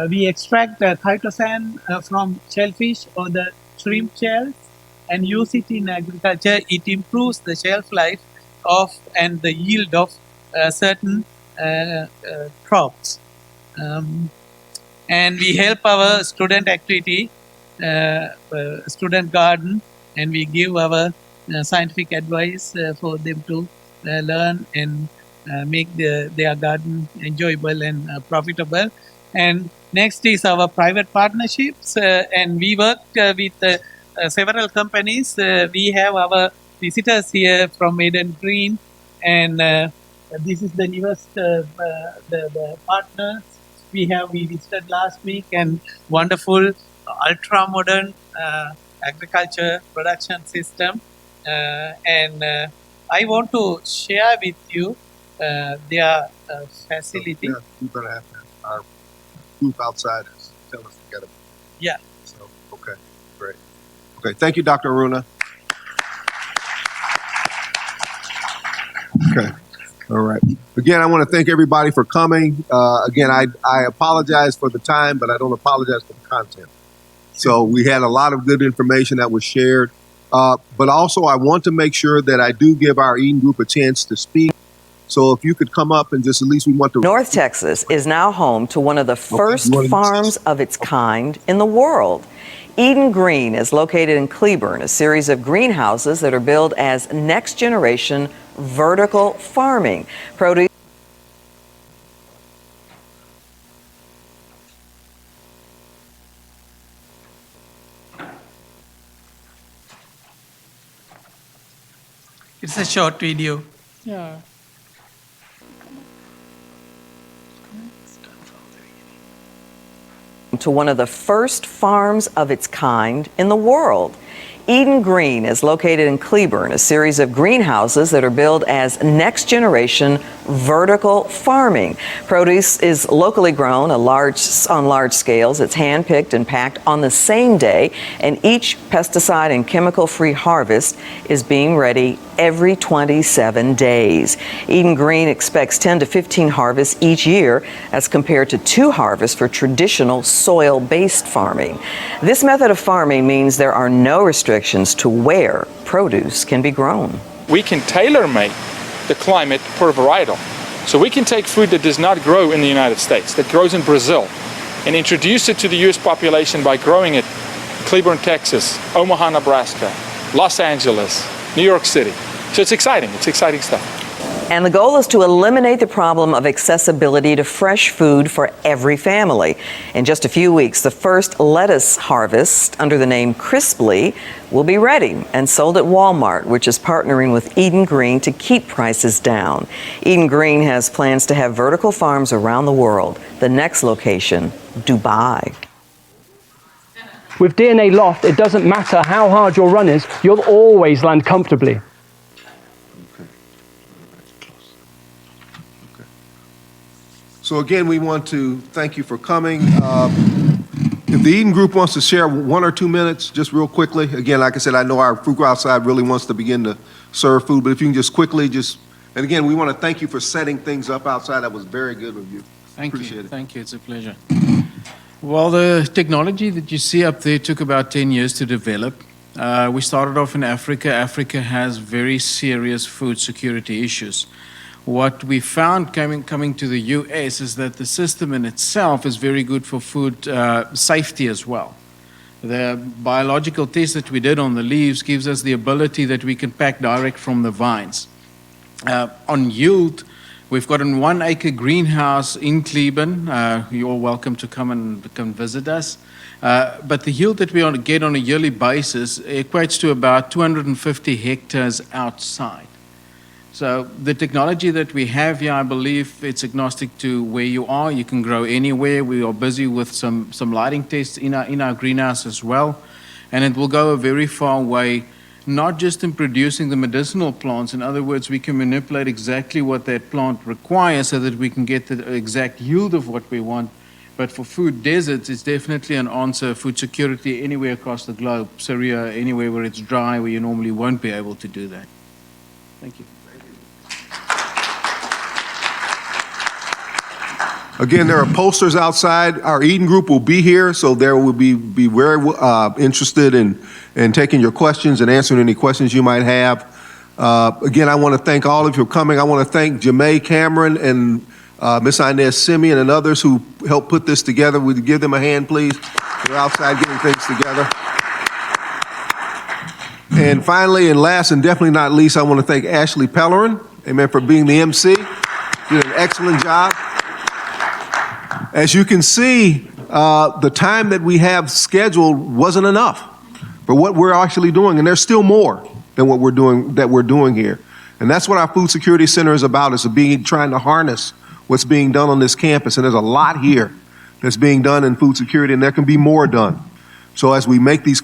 We extract chitosan from shellfish or the shrimp shells and use it in agriculture. It improves the shelf life of and the yield of certain crops. And we help our student activity, student garden, and we give our scientific advice for them to learn and make their garden enjoyable and profitable. And next is our private partnerships, and we work with several companies. We have our visitors here from Eden Green, and this is the newest the partners we visited last week, and wonderful ultra modern agriculture production system, and I want to share with you their facility. Yeah, we better have our group outside tell us to get it. Yeah. So, okay, great. Okay, thank you, Dr. Aruna. Okay, all right. Again, I want to thank everybody for coming. Again, I apologize for the time, but I don't apologize for the content. So we had a lot of good information that was shared. But also, I want to make sure that I do give our Eden group a chance to speak. So if you could come up and just at least we want to... North Texas is now home to one of the first farms of its kind in the world. Eden Green is located in Cleburne, a series of greenhouses that are billed as next-generation vertical farming. Produce It's a short video. Yeah. to one of the first farms of its kind in the world. Eden Green is located in Cleburne, a series of greenhouses that are billed as next-generation vertical farming. Produce is locally grown on large scales. It's hand-picked and packed on the same day, and each pesticide and chemical-free harvest is being ready every 27 days. Eden Green expects 10 to 15 harvests each year as compared to 2 harvests for traditional soil-based farming. This method of farming means there are no restrictions to where produce can be grown. We can tailor-make the climate per varietal. So we can take food that does not grow in the United States, that grows in Brazil, and introduce it to the U.S. population by growing it in Cleburne, Texas, Omaha, Nebraska, Los Angeles, New York City. So it's exciting stuff. And the goal is to eliminate the problem of accessibility to fresh food for every family. In just a few weeks, the first lettuce harvest under the name Crisply will be ready and sold at Walmart, which is partnering with Eden Green to keep prices down. Eden Green has plans to have vertical farms around the world. The next location, Dubai. With DNA Loft, it doesn't matter how hard your run is, you'll always land comfortably. So again, we want to thank you for coming. If the Eden Group wants to share 1 or 2 minutes, just real quickly. Again, like I said, I know our food group outside really wants to begin to serve food, but if you can just quickly and again, we want to thank you for setting things up outside. That was very good of you. Appreciate it. Thank you. It's a pleasure. Well, the technology that you see up there took about 10 years to develop. We started off in Africa. Africa has very serious food security issues. What we found coming to the US is that the system in itself is very good for food safety as well. The biological test that we did on the leaves gives us the ability that we can pack direct from the vines. On yield, we've got a 1 acre greenhouse in Cleburne. You're welcome to come visit us. But the yield that we get on a yearly basis equates to about 250 hectares outside. So the technology that we have here, I believe it's agnostic to where you are. You can grow anywhere. We are busy with some lighting tests in our greenhouse as well. And it will go a very far way, not just in producing the medicinal plants. In other words, we can manipulate exactly what that plant requires so that we can get the exact yield of what we want. But for food deserts, it's definitely an answer. Food security anywhere across the globe, Syria, anywhere where it's dry, where you normally won't be able to do that. Thank you. Again, there are posters outside. Our Eden Group will be here, so there will be very interested in taking your questions and answering any questions you might have. Again, I want to thank all of you for coming. I want to thank Jamae Cameron and Miss Inez Simeon and others who helped put this together. Would you give them a hand, please? They're outside getting things together. And finally, and last and definitely not least, I want to thank Ashley Pellerin, amen, for being the MC. Did an excellent job. As you can see, the time that we have scheduled wasn't enough for what we're actually doing, and there's still more than what we're doing here. And that's what our Food Security Center is about, is trying to harness what's being done on this campus. And there's a lot here that's being done in food security, and there can be more done. So as we make these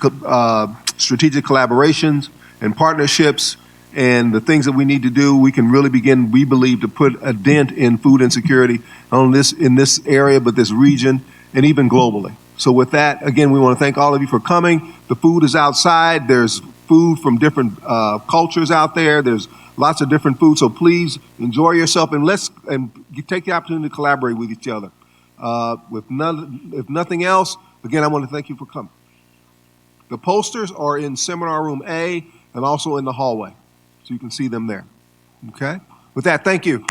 strategic collaborations and partnerships and the things that we need to do, we can really begin, we believe, to put a dent in food insecurity in this area, but this region, and even globally. So with that, again, we want to thank all of you for coming. The food is outside. There's food from different cultures out there. There's lots of different food. So please enjoy yourself and take the opportunity to collaborate with each other. If nothing else, again, I want to thank you for coming. The posters are in Seminar Room A and also in the hallway. So you can see them there. Okay? With that, thank you.